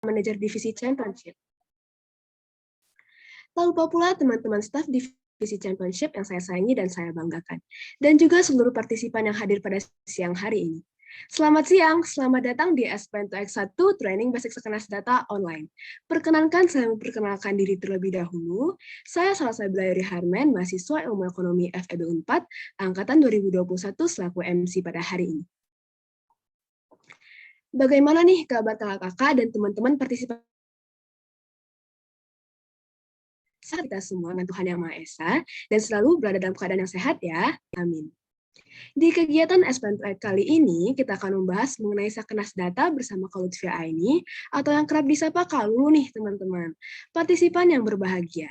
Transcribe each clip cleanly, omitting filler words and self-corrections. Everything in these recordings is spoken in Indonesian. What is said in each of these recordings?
Manajer Divisi Championship. Tak lupa pula teman-teman staf Divisi Championship yang saya sayangi dan saya banggakan. Dan juga seluruh partisipan yang hadir pada siang hari ini. Selamat siang, selamat datang di SPN2X1 Training Basic Sekenas Data Online. Perkenankan saya memperkenalkan diri terlebih dahulu. Saya Salsa Bilayuri Harmen, mahasiswa Ilmu Ekonomi FEB Unpad, Angkatan 2021 selaku MC pada hari ini. Bagaimana nih kabar kakak-kakak dan teman-teman partisipan? Kita semua dengan Tuhan Yang Maha Esa dan selalu berada dalam keadaan yang sehat ya. Amin. Di kegiatan SPN2X kali ini, kita akan membahas mengenai Sakenas Data bersama Kak Lutfia Aini, atau yang kerap disapa Kak Lulu nih, teman-teman. Partisipan yang berbahagia.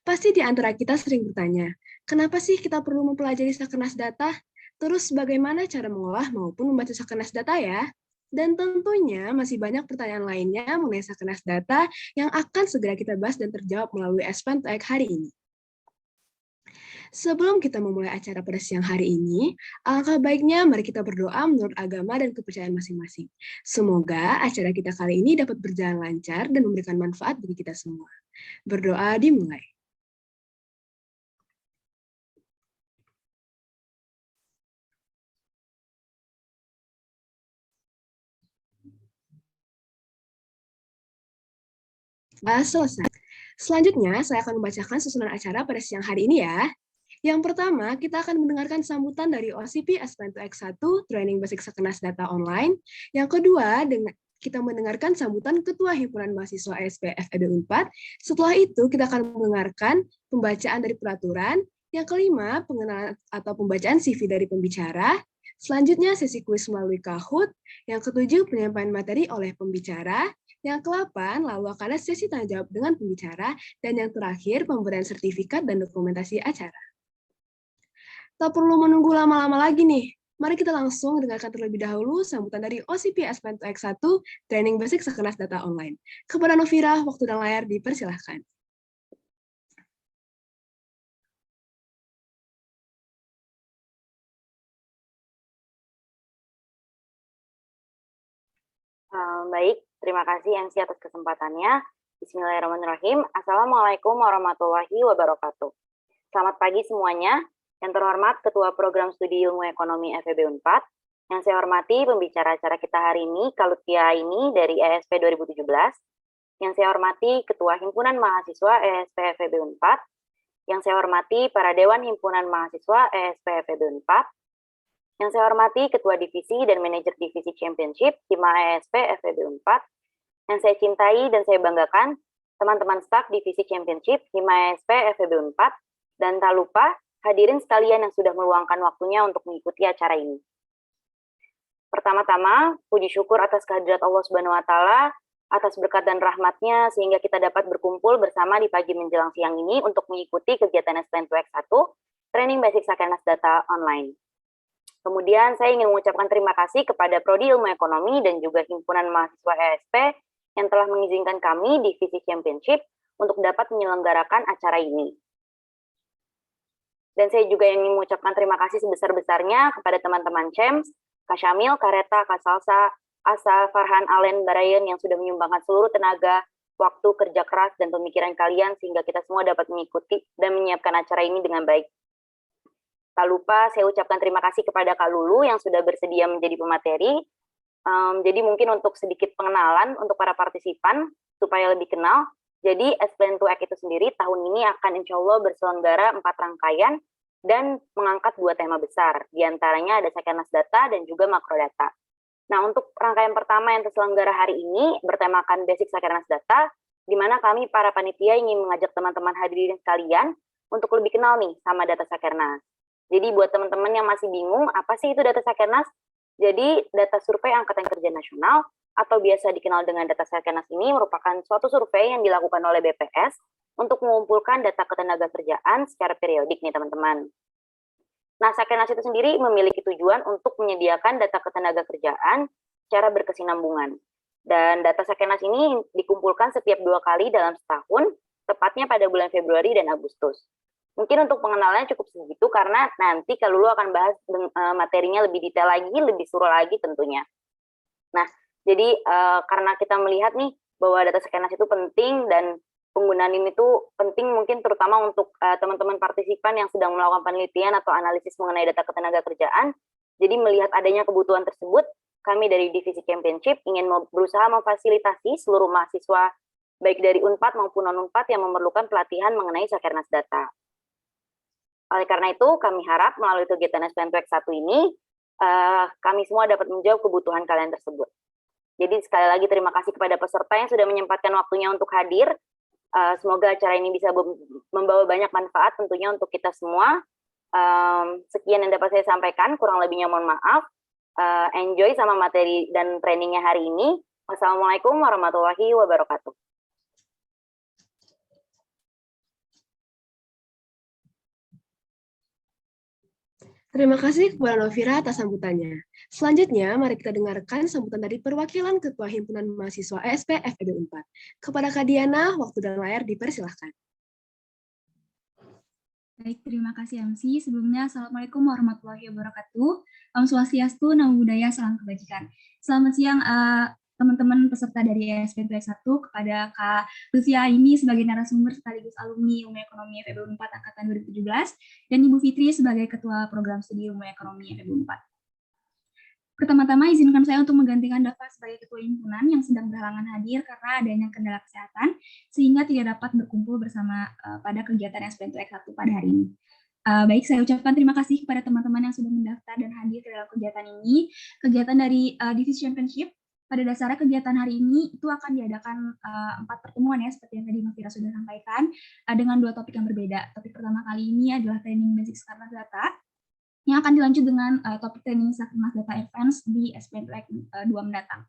Pasti di antara kita sering bertanya, kenapa sih kita perlu mempelajari Sakenas Data? Terus bagaimana cara mengolah maupun membaca Sakenas Data ya? Dan tentunya masih banyak pertanyaan lainnya mengenai Sakenas Data yang akan segera kita bahas dan terjawab melalui SPN2X hari ini. Sebelum kita memulai acara pada siang hari ini, alangkah baiknya mari kita berdoa menurut agama dan kepercayaan masing-masing. Semoga acara kita kali ini dapat berjalan lancar dan memberikan manfaat bagi kita semua. Berdoa dimulai. Selesai. Selanjutnya, saya akan membacakan susunan acara pada siang hari ini ya. Yang pertama, kita akan mendengarkan sambutan dari OCP SPN2X1 Training Basic Sekenas Data Online. Yang kedua, kita mendengarkan sambutan Ketua Himpunan Mahasiswa ASP FEB Unpad. Setelah itu, kita akan mendengarkan pembacaan dari peraturan. Yang kelima, pengenalan atau pembacaan CV dari pembicara. Selanjutnya, sesi kuis melalui Kahoot. Yang ketujuh, penyampaian materi oleh pembicara. Yang ke-8, lalu akan ada sesi tanya jawab dengan pembicara. Dan yang terakhir, pemberian sertifikat dan dokumentasi acara. Tak perlu menunggu lama-lama lagi nih. Mari kita langsung dengarkan terlebih dahulu sambutan dari OCP SPN2X1 Training Basic Sekenas Data Online. Kepada Novira, waktu dan layar dipersilahkan. Baik, terima kasih MC atas kesempatannya. Bismillahirrahmanirrahim. Assalamualaikum warahmatullahi wabarakatuh. Selamat pagi semuanya. Yang terhormat Ketua Program Studi Ilmu Ekonomi FEB Unpad, yang saya hormati pembicara acara kita hari ini, Kak Lutfia Aini dari ESP 2017, yang saya hormati Ketua Himpunan Mahasiswa ESP FEB Unpad, yang saya hormati para Dewan Himpunan Mahasiswa ESP FEB Unpad, yang saya hormati Ketua Divisi dan Manajer Divisi Championship Hima ESP FEB Unpad, yang saya cintai dan saya banggakan teman-teman staf Divisi Championship Hima ESP FEB Unpad, dan tak lupa hadirin sekalian yang sudah meluangkan waktunya untuk mengikuti acara ini. Pertama-tama, puji syukur atas kehadirat Allah Subhanahu wa Ta'ala, atas berkat dan rahmatnya sehingga kita dapat berkumpul bersama di pagi menjelang siang ini untuk mengikuti kegiatan SPN2X1 Training Basic Sakenas Data Online. Kemudian saya ingin mengucapkan terima kasih kepada Prodi Ilmu Ekonomi dan juga Himpunan Mahasiswa ESP yang telah mengizinkan kami Divisi Championship untuk dapat menyelenggarakan acara ini. Dan saya juga ingin mengucapkan terima kasih sebesar-besarnya kepada teman-teman CEMS, Kak Syamil, Kak Reta, Kak Salsa, Asa, Farhan, Alen, Barayan yang sudah menyumbangkan seluruh tenaga, waktu, kerja keras, dan pemikiran kalian sehingga kita semua dapat mengikuti dan menyiapkan acara ini dengan baik. Tak lupa saya ucapkan terima kasih kepada Kak Lulu yang sudah bersedia menjadi pemateri. Jadi mungkin untuk sedikit pengenalan untuk para partisipan supaya lebih kenal. Jadi SPN2X itu sendiri tahun ini akan insya Allah berselenggara 4 rangkaian dan mengangkat 2 tema besar. Di antaranya ada Sakenas Data dan juga Makro Data. Nah, untuk rangkaian pertama yang terselenggara hari ini bertemakan Basic Sakenas Data, di mana kami para panitia ingin mengajak teman-teman hadirin sekalian untuk lebih kenal nih sama data Sakernas. Jadi buat teman-teman yang masih bingung, apa sih itu data Sakernas? Jadi data survei Angkatan Kerja Nasional atau biasa dikenal dengan data Sakernas ini merupakan suatu survei yang dilakukan oleh BPS untuk mengumpulkan data ketenagakerjaan secara periodik nih teman-teman. Nah, Sakernas itu sendiri memiliki tujuan untuk menyediakan data ketenagakerjaan secara berkesinambungan. Dan data Sakernas ini dikumpulkan setiap 2 kali dalam setahun, tepatnya pada bulan Februari dan Agustus. Mungkin untuk pengenalannya cukup segitu karena nanti Kak Lulu akan bahas materinya lebih detail lagi, lebih suruh lagi tentunya. Nah, jadi karena kita melihat nih bahwa data Sakernas itu penting dan penggunaan ini tuh penting mungkin terutama untuk teman-teman partisipan yang sedang melakukan penelitian atau analisis mengenai data ketenagakerjaan. Jadi melihat adanya kebutuhan tersebut, kami dari Divisi Championship ingin berusaha memfasilitasi seluruh mahasiswa baik dari Unpad maupun non-Unpad yang memerlukan pelatihan mengenai Sakernas data. Oleh karena itu, kami harap melalui kegiatan S22X1 ini, kami semua dapat menjawab kebutuhan kalian tersebut. Jadi sekali lagi terima kasih kepada peserta yang sudah menyempatkan waktunya untuk hadir. Semoga acara ini bisa membawa banyak manfaat tentunya untuk kita semua. Sekian yang dapat saya sampaikan, kurang lebihnya mohon maaf. Enjoy sama materi dan trainingnya hari ini. Wassalamualaikum warahmatullahi wabarakatuh. Terima kasih kepada Novira atas sambutannya. Selanjutnya, mari kita dengarkan sambutan dari perwakilan Ketua Himpunan Mahasiswa ESP FEB Unpad. Kepada Kak Diana, waktu dan layar dipersilahkan. Baik, terima kasih MC. Sebelumnya, Assalamualaikum warahmatullahi wabarakatuh. Om Swastiastu, Namo Buddhaya, Salam Kebajikan. Selamat siang teman-teman peserta dari ESP21, kepada Kak Lutfia ini sebagai narasumber sekaligus alumni Ilmu Ekonomi FEB Unpad Angkatan 2017, dan Ibu Fitri sebagai Ketua Program Studi Ilmu Ekonomi FEB Unpad. Pertama-tama izinkan saya untuk menggantikan Dava sebagai Ketua Himpunan yang sedang berhalangan hadir karena adanya kendala kesehatan, sehingga tidak dapat berkumpul bersama pada kegiatan S22X1 pada hari ini. Baik, saya ucapkan terima kasih kepada teman-teman yang sudah mendaftar dan hadir ke dalam kegiatan ini. Kegiatan dari Divisi Championship, pada dasarnya kegiatan hari ini itu akan diadakan 4 pertemuan ya, seperti yang tadi Mbak Fira sudah sampaikan, dengan 2 topik yang berbeda. Topik pertama kali ini adalah training basic Sakernas data, yang akan dilanjut dengan topik training Sakernas data advance di S22 mendatang.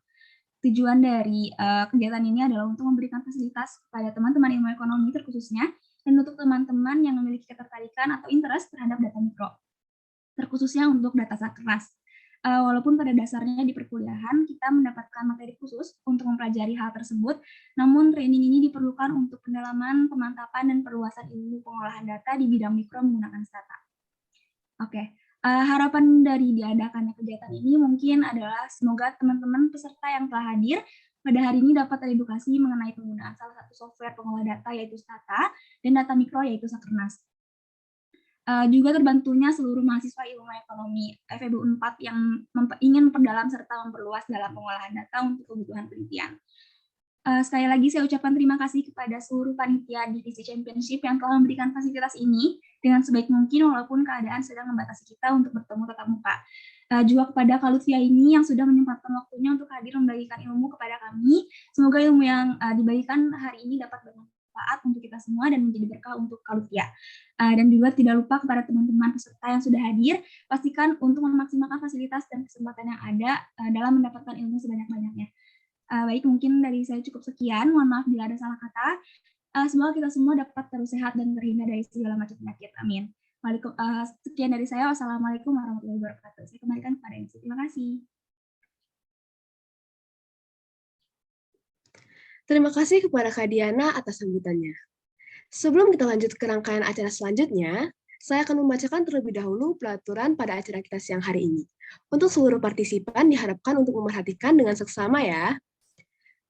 Tujuan dari kegiatan ini adalah untuk memberikan fasilitas kepada teman-teman ilmu ekonomi terkhususnya, dan untuk teman-teman yang memiliki ketertarikan atau interest terhadap data mikro, terkhususnya untuk data Sakernas. Walaupun pada dasarnya di perkuliahan kita mendapatkan materi khusus untuk mempelajari hal tersebut, namun training ini diperlukan untuk pendalaman, pemantapan, dan perluasan ilmu pengolahan data di bidang mikro menggunakan Stata. Oke. Harapan dari diadakannya kegiatan ini mungkin adalah semoga teman-teman peserta yang telah hadir pada hari ini dapat teredukasi mengenai penggunaan salah satu software pengolah data yaitu Stata dan data mikro yaitu Sakernas. Juga terbantunya seluruh mahasiswa ilmu ekonomi FEB Unpad yang ingin memperdalam serta memperluas dalam pengolahan data untuk kebutuhan penelitian. Sekali lagi saya ucapkan terima kasih kepada seluruh panitia Divisi Championship yang telah memberikan fasilitas ini dengan sebaik mungkin walaupun keadaan sedang membatasi kita untuk bertemu tatap muka. Juga kepada Kak Lutfia ini yang sudah menyempatkan waktunya untuk hadir membagikan ilmu kepada kami. Semoga ilmu yang dibagikan hari ini dapat bermanfaat untuk kita semua dan menjadi berkah untuk Kak Lutfia. Dan juga tidak lupa kepada teman-teman peserta yang sudah hadir, pastikan untuk memaksimalkan fasilitas dan kesempatan yang ada dalam mendapatkan ilmu sebanyak-banyaknya. Baik, mungkin dari saya cukup sekian. Mohon maaf bila ada salah kata. Semoga kita semua dapat terus sehat dan terhindar dari segala macam penyakit. Amin. Sekian dari saya. Wassalamualaikum warahmatullahi wabarakatuh. Saya kembalikan kepada MC. Terima kasih. Terima kasih kepada Kak Diana atas sambutannya. Sebelum kita lanjut ke rangkaian acara selanjutnya, saya akan membacakan terlebih dahulu peraturan pada acara kita siang hari ini. Untuk seluruh partisipan diharapkan untuk memerhatikan dengan seksama ya.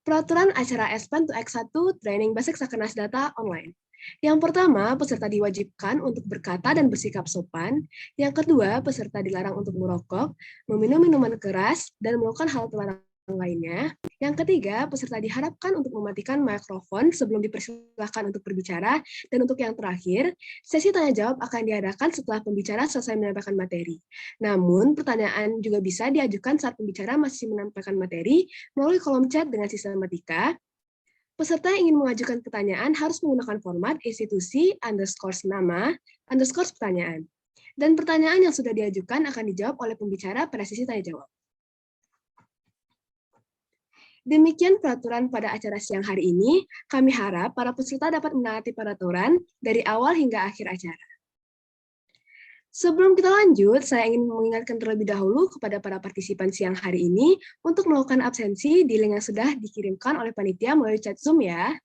Peraturan acara S22X1 Training Basic Sakernas Data Online. Yang pertama, peserta diwajibkan untuk berkata dan bersikap sopan. Yang kedua, peserta dilarang untuk merokok, meminum minuman keras, dan melakukan hal terlarang lainnya. Yang ketiga, peserta diharapkan untuk mematikan mikrofon sebelum dipersilakan untuk berbicara. Dan untuk yang terakhir, sesi tanya-jawab akan diadakan setelah pembicara selesai menyampaikan materi. Namun, pertanyaan juga bisa diajukan saat pembicara masih menyampaikan materi melalui kolom chat dengan sistematika. Peserta yang ingin mengajukan pertanyaan harus menggunakan format institusi _nama _pertanyaan. Dan pertanyaan yang sudah diajukan akan dijawab oleh pembicara pada sesi tanya-jawab. Demikian peraturan pada acara siang hari ini. Kami harap para peserta dapat menaati peraturan dari awal hingga akhir acara. Sebelum kita lanjut, saya ingin mengingatkan terlebih dahulu kepada para partisipan siang hari ini untuk melakukan absensi di link yang sudah dikirimkan oleh panitia melalui chat Zoom ya.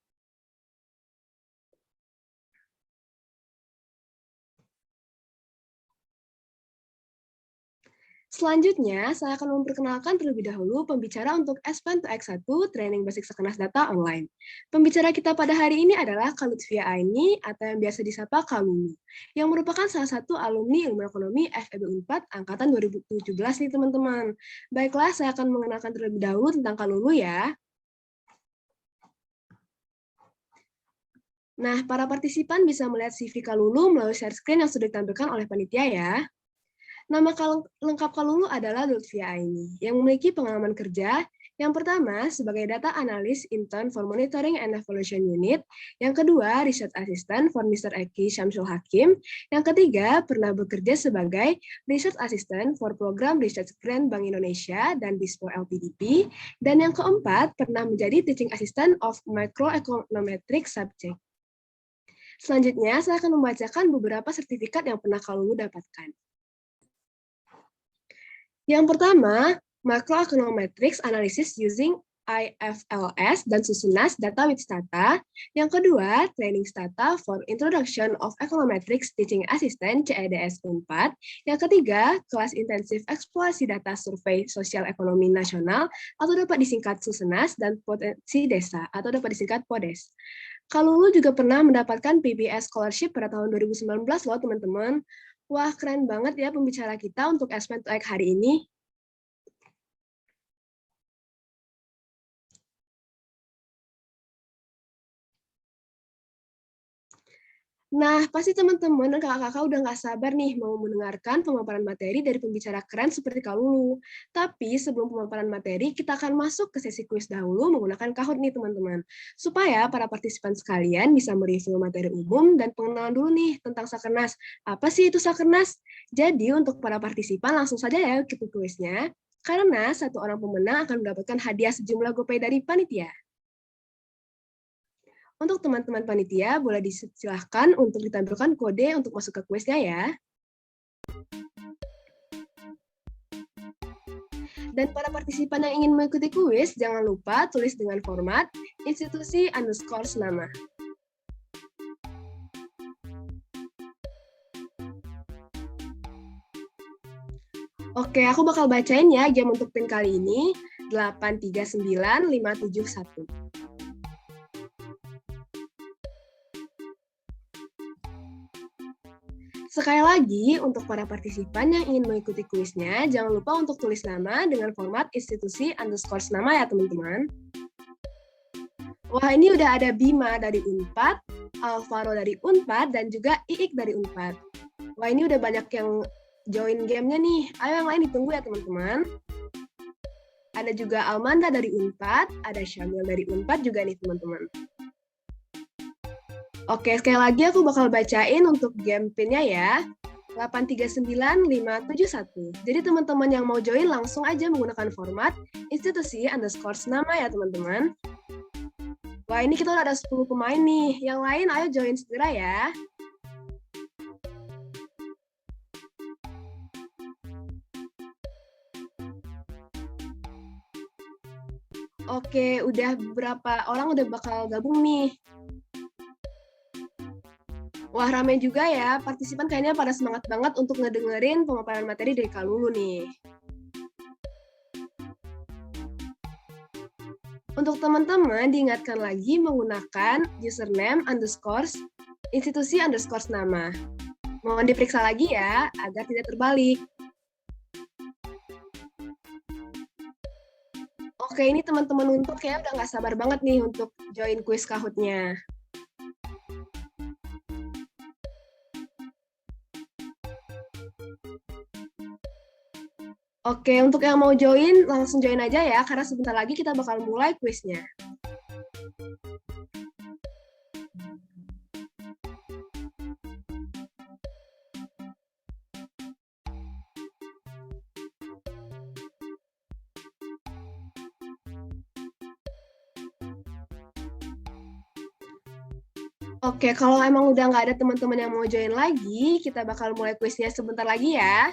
Selanjutnya, saya akan memperkenalkan terlebih dahulu pembicara untuk S-Plan2X1 Training Basic Sekenas Data Online. Pembicara kita pada hari ini adalah Kak Lutfia Aini atau yang biasa disapa Kak Lulu, yang merupakan salah satu alumni Ilmu Ekonomi FEB Unpad Angkatan 2017 nih teman-teman. Baiklah, saya akan mengenalkan terlebih dahulu tentang Kak Lulu ya. Nah, para partisipan bisa melihat CV Kak Lulu melalui share screen yang sudah ditampilkan oleh panitia ya. Nama lengkap Kak Lulu adalah Lutfia Aini, yang memiliki pengalaman kerja yang pertama sebagai Data Analyst Intern for Monitoring and Evaluation Unit, yang kedua Research Assistant for Mr. Eki Syamsul Hakim, yang ketiga pernah bekerja sebagai Research Assistant for Program Research Grant Bank Indonesia dan Dispo LPDP, dan yang keempat pernah menjadi Teaching Assistant of Microeconometrics Subject. Selanjutnya, saya akan membacakan beberapa sertifikat yang pernah Kak Lulu dapatkan. Yang pertama, Macroeconometrics Analysis using IFLS dan Susunas Data with Stata. Yang kedua, Training Stata for Introduction of Econometrics Teaching Assistant CEDS Unpad. Yang ketiga, Kelas Intensif Eksplorasi Data Survei Sosial Ekonomi Nasional atau dapat disingkat Susenas dan Potensi Desa atau dapat disingkat PODES. Kak Lulu juga pernah mendapatkan PBS Scholarship pada tahun 2019 loh teman-teman. Wah, keren banget ya pembicara kita untuk S-Plan2X hari ini. Nah, pasti teman-teman dan kakak-kakak udah nggak sabar nih mau mendengarkan pemaparan materi dari pembicara keren seperti Kak Lulu. Tapi sebelum pemaparan materi, kita akan masuk ke sesi kuis dahulu menggunakan Kahoot nih teman-teman. Supaya para partisipan sekalian bisa mereview materi umum dan pengenalan dulu nih tentang Sakernas. Apa sih itu Sakernas? Jadi untuk para partisipan langsung saja ya ikut kuisnya. Karena satu orang pemenang akan mendapatkan hadiah sejumlah GoPay dari panitia. Untuk teman-teman panitia, boleh disilahkan untuk ditampilkan kode untuk masuk ke kuisnya ya. Dan para partisipan yang ingin mengikuti kuis, jangan lupa tulis dengan format institusi underscore nama. Oke, aku bakal bacain ya game untuk pin kali ini, 839571. Sekali lagi, untuk para partisipan yang ingin mengikuti kuisnya, jangan lupa untuk tulis nama dengan format institusi underscore nama ya teman-teman. Wah, ini udah ada Bima dari Unpad, Alvaro dari Unpad, dan juga Iik dari Unpad. Wah, ini udah banyak yang join gamenya nih. Ayo yang lain ditunggu ya teman-teman. Ada juga Almanda dari Unpad, ada Syamil dari Unpad juga nih teman-teman. Oke, sekali lagi aku bakal bacain untuk game pinnya ya. 839571. Jadi teman-teman yang mau join langsung aja menggunakan format institusi underscore nama ya teman-teman. Wah, ini kita udah ada 10 pemain nih. Yang lain ayo join segera ya. Oke, udah beberapa orang udah bakal gabung nih. Wah, ramai juga ya. Partisipan kayaknya pada semangat banget untuk ngedengerin pemaparan materi dari Kak Lulu nih. Untuk teman-teman, diingatkan lagi menggunakan username underscore institusi underscore nama. Mohon diperiksa lagi ya, agar tidak terbalik. Oke, ini teman-teman untuk kayaknya udah nggak sabar banget nih untuk join kuis Kahoot-nya. Oke, untuk yang mau join, langsung join aja ya, karena sebentar lagi kita bakal mulai kuisnya. Oke, kalau emang udah nggak ada teman-teman yang mau join lagi, kita bakal mulai kuisnya sebentar lagi ya.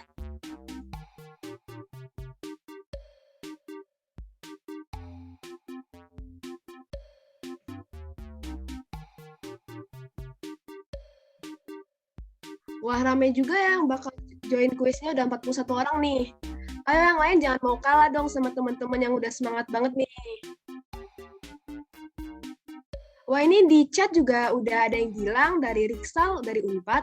Wah, ramai juga yang bakal join kuisnya, udah 41 orang nih. Ayo yang lain jangan mau kalah dong sama teman-teman yang udah semangat banget nih. Wah, ini di chat juga udah ada yang bilang dari Riksal, dari Unpad,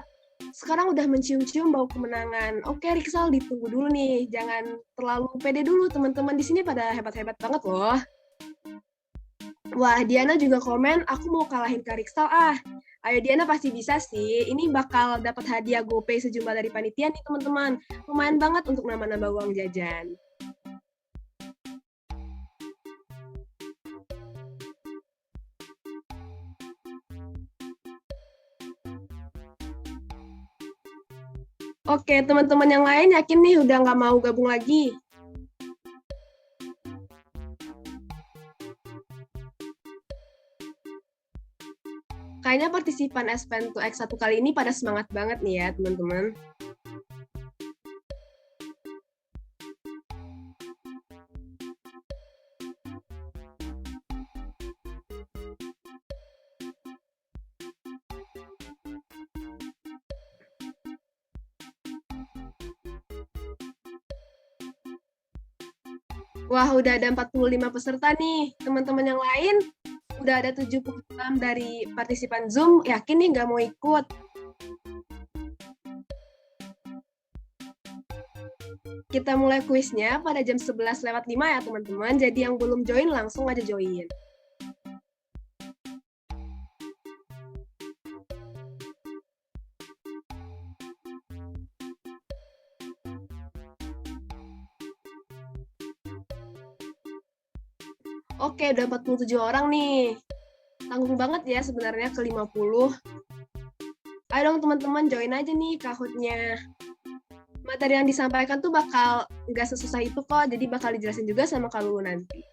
sekarang udah mencium-cium bau kemenangan. Oke, Riksal, ditunggu dulu nih. Jangan terlalu pede dulu, teman-teman di sini pada hebat-hebat banget loh. Wah, Diana juga komen, aku mau kalahin Kak Riksal ah. Ayo Diana pasti bisa sih. Ini bakal dapat hadiah GoPay sejumlah dari panitia nih teman-teman. Lumayan banget untuk nambah-nambah uang jajan. Oke, teman-teman yang lain yakin nih udah nggak mau gabung lagi? Kayaknya partisipan SPN2X1 kali ini pada semangat banget nih ya, teman-teman. Wah, udah ada 45 peserta nih. Teman-teman yang lain, udah ada 76 dari partisipan Zoom, yakin nih nggak mau ikut? Kita mulai kuisnya pada jam 11:05 ya teman-teman, jadi yang belum join langsung aja join. Oke, udah 47 orang nih. Tanggung banget ya sebenarnya ke 50. Ayo dong teman-teman, join aja nih Kahoot-nya. Materi yang disampaikan tuh bakal nggak sesusah itu kok, jadi bakal dijelasin juga sama Kak Lulu nanti.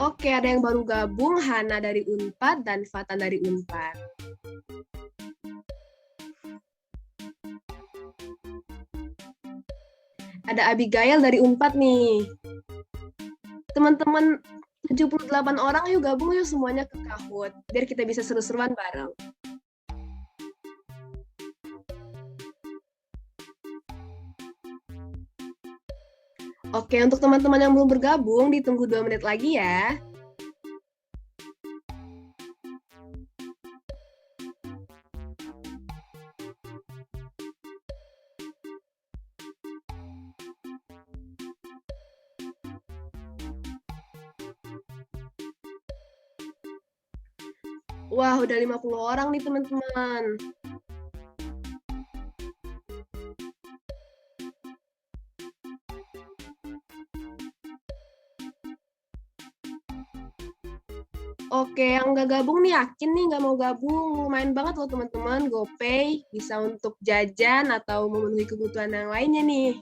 Oke, ada yang baru gabung, Hana dari Unpad dan Fatan dari Unpad. Ada Abigail dari Unpad nih. Teman-teman 78 orang, yuk gabung yuk semuanya ke Kahoot, biar kita bisa seru-seruan bareng. Oke, untuk teman-teman yang belum bergabung, ditunggu 2 menit lagi ya. Wah, udah 50 orang nih teman-teman. Oke, yang nggak gabung nih yakin nih nggak mau gabung. Lumayan banget loh teman-teman, GoPay bisa untuk jajan atau memenuhi kebutuhan yang lainnya nih.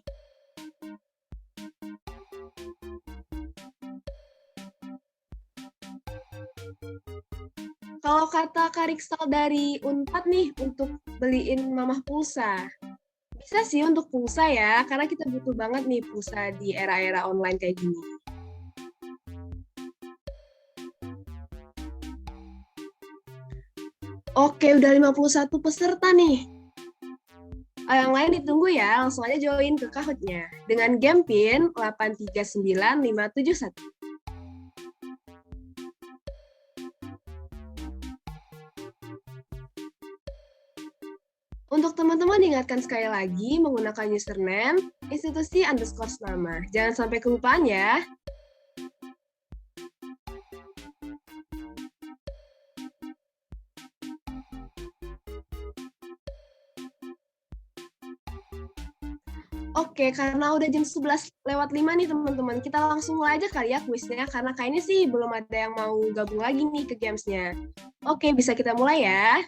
Kalau kata Kak Riksal dari Unpad nih untuk beliin mamah pulsa, bisa sih untuk pulsa ya, karena kita butuh banget nih pulsa di era-era online kayak gini. Oke, udah 51 peserta nih. Yang lain ditunggu ya, langsung aja join ke Kahoot-nya dengan game PIN 839571. Untuk teman-teman diingatkan sekali lagi menggunakan username, institusi underscore nama. Jangan sampai kelupaan ya. Oke, karena udah jam 11:05 nih teman-teman, kita langsung mulai aja kali ya kuisnya, karena kayaknya sih belum ada yang mau gabung lagi nih ke gamesnya. Oke, bisa kita mulai ya.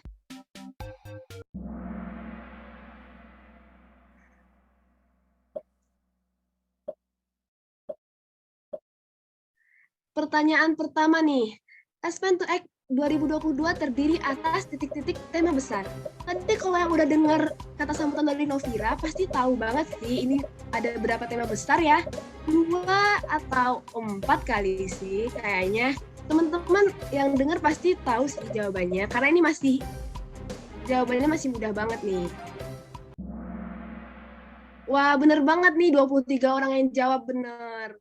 Pertanyaan pertama nih, 2022 terdiri atas titik-titik tema besar. Tadi kalau yang udah dengar kata sambutan dari Novira, pasti tahu banget sih ini ada berapa tema besar ya. 2 atau 4 kali sih kayaknya. Teman-teman yang dengar pasti tahu sih jawabannya, karena ini jawabannya masih mudah banget nih. Wah, bener banget nih, 23 orang yang jawab bener.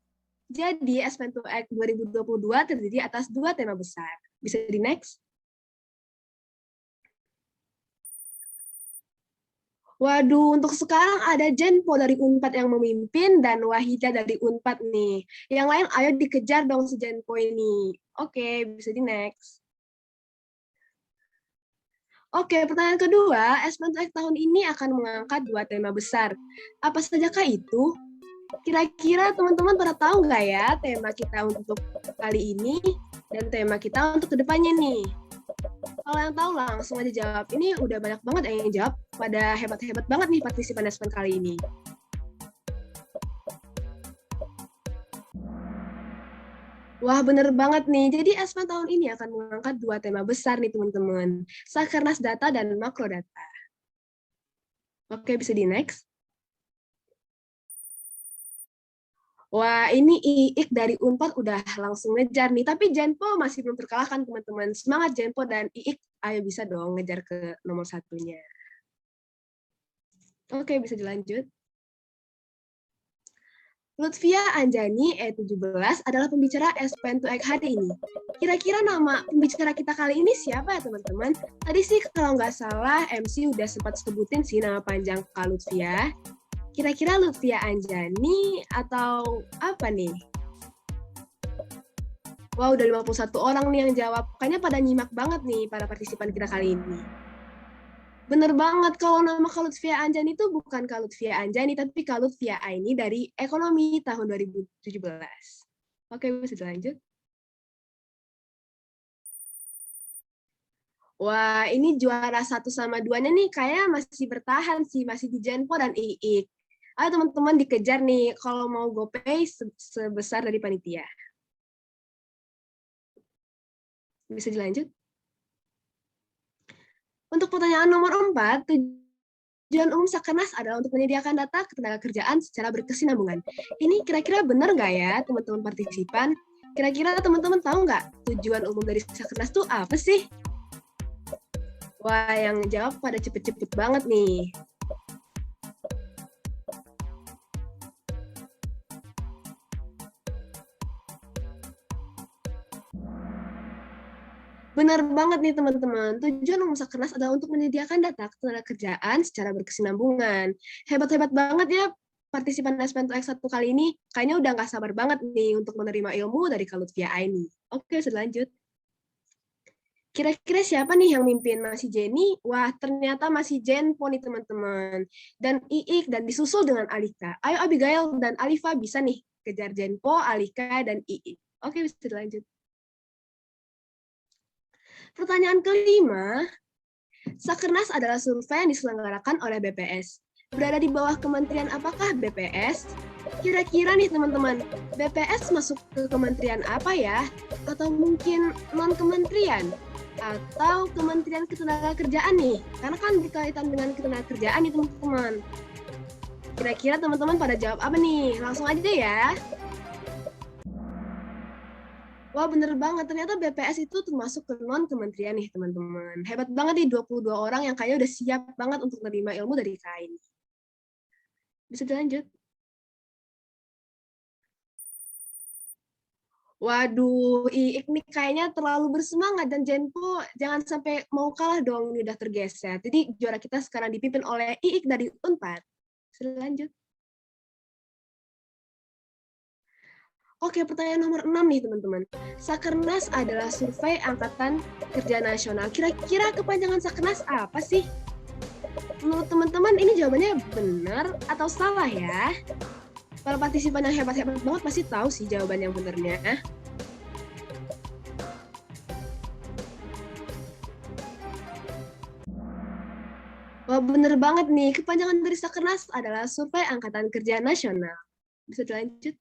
Jadi, Aspen2X 2022 terdiri atas 2 tema besar. Bisa di next? Waduh, untuk sekarang ada Jenpo dari Unpad yang memimpin dan Wahida dari Unpad nih. Yang lain ayo dikejar dong si Jenpo ini. Oke, bisa di next. Oke, pertanyaan kedua, Aspen2X tahun ini akan mengangkat 2 tema besar. Apa sajakah itu? Kira-kira teman-teman pada tahu nggak ya tema kita untuk kali ini dan tema kita untuk kedepannya nih? Kalau yang tahu langsung aja jawab. Ini udah banyak banget yang jawab, pada hebat-hebat banget nih partisipan Aspen kali ini. Wah, bener banget nih. Jadi Aspen tahun ini akan mengangkat 2 tema besar nih teman-teman. Sakernas data dan makro data. Oke, bisa di next. Wah, ini Iik dari Unpad udah langsung ngejar nih. Tapi Jenpo masih belum terkalahkan, teman-teman. Semangat Jenpo dan Iik, ayo bisa dong ngejar ke nomor 1-nya. Oke, bisa dilanjut. Lutfia Anjani, E17, adalah pembicara Aspen2X hari ini. Kira-kira nama pembicara kita kali ini siapa ya, teman-teman? Tadi sih kalau nggak salah, MC udah sempat sebutin sih nama panjang Kak Lutfia. Kira-kira Lutfia Anjani atau apa nih? Wah, udah 51 orang nih yang jawab. Kayaknya pada nyimak banget nih para partisipan kita kali ini. Bener banget, kalau nama Kak Lutfia Anjani itu bukan Kak Lutfia Anjani, tapi Kak Lutfia Aini dari Ekonomi tahun 2017. Oke, bisa dilanjut. Wah, ini juara 1 sama 2-nya nih kayaknya masih bertahan sih, masih di Jenpo dan Iik. Ayo teman-teman dikejar nih kalau mau GoPay sebesar dari panitia. Bisa dilanjut? Untuk pertanyaan nomor 4, tujuan umum Sakernas adalah untuk menyediakan data ketenagakerjaan secara berkesinambungan. Ini kira-kira benar nggak ya teman-teman partisipan? Kira-kira teman-teman tahu nggak tujuan umum dari Sakernas itu apa sih? Wah, yang jawab pada cepet-cepet banget nih. Benar banget nih teman-teman, tujuan umum Sakernas adalah untuk menyediakan data ketenagakerjaan secara berkesinambungan. Hebat-hebat banget ya partisipan Aspen2X 1 kali ini. Kayaknya udah nggak sabar banget nih untuk menerima ilmu dari Kak Lutfia Aini. Oke, selanjut. Kira-kira siapa nih yang mimpin? Masih Jenny? Wah, ternyata masih Jenpo nih teman-teman. Dan Iik, dan disusul dengan Alika. Ayo Abigail dan Alifa bisa nih kejar Jenpo, Alika, dan Iik. Oke, bisa dilanjut. Pertanyaan kelima, Sakernas adalah survei yang diselenggarakan oleh BPS. Berada di bawah kementerian apakah BPS? Kira-kira nih teman-teman, BPS masuk ke kementerian apa ya? Atau mungkin non-kementerian? Atau Kementerian Ketenagakerjaan nih? Karena kan berkaitan dengan ketenagakerjaan nih teman-teman. Kira-kira teman-teman pada jawab apa nih? Langsung aja ya. Wah, bener banget. Ternyata BPS itu termasuk ke non-kementerian nih, teman-teman. Hebat banget nih 22 orang yang kayaknya udah siap banget untuk menerima ilmu dari KAIN. Bisa dilanjut? Waduh, Iik nih kayaknya terlalu bersemangat dan Jenpo jangan sampai mau kalah dong, ini udah tergeser. Jadi juara kita sekarang dipimpin oleh Iik dari Unpad. Bisa lanjut? Oke, pertanyaan nomor 6 nih teman-teman. Sakernas adalah survei Angkatan Kerja Nasional. Kira-kira kepanjangan Sakernas apa sih? Menurut teman-teman ini jawabannya benar atau salah ya? Para partisipan yang hebat-hebat banget pasti tahu sih jawaban yang benernya. Wah, bener banget nih. Kepanjangan dari Sakernas adalah Survei Angkatan Kerja Nasional. Bisa dilanjut?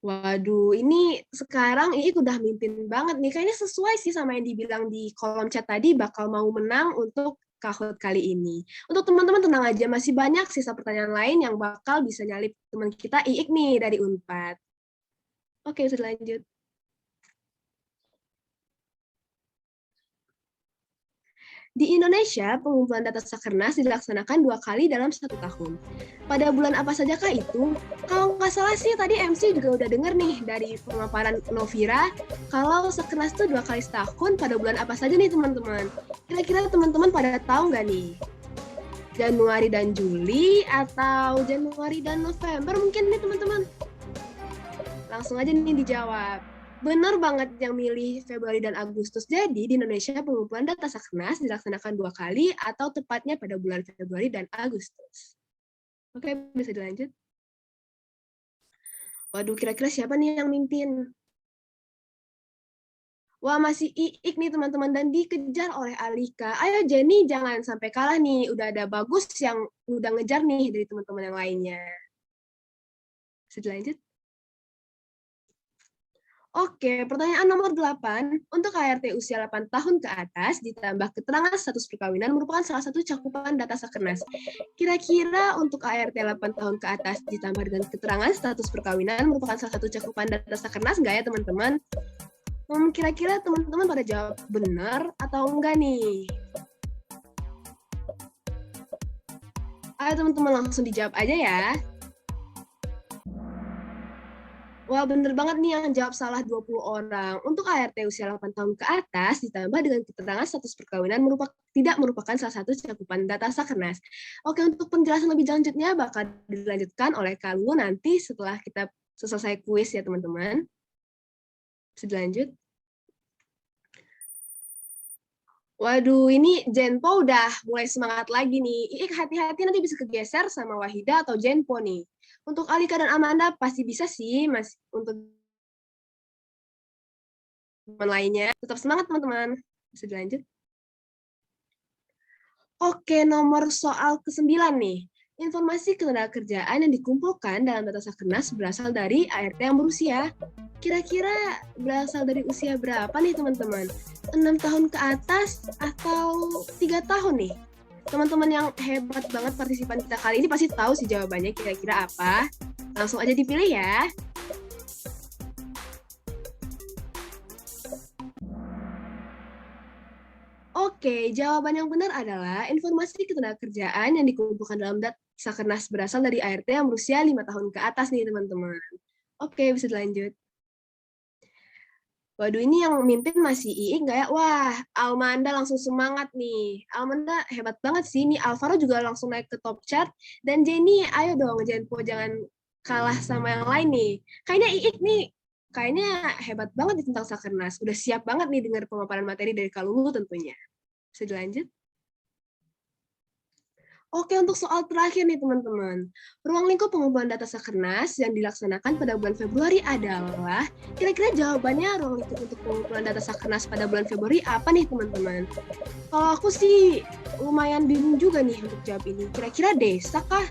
Waduh, ini sekarang Iik udah mimpin banget nih. Kayaknya sesuai sih sama yang dibilang di kolom chat tadi, bakal mau menang untuk Kahoot kali ini. Untuk teman-teman tenang aja, masih banyak sisa pertanyaan lain yang bakal bisa nyalip teman kita Iik nih dari Unpad. Oke, bisa lanjut. Di Indonesia, pengumpulan data Sakernas dilaksanakan 2 kali dalam 1 tahun. Pada bulan apa sajakah itu? Kalau nggak salah sih tadi MC juga udah denger nih dari pemaparan Novira, kalau Sakernas itu 2 kali setahun pada bulan apa saja nih teman-teman. Kira-kira teman-teman pada tahu nggak nih? Januari dan Juli atau Januari dan November mungkin nih teman-teman? Langsung aja nih dijawab. Benar banget yang milih Februari dan Agustus. Jadi di Indonesia pengumpulan data Sakernas dilaksanakan 2 kali atau tepatnya pada bulan Februari dan Agustus. Oke, bisa dilanjut. Waduh, kira-kira siapa nih yang mimpin? Wah, masih Iik nih teman-teman dan dikejar oleh Alika. Ayo Jenny, jangan sampai kalah nih. Udah ada Bagus yang udah ngejar nih dari teman-teman yang lainnya. Bisa dilanjut? Oke, pertanyaan nomor 8. Untuk ART usia 8 tahun ke atas ditambah keterangan status perkawinan merupakan salah satu cakupan data Sakernas. Kira-kira untuk ART 8 tahun ke atas ditambah dengan keterangan status perkawinan merupakan salah satu cakupan data Sakernas nggak ya teman-teman? Kira-kira teman-teman pada jawab benar atau enggak nih? Ayo teman-teman langsung dijawab aja ya. Wah, bener banget nih yang jawab salah 20 orang. Untuk ART usia 8 tahun ke atas, ditambah dengan keterangan status perkawinan tidak merupakan salah satu cakupan data Sakernas. Oke, untuk penjelasan lebih lanjutnya bakal dilanjutkan oleh Kak Lulu nanti setelah kita selesai kuis ya, teman-teman. Bisa dilanjut? Waduh, ini Jenpo udah mulai semangat lagi nih. Iik, hati-hati nanti bisa kegeser sama Wahida atau Jenpo nih. Untuk Alika dan Amanda pasti bisa sih, Mas. Untuk teman lainnya, tetap semangat teman-teman. Bisa dilanjut? Oke, nomor soal ke-9 nih. Informasi ketenagakerjaan yang dikumpulkan dalam data Sakernas berasal dari ART yang berusia. Kira-kira berasal dari usia berapa nih teman-teman? 6 tahun ke atas atau 3 tahun nih? Teman-teman yang hebat banget partisipan kita kali ini pasti tahu sih jawabannya kira-kira apa. Langsung aja dipilih ya. Oke, jawaban yang benar adalah informasi ketenagakerjaan yang dikumpulkan dalam data Sakernas berasal dari ART yang berusia 5 tahun ke atas nih teman-teman. Oke, bisa dilanjut. Waduh, ini yang mimpin masih Iik nggak ya? Wah, Almanda langsung semangat nih. Almanda hebat banget sih. Nih, Alvaro juga langsung naik ke top chart. Dan Jenny, ayo dong, jangan kalah sama yang lain nih. Kayaknya Iik nih, kayaknya hebat banget nih tentang Sakernas. Udah siap banget nih dengar pemaparan materi dari Kak Lulu tentunya. Bisa dilanjut? Oke, untuk soal terakhir nih teman-teman. Ruang lingkup pengumpulan data Sakernas yang dilaksanakan pada bulan Februari adalah, kira-kira jawabannya ruang lingkup untuk pengumpulan data Sakernas pada bulan Februari apa nih teman-teman? Kalau aku sih lumayan bingung juga nih untuk jawab ini. Kira-kira desa kah?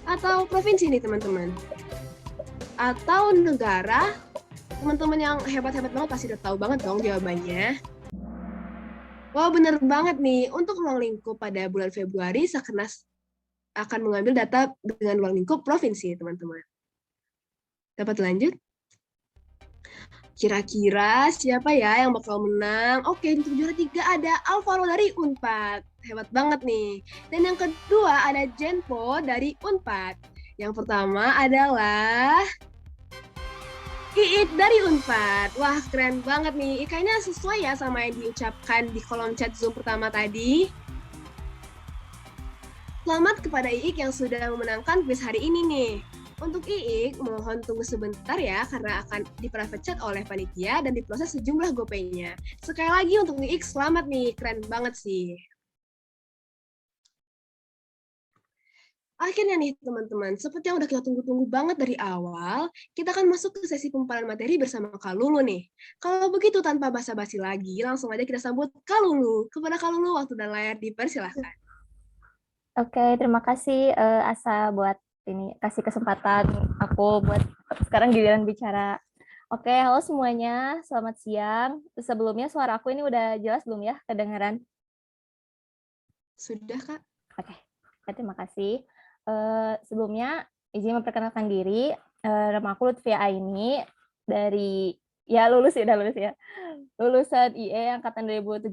Atau provinsi nih teman-teman? Atau negara? Teman-teman yang hebat-hebat banget pasti udah tahu banget dong jawabannya. Wah, bener banget nih. Untuk ruang lingkup pada bulan Februari, Sakernas akan mengambil data dengan ruang lingkup provinsi, teman-teman. Dapat lanjut? Kira-kira siapa ya yang bakal menang? Oke, untuk juara 3 ada Alvaro dari Unpad. Hebat banget nih. Dan yang kedua ada Jenpo dari Unpad. Yang pertama adalah Iik dari Unpad. Wah, keren banget nih. Kayaknya sesuai ya sama yang diucapkan di kolom chat Zoom pertama tadi. Selamat kepada Iik yang sudah memenangkan quiz hari ini nih. Untuk Iik, mohon tunggu sebentar ya, karena akan di private chat oleh panitia dan diproses sejumlah GoPay-nya. Sekali lagi untuk Iik, selamat nih, keren banget sih. Akhirnya nih teman-teman, seperti yang udah kita tunggu-tunggu banget dari awal, kita akan masuk ke sesi pemaparan materi bersama Kak Lulu nih. Kalau begitu tanpa basa-basi lagi, langsung aja kita sambut Kak Lulu. Kepada Kak Lulu, waktu dan layar dipersilahkan. Oke, terima kasih Asa buat ini kasih kesempatan aku buat sekarang giliran bicara. Oke, halo semuanya, selamat siang. Sebelumnya suara aku ini udah jelas belum ya, kedengaran? Sudah, Kak. Oke, terima kasih. Sebelumnya izin memperkenalkan diri, nama aku Lutfia Aini dari lulus ya, lulusan IE angkatan 2017.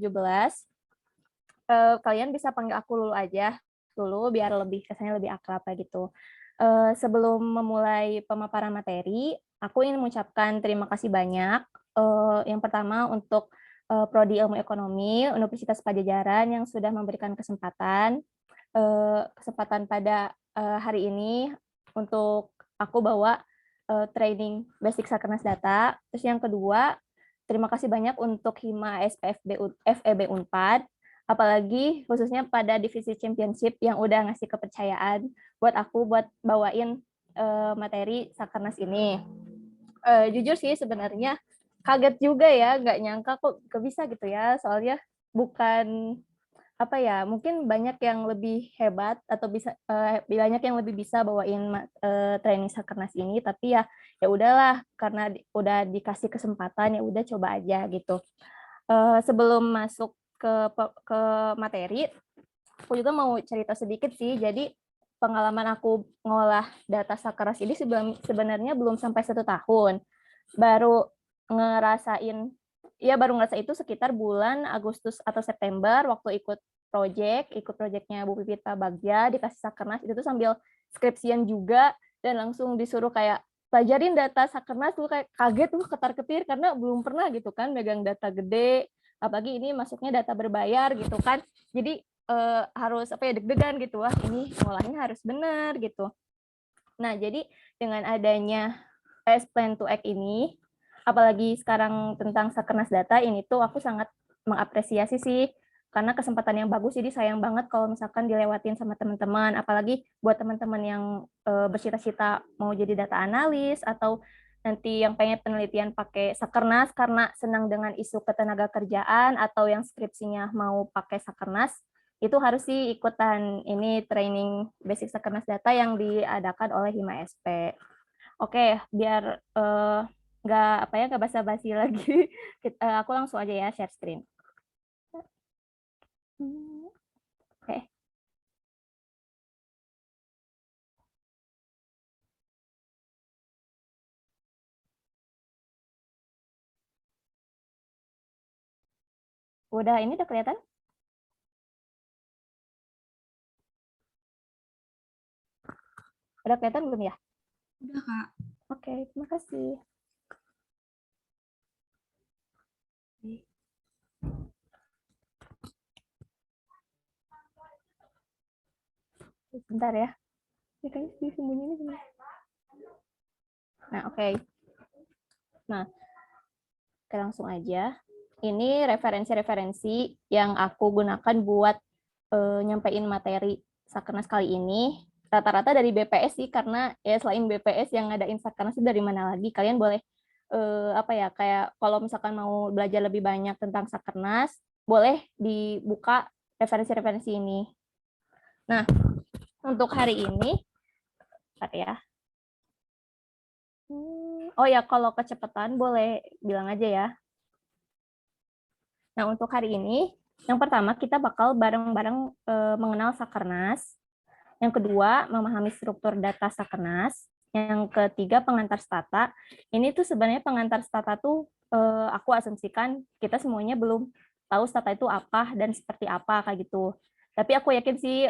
Kalian bisa panggil aku Lulu aja, Lulu biar kesannya lebih akrab kayak gitu. Sebelum memulai pemaparan materi, aku ingin mengucapkan terima kasih banyak. Yang pertama untuk Prodi Ilmu Ekonomi Universitas Padjadjaran yang sudah memberikan kesempatan pada hari ini untuk aku bawa training basic Sakernas Data. Terus yang kedua, terima kasih banyak untuk Hima FEB Unpad, apalagi khususnya pada divisi championship yang udah ngasih kepercayaan buat aku buat bawain materi Sakernas ini. Jujur sih sebenarnya kaget juga ya, nggak nyangka kok bisa gitu ya, soalnya bukan mungkin banyak yang lebih hebat atau banyak yang lebih bisa bawain training Sakernas ini, tapi ya udahlah karena udah dikasih kesempatan ya udah coba aja gitu. Sebelum masuk ke materi, aku juga mau cerita sedikit sih. Jadi pengalaman aku ngolah data Sakernas ini sebenarnya belum sampai 1 tahun. Baru ngerasain itu sekitar bulan Agustus atau September waktu ikut projectnya Bu Pipita Bagja dikasih Sakernas, itu tuh sambil skripsian juga dan langsung disuruh kayak pelajarin data Sakernas, tuh kayak kaget tuh ketar-ketir karena belum pernah gitu kan megang data gede, apalagi ini masuknya data berbayar gitu kan, jadi harus deg-degan gitu, wah ini ngolahnya harus benar gitu. Nah jadi dengan adanya Plan to Act ini, apalagi sekarang tentang Sakernas Data ini tuh aku sangat mengapresiasi sih, karena kesempatan yang bagus, jadi sayang banget kalau misalkan dilewatin sama teman-teman, apalagi buat teman-teman yang bercita-cita mau jadi data analis atau nanti yang pengen penelitian pakai Sakernas karena senang dengan isu ketenagakerjaan atau yang skripsinya mau pakai Sakernas, itu harus sih ikutan ini training basic Sakernas Data yang diadakan oleh Hima SP. Oke, biar nggak basa-basi lagi, aku langsung aja ya share screen. Oke. Ini udah kelihatan? Udah kelihatan belum ya? Udah, Kak. Oke, terima kasih. Bentar ya. Ini kayaknya disembunyiin ini. Nah, oke. Nah, langsung aja. Ini referensi-referensi yang aku gunakan buat nyampein materi Sakernas kali ini. Rata-rata dari BPS sih, karena ya selain BPS yang ngadain Sakernas itu dari mana lagi. Kalian boleh kayak kalau misalkan mau belajar lebih banyak tentang Sakernas, boleh dibuka referensi-referensi ini. Nah, untuk hari ini, ya. Oh ya, kalau kecepatan boleh bilang aja ya. Nah, untuk hari ini, yang pertama kita bakal bareng-bareng mengenal Sakernas. Yang kedua, memahami struktur data Sakernas. Yang ketiga, pengantar stata. Ini tuh sebenarnya pengantar stata tuh aku asumsikan kita semuanya belum tahu stata itu apa dan seperti apa kayak gitu. Tapi aku yakin sih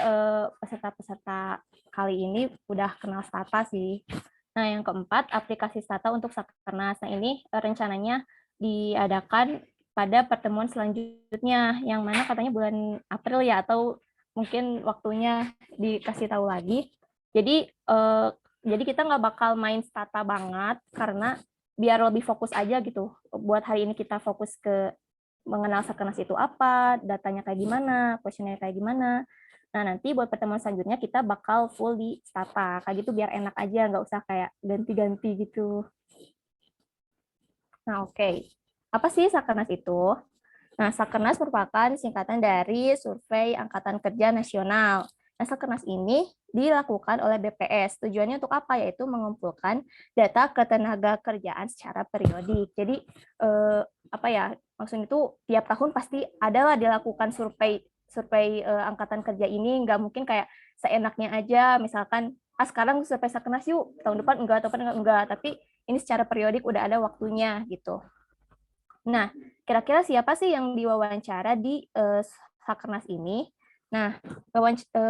peserta-peserta kali ini udah kenal stata sih. Nah, yang keempat, aplikasi stata untuk Sakernas. Nah, ini rencananya diadakan pada pertemuan selanjutnya, yang mana katanya bulan April ya, atau mungkin waktunya dikasih tahu lagi. Jadi kita nggak bakal main stata banget, karena biar lebih fokus aja gitu. Buat hari ini kita fokus ke mengenal Sakernas itu apa, datanya kayak gimana, questionnaire kayak gimana. Nah, nanti buat pertemuan selanjutnya kita bakal full di stata. Kayak gitu biar enak aja, nggak usah kayak ganti-ganti gitu. Nah, oke. Apa sih Sakernas itu? Nah, Sakernas merupakan singkatan dari Survei Angkatan Kerja Nasional. Nah, Sakernas ini dilakukan oleh BPS. Tujuannya untuk apa? Yaitu mengumpulkan data ketenagakerjaan secara periodik. Jadi apa ya? Maksudnya itu tiap tahun pasti adalah dilakukan survei angkatan kerja ini. Nggak mungkin kayak seenaknya aja. Misalkan sekarang survei Sakernas yuk, tahun depan enggak, tahun depan enggak. Tapi ini secara periodik udah ada waktunya gitu. Nah, kira-kira siapa sih yang diwawancara di Sakernas ini? Nah,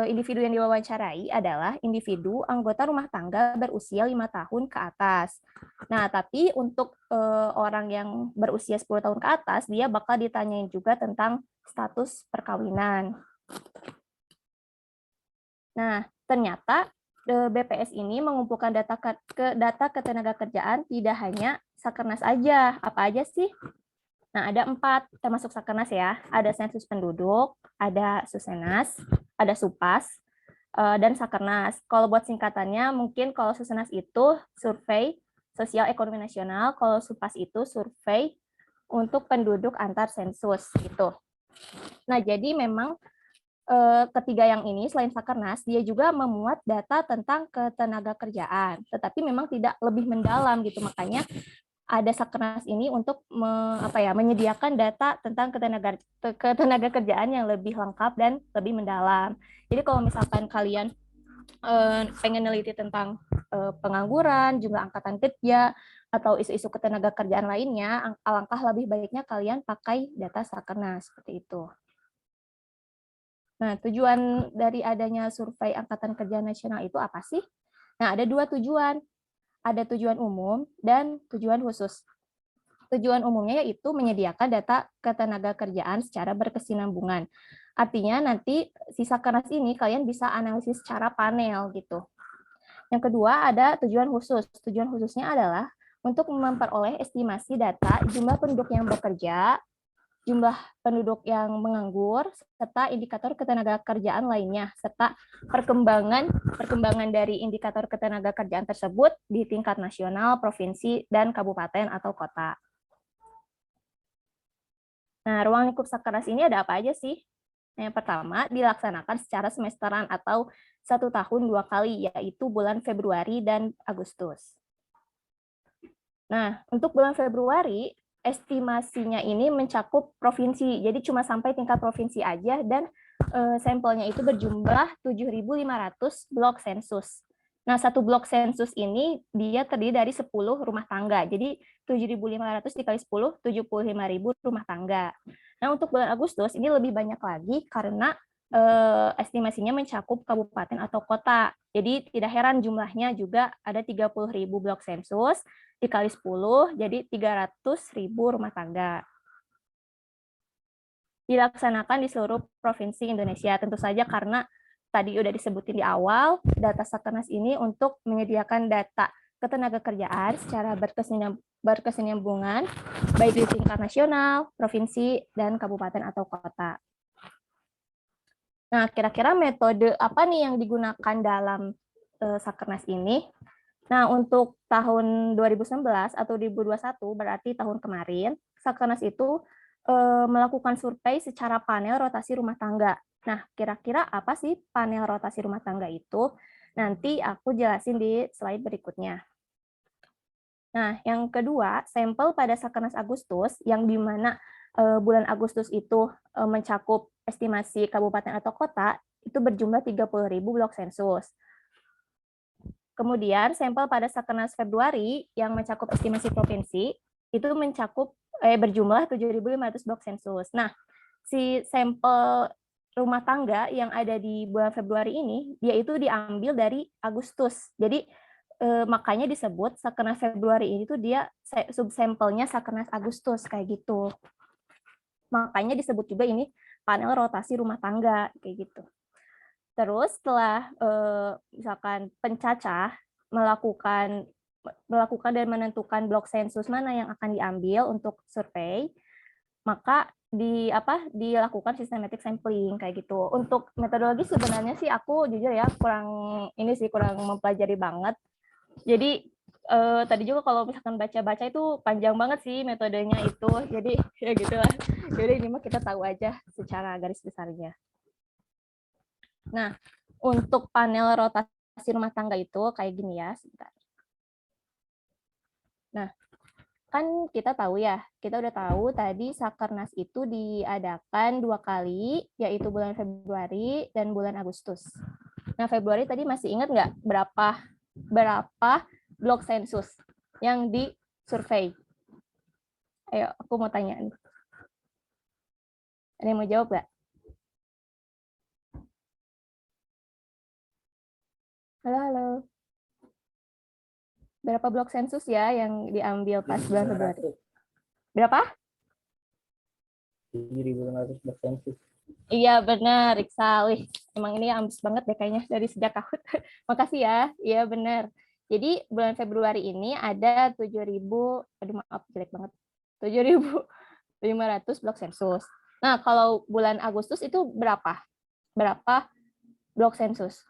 individu yang diwawancarai adalah individu anggota rumah tangga berusia 5 tahun ke atas. Nah, tapi untuk orang yang berusia 10 tahun ke atas, dia bakal ditanyain juga tentang status perkawinan. Nah, ternyata BPS ini mengumpulkan data ketenagakerjaan tidak hanya Sakernas aja. Apa aja sih? Nah, ada 4 termasuk Sakernas ya. Ada sensus penduduk, ada Susenas, ada Supas, dan Sakernas. Kalau buat singkatannya, mungkin kalau Susenas itu survei sosial ekonomi nasional, kalau Supas itu survei untuk penduduk antar sensus gitu. Nah, jadi memang ketiga yang ini selain Sakernas, dia juga memuat data tentang ketenagakerjaan, tetapi memang tidak lebih mendalam gitu. Makanya ada Sakernas ini untuk menyediakan data tentang ketenagakerjaan yang lebih lengkap dan lebih mendalam. Jadi kalau misalkan kalian pengen neliti tentang pengangguran, jumlah angkatan kerja, atau isu-isu ketenagakerjaan lainnya, alangkah lebih baiknya kalian pakai data Sakernas seperti itu. Nah, tujuan dari adanya survei angkatan kerja nasional itu apa sih? Nah, ada 2 tujuan. Ada tujuan umum dan tujuan khusus. Tujuan umumnya yaitu menyediakan data ketenagakerjaan secara berkesinambungan. Artinya nanti si Sakernas ini kalian bisa analisis secara panel gitu. Yang kedua ada tujuan khusus. Tujuan khususnya adalah untuk memperoleh estimasi data jumlah penduduk yang bekerja, jumlah penduduk yang menganggur, serta indikator ketenagakerjaan lainnya, serta perkembangan dari indikator ketenagakerjaan tersebut di tingkat nasional, provinsi, dan kabupaten atau kota. Nah, ruang lingkup Sakernas ini ada apa aja sih? Yang pertama, dilaksanakan secara semesteran atau 1 tahun 2 kali, yaitu bulan Februari dan Agustus. Nah, untuk bulan Februari, estimasinya ini mencakup provinsi, jadi cuma sampai tingkat provinsi aja, dan sampelnya itu berjumlah 7.500 blok sensus. Nah, 1 blok sensus ini dia terdiri dari 10 rumah tangga, jadi 7.500 dikali 10, 75.000 rumah tangga. Nah, untuk bulan Agustus ini lebih banyak lagi karena estimasinya mencakup kabupaten atau kota. Jadi tidak heran jumlahnya juga ada 30.000 blok sensus, dikali 10, jadi 300.000 rumah tangga. Dilaksanakan di seluruh provinsi Indonesia, tentu saja karena tadi udah disebutin di awal, data Sakernas ini untuk menyediakan data ketenagakerjaan secara berkesinambungan, baik di tingkat nasional, provinsi, dan kabupaten atau kota. Nah, kira-kira metode apa nih yang digunakan dalam Sakernas ini? Nah, untuk tahun 2019 atau 2021, berarti tahun kemarin, Sakernas itu melakukan survei secara panel rotasi rumah tangga. Nah, kira-kira apa sih panel rotasi rumah tangga itu? Nanti aku jelasin di slide berikutnya. Nah, yang kedua, sampel pada Sakernas Agustus, yang di mana bulan Agustus itu mencakup estimasi kabupaten atau kota, itu berjumlah 30.000 blok sensus. Kemudian sampel pada Sakernas Februari yang mencakup estimasi provinsi itu berjumlah 7.500 blok sensus. Nah, si sampel rumah tangga yang ada di bulan Februari ini dia itu diambil dari Agustus. Jadi makanya disebut Sakernas Februari ini tuh dia subsampelnya Sakernas Agustus kayak gitu. Makanya disebut juga ini panel rotasi rumah tangga kayak gitu. Terus setelah misalkan pencacah melakukan dan menentukan blok sensus mana yang akan diambil untuk survei, maka dilakukan systematic sampling kayak gitu. Untuk metodologi sebenarnya sih aku jujur ya kurang mempelajari banget. Jadi tadi juga kalau misalkan baca-baca itu panjang banget sih metodenya itu. Jadi ya gitulah. Jadi ini mah kita tahu aja secara garis besarnya. Nah, Untuk panel rotasi rumah tangga itu kayak gini ya, sebentar. Nah, kan kita tahu ya, kita udah tahu tadi Sakernas itu diadakan 2 kali, yaitu bulan Februari dan bulan Agustus. Nah, Februari tadi masih ingat nggak berapa blok sensus yang disurvei? Ayo, aku mau tanya nih. Ada yang mau jawab nggak? Halo, halo. Berapa blok sensus ya yang diambil pas bulan Februari? Berapa? 7.500 blok sensus. Iya benar, Iksal. Wih, emang ini ambis banget deh kayaknya dari sejak tahun. Makasih ya. Iya benar. Jadi bulan Februari ini ada 7.000, aduh maaf jelek banget. 7.500 blok sensus. Nah, kalau bulan Agustus itu berapa? Berapa blok sensus?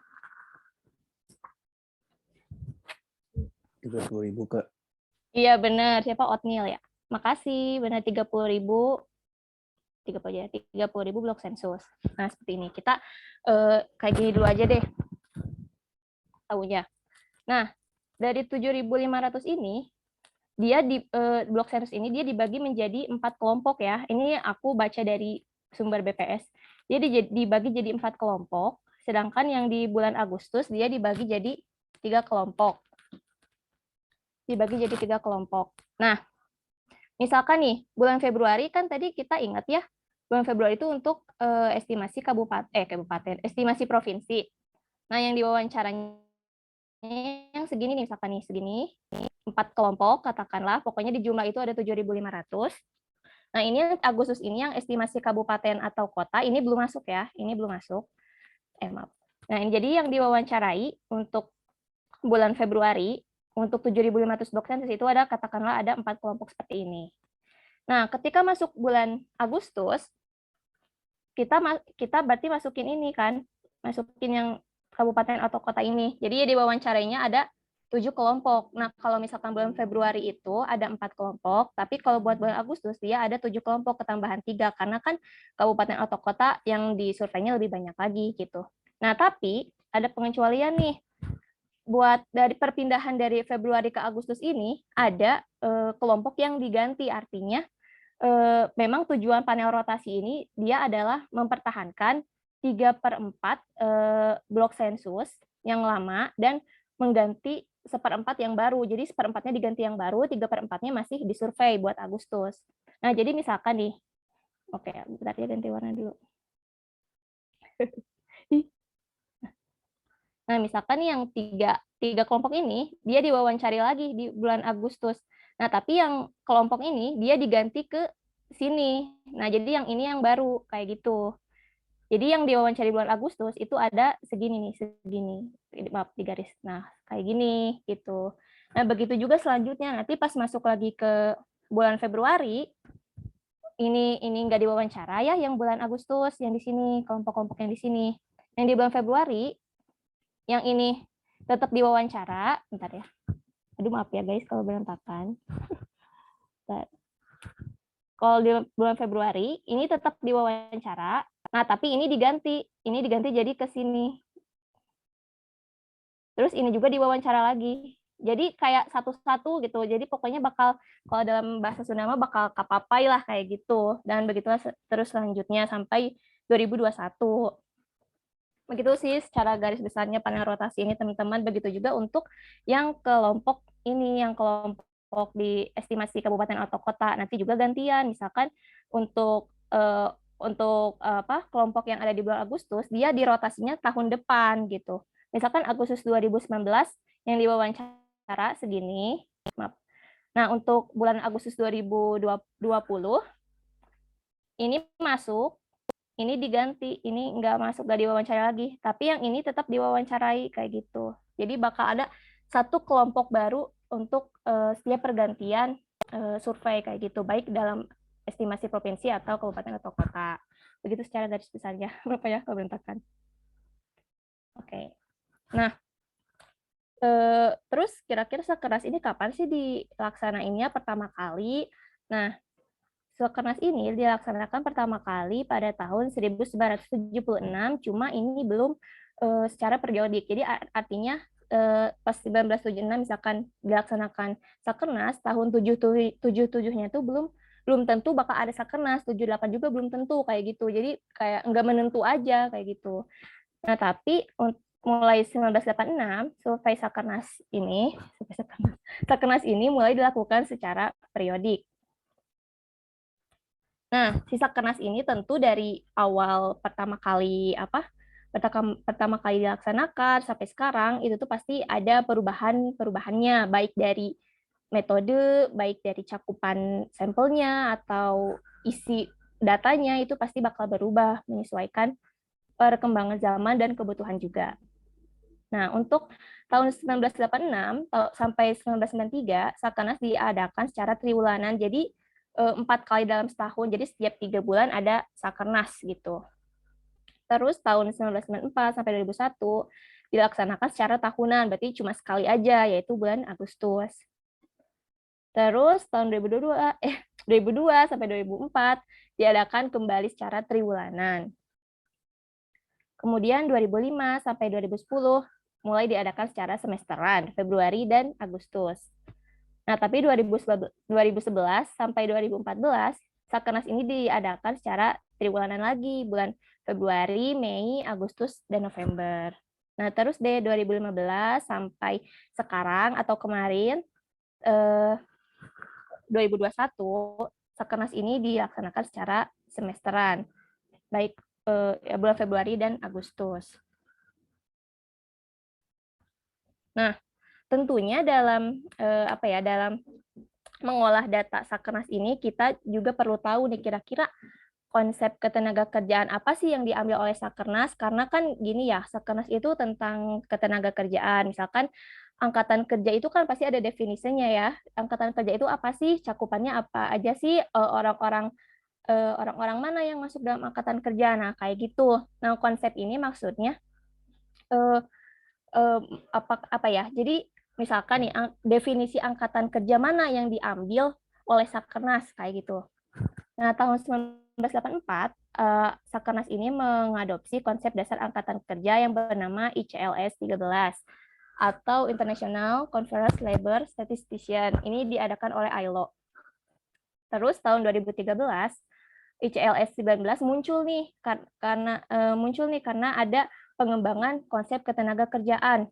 30.000 Kak. Iya benar, siapa Otniel ya? Makasih, benar 30.000 blok sensus. Nah, seperti ini. Kita kayak gini dulu aja deh tahunya. Nah, dari 7.500 ini dia di blok sensus ini dia dibagi menjadi 4 kelompok ya. Ini aku baca dari sumber BPS. Dia dibagi jadi 4 kelompok, sedangkan yang di bulan Agustus dia dibagi jadi 3 kelompok. Dibagi jadi 3 kelompok. Nah, misalkan nih, bulan Februari kan tadi kita ingat ya, bulan Februari itu untuk estimasi kabupaten, estimasi provinsi. Nah, yang diwawancaranya yang segini nih, misalkan nih, segini, 4 kelompok, katakanlah, pokoknya di jumlah itu ada 7.500. Nah, ini Agustus ini yang estimasi kabupaten atau kota, ini belum masuk ya, ini belum masuk. Maaf. Nah, ini jadi yang diwawancarai untuk bulan Februari, untuk 7.500 blok sensus itu ada, katakanlah ada 4 kelompok seperti ini. Nah, ketika masuk bulan Agustus, kita berarti masukin ini kan, masukin yang kabupaten atau kota ini. Jadi ya diwawancarainya ada 7 kelompok. Nah, kalau misalkan bulan Februari itu ada 4 kelompok, tapi kalau buat bulan Agustus dia ada 7 kelompok ketambahan 3, karena kan kabupaten atau kota yang disurveinya lebih banyak lagi gitu. Nah, tapi ada pengecualian nih. Buat dari perpindahan dari Februari ke Agustus ini ada kelompok yang diganti, artinya memang tujuan panel rotasi ini dia adalah mempertahankan 3/4 blok sensus yang lama dan mengganti 1/4 yang baru. Jadi 1/4-nya diganti yang baru, 3/4-nya masih disurvei buat Agustus. Nah, jadi misalkan nih, oke, bentar ya ganti warna dulu. Nah, misalkan yang tiga kelompok ini, dia diwawancari lagi di bulan Agustus. Nah, tapi yang kelompok ini, dia diganti ke sini. Nah, jadi yang ini yang baru, kayak gitu. Jadi yang diwawancari bulan Agustus, itu ada segini nih, segini. Maaf, di garis. Nah, kayak gini, gitu. Nah, begitu juga selanjutnya. Nanti pas masuk lagi ke bulan Februari, ini nggak diwawancara ya, yang bulan Agustus, yang di sini, kelompok-kelompok yang di sini. Yang di bulan Februari, yang ini tetap diwawancara, bentar ya. Aduh maaf ya guys kalau berantakan. Kalau di bulan Februari ini tetap diwawancara. Nah, tapi ini diganti jadi ke sini. Terus ini juga diwawancara lagi. Jadi kayak satu-satu gitu. Jadi pokoknya bakal kalau dalam bahasa Sunda mah bakal kapapai lah kayak gitu. Dan begitulah terus selanjutnya sampai 2021. Begitu sih secara garis besarnya panel rotasi ini teman-teman. Begitu juga untuk yang kelompok ini, yang kelompok di estimasi kabupaten atau kota, nanti juga gantian. Misalkan untuk kelompok yang ada di bulan Agustus, dia dirotasinya tahun depan gitu. Misalkan Agustus 2019 yang diwawancara segini. Maaf. Nah, untuk bulan Agustus 2020 ini masuk, ini diganti, ini nggak masuk, nggak diwawancara lagi. Tapi yang ini tetap diwawancarai kayak gitu. Jadi bakal ada satu kelompok baru untuk setiap pergantian survei kayak gitu, baik dalam estimasi provinsi atau kabupaten atau kota. Begitu secara garis besarnya. Berapa ya kalau berantakan? Oke. Nah, terus kira-kira Sakernas ini kapan sih dilaksanainnya pertama kali? Nah, Sakernas ini dilaksanakan pertama kali pada tahun 1976, cuma ini belum secara periodik. Jadi artinya pas 1976 misalkan dilaksanakan Sakernas, tahun 77-nya itu belum tentu bakal ada Sakernas, 78 juga belum tentu kayak gitu. Jadi kayak nggak menentu aja kayak gitu. Nah, tapi mulai 1986 survei Sakernas ini mulai dilakukan secara periodik. Nah, si Sakernas ini tentu dari awal pertama kali dilaksanakan sampai sekarang itu tuh pasti ada perubahannya, baik dari metode, baik dari cakupan sampelnya atau isi datanya itu pasti bakal berubah menyesuaikan perkembangan zaman dan kebutuhan juga. Nah, untuk tahun 1986 sampai 1993, Sakernas diadakan secara triwulanan, jadi 4 kali dalam setahun, jadi setiap 3 bulan ada Sakernas gitu. Terus tahun 1994 sampai 2001 dilaksanakan secara tahunan, berarti cuma sekali aja, yaitu bulan Agustus. Terus tahun 2002 sampai 2004 diadakan kembali secara triwulanan. Kemudian 2005 sampai 2010 mulai diadakan secara semesteran, Februari dan Agustus. Nah, tapi 2011 sampai 2014, Sakernas ini diadakan secara triwulanan lagi, bulan Februari, Mei, Agustus, dan November. Nah, terus deh 2015 sampai sekarang atau kemarin, 2021, Sakernas ini dilaksanakan secara semesteran, baik bulan Februari dan Agustus. Nah, tentunya dalam dalam mengolah data Sakernas ini kita juga perlu tahu nih kira-kira konsep ketenagakerjaan apa sih yang diambil oleh Sakernas, karena kan gini ya, Sakernas itu tentang ketenagakerjaan. Misalkan angkatan kerja itu kan pasti ada definisinya ya. Angkatan kerja itu apa sih? Cakupannya apa aja sih? Orang-orang mana yang masuk dalam angkatan kerja? Nah, kayak gitu. Nah, konsep ini maksudnya apa ya? Jadi misalkan nih definisi angkatan kerja mana yang diambil oleh Sakernas kayak gitu. Nah, tahun 1984 Sakernas ini mengadopsi konsep dasar angkatan kerja yang bernama ICLS 13 atau International Conference Labor Statistician. Ini diadakan oleh ILO. Terus tahun 2013 ICLS 19 muncul nih karena ada pengembangan konsep ketenagakerjaan.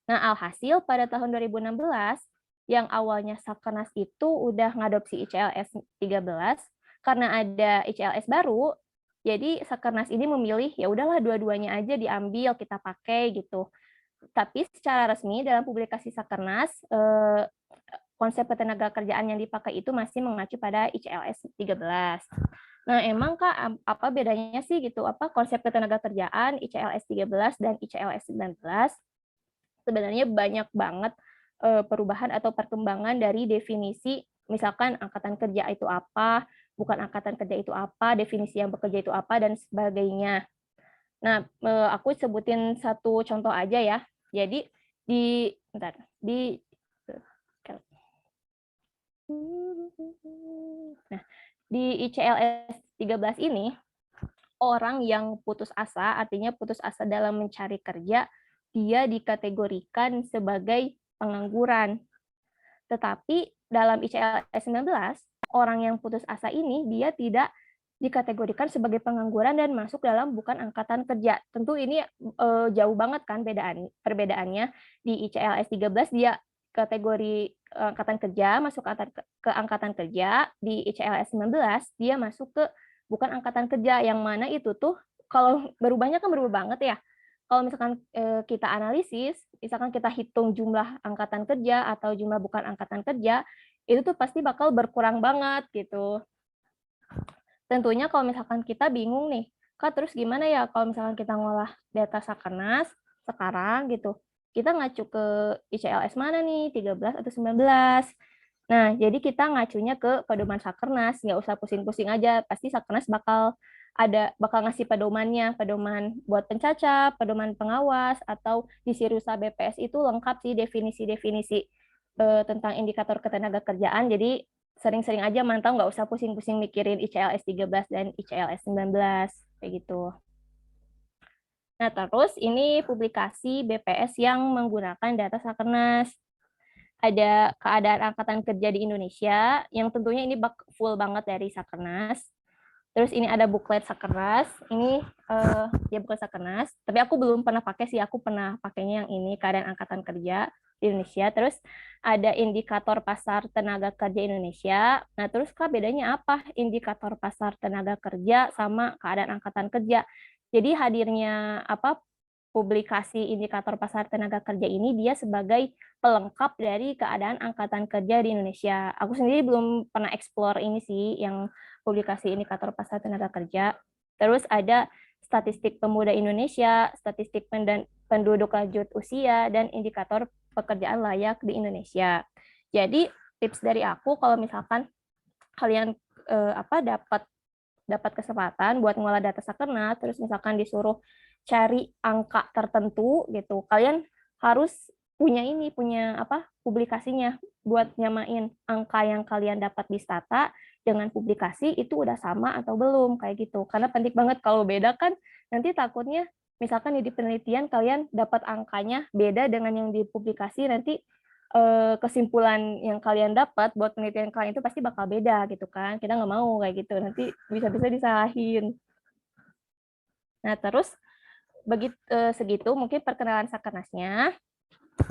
Nah, alhasil pada tahun 2016 yang awalnya Sakernas itu udah ngadopsi ICLS 13, karena ada ICLS baru, jadi Sakernas ini memilih ya udahlah dua-duanya aja diambil kita pakai gitu. Tapi secara resmi dalam publikasi Sakernas konsep ketenagakerjaan yang dipakai itu masih mengacu pada ICLS 13. Nah, emang Kak, apa bedanya sih gitu? Apa konsep ketenagakerjaan ICLS 13 dan ICLS 19? Sebenarnya banyak banget perubahan atau perkembangan dari definisi, misalkan angkatan kerja itu apa, bukan angkatan kerja itu apa, definisi yang bekerja itu apa, dan sebagainya. Nah, aku sebutin satu contoh aja ya. Jadi di ICLS 13 ini, orang yang putus asa, artinya putus asa dalam mencari kerja, dia dikategorikan sebagai pengangguran. Tetapi dalam ICLS 19, orang yang putus asa ini dia tidak dikategorikan sebagai pengangguran dan masuk dalam bukan angkatan kerja. Tentu ini jauh banget kan perbedaannya. Di ICLS 13 dia kategori angkatan kerja, masuk ke angkatan kerja. Di ICLS 19 dia masuk ke bukan angkatan kerja, yang mana itu tuh kalau berubahnya kan berubah banget ya. Kalau misalkan kita analisis, misalkan kita hitung jumlah angkatan kerja atau jumlah bukan angkatan kerja, itu tuh pasti bakal berkurang banget gitu. Tentunya kalau misalkan kita bingung nih, Kak, terus gimana ya kalau misalkan kita ngolah data Sakernas sekarang gitu, kita ngacu ke ICLS mana nih, 13 atau 19? Nah, jadi kita ngacunya ke pedoman Sakernas, nggak usah pusing-pusing aja, pasti Sakernas bakal ngasih pedoman buat pencacap, pedoman pengawas, atau di Sirusa BPS itu lengkap sih definisi-definisi tentang indikator ketenagakerjaan, jadi sering-sering aja mantau, nggak usah pusing-pusing mikirin ICLS 13 dan ICLS 19, kayak gitu. Nah, terus ini publikasi BPS yang menggunakan data Sakernas. Ada keadaan angkatan kerja di Indonesia, yang tentunya ini full banget dari Sakernas. Terus ini ada buklet Sakernas, ini ya buklet Sakernas, tapi aku belum pernah pakai sih, aku pernah pakainya yang ini, keadaan angkatan kerja di Indonesia. Terus ada indikator pasar tenaga kerja Indonesia. Nah, terus Kak, bedanya apa indikator pasar tenaga kerja sama keadaan angkatan kerja? Jadi hadirnya publikasi indikator pasar tenaga kerja ini dia sebagai pelengkap dari keadaan angkatan kerja di Indonesia. Aku sendiri belum pernah explore ini sih, yang publikasi indikator pasar tenaga kerja. Terus ada statistik pemuda Indonesia, statistik penduduk lanjut usia, dan indikator pekerjaan layak di Indonesia. Jadi tips dari aku kalau misalkan kalian dapat kesempatan buat ngolah data Sakernas, terus misalkan disuruh cari angka tertentu gitu, kalian harus punya publikasinya buat nyamain angka yang kalian dapat di Stata dengan publikasi itu udah sama atau belum, kayak gitu. Karena penting banget, kalau beda kan nanti takutnya misalkan di penelitian kalian dapat angkanya beda dengan yang di publikasi, nanti kesimpulan yang kalian dapat buat penelitian kalian itu pasti bakal beda gitu kan. Kita nggak mau kayak gitu, nanti bisa-bisa disalahin. Nah, terus segitu mungkin perkenalan Sakernasnya.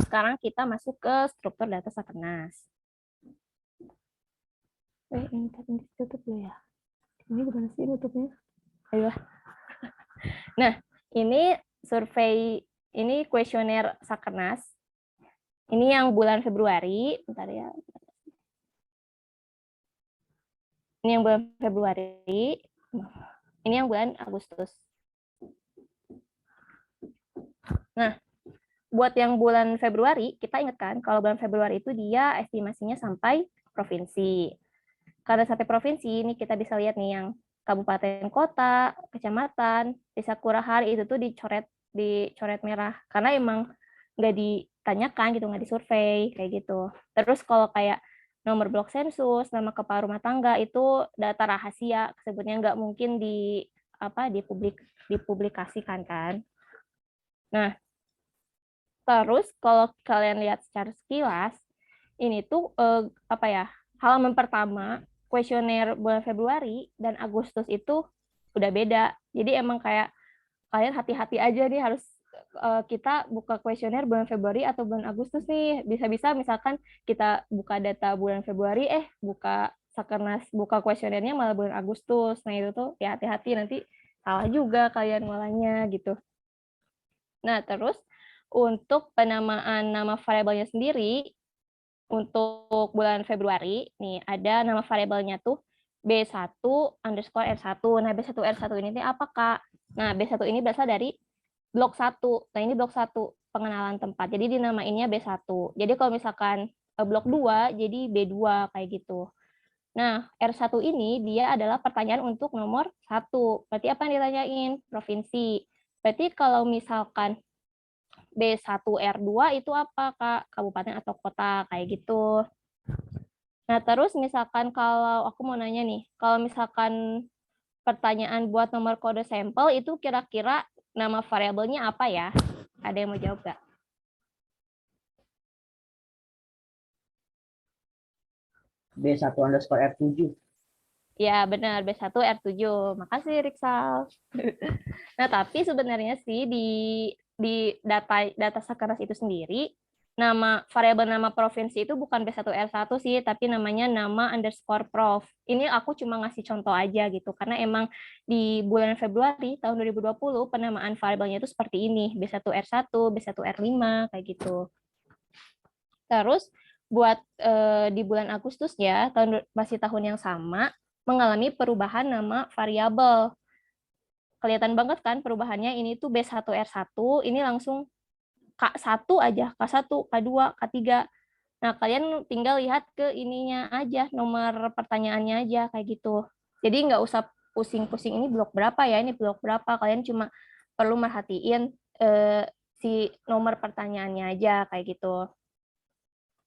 Sekarang kita masuk ke struktur data Sakernas. Ini tadi tutup dulu ya. Ini gimana sih tutupnya? Ayo. Nah, ini survei, ini kuesioner Sakernas. Ini yang bulan Februari, bentar ya. Ini yang bulan Februari, ini yang bulan Agustus. Nah, buat yang bulan Februari, kita ingatkan kalau bulan Februari itu dia estimasinya sampai provinsi. Karena sampai provinsi, ini kita bisa lihat nih yang kabupaten, kota, kecamatan, desa kelurahan itu tuh dicoret merah. Karena emang nggak ditanyakan gitu, nggak disurvei kayak gitu. Terus kalau kayak nomor blok sensus, nama kepala rumah tangga itu data rahasia, sebutnya nggak mungkin dipublikasikan kan. Nah, terus kalau kalian lihat secara sekilas, ini tuh halaman pertama kuesioner bulan Februari dan Agustus itu udah beda. Jadi emang kayak kalian hati-hati aja nih, harus kita buka kuesioner bulan Februari atau bulan Agustus nih. Bisa-bisa misalkan kita buka data bulan Februari, buka Sakernas, buka kuesionernya malah bulan Agustus. Nah itu tuh ya hati-hati, nanti salah juga kalian ngolahnya gitu. Nah terus untuk penamaan nama variabelnya sendiri, untuk bulan Februari, nih ada nama variabelnya tuh B1_R1. Nah, B1R1 ini apa, Kak? Nah, B1 ini berasal dari blok 1. Nah, ini blok 1, pengenalan tempat. Jadi dinamainnya B1. Jadi kalau misalkan blok 2, jadi B2, kayak gitu. Nah, R1 ini dia adalah pertanyaan untuk nomor 1. Berarti apa yang ditanyain? Provinsi. Berarti kalau misalkan B1R2 itu apa, Kak? Kabupaten atau kota, kayak gitu. Nah, terus misalkan kalau aku mau nanya nih, kalau misalkan pertanyaan buat nomor kode sampel itu kira-kira nama variabelnya apa ya? Ada yang mau jawab nggak? B1_R7. Ya, benar, B1R7. Makasih, Riksal. Nah, tapi sebenarnya sih di data Sakernas itu sendiri, variabel nama provinsi itu bukan B1R1 sih, tapi namanya nama_prof. Ini aku cuma ngasih contoh aja gitu, karena emang di bulan Februari tahun 2020 penamaan variabelnya itu seperti ini, B1R1, B1R5, kayak gitu. Terus buat di bulan Agustus ya, masih tahun yang sama, mengalami perubahan nama variabel. Kelihatan banget kan perubahannya, ini tuh B1R1, ini langsung K1 aja, K1, K2, K3. Nah, kalian tinggal lihat ke ininya aja, nomor pertanyaannya aja, kayak gitu. Jadi nggak usah pusing-pusing ini blok berapa ya, ini blok berapa. Kalian cuma perlu merhatiin si nomor pertanyaannya aja, kayak gitu.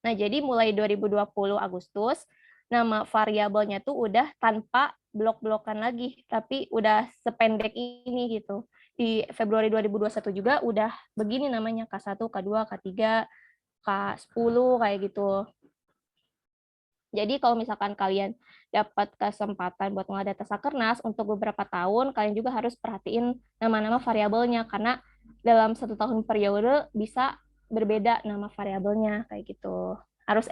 Nah, jadi mulai 2020 Agustus, nama variabelnya tuh udah tanpa blok-blokan lagi, tapi udah sependek ini gitu. di Februari 2021 juga udah begini namanya K1, K2, K3, K10 kayak gitu. Jadi kalau misalkan kalian dapat kesempatan buat ngolah data Sakernas untuk beberapa tahun, kalian juga harus perhatiin nama-nama variabelnya karena dalam 1 tahun periode bisa berbeda nama variabelnya kayak gitu.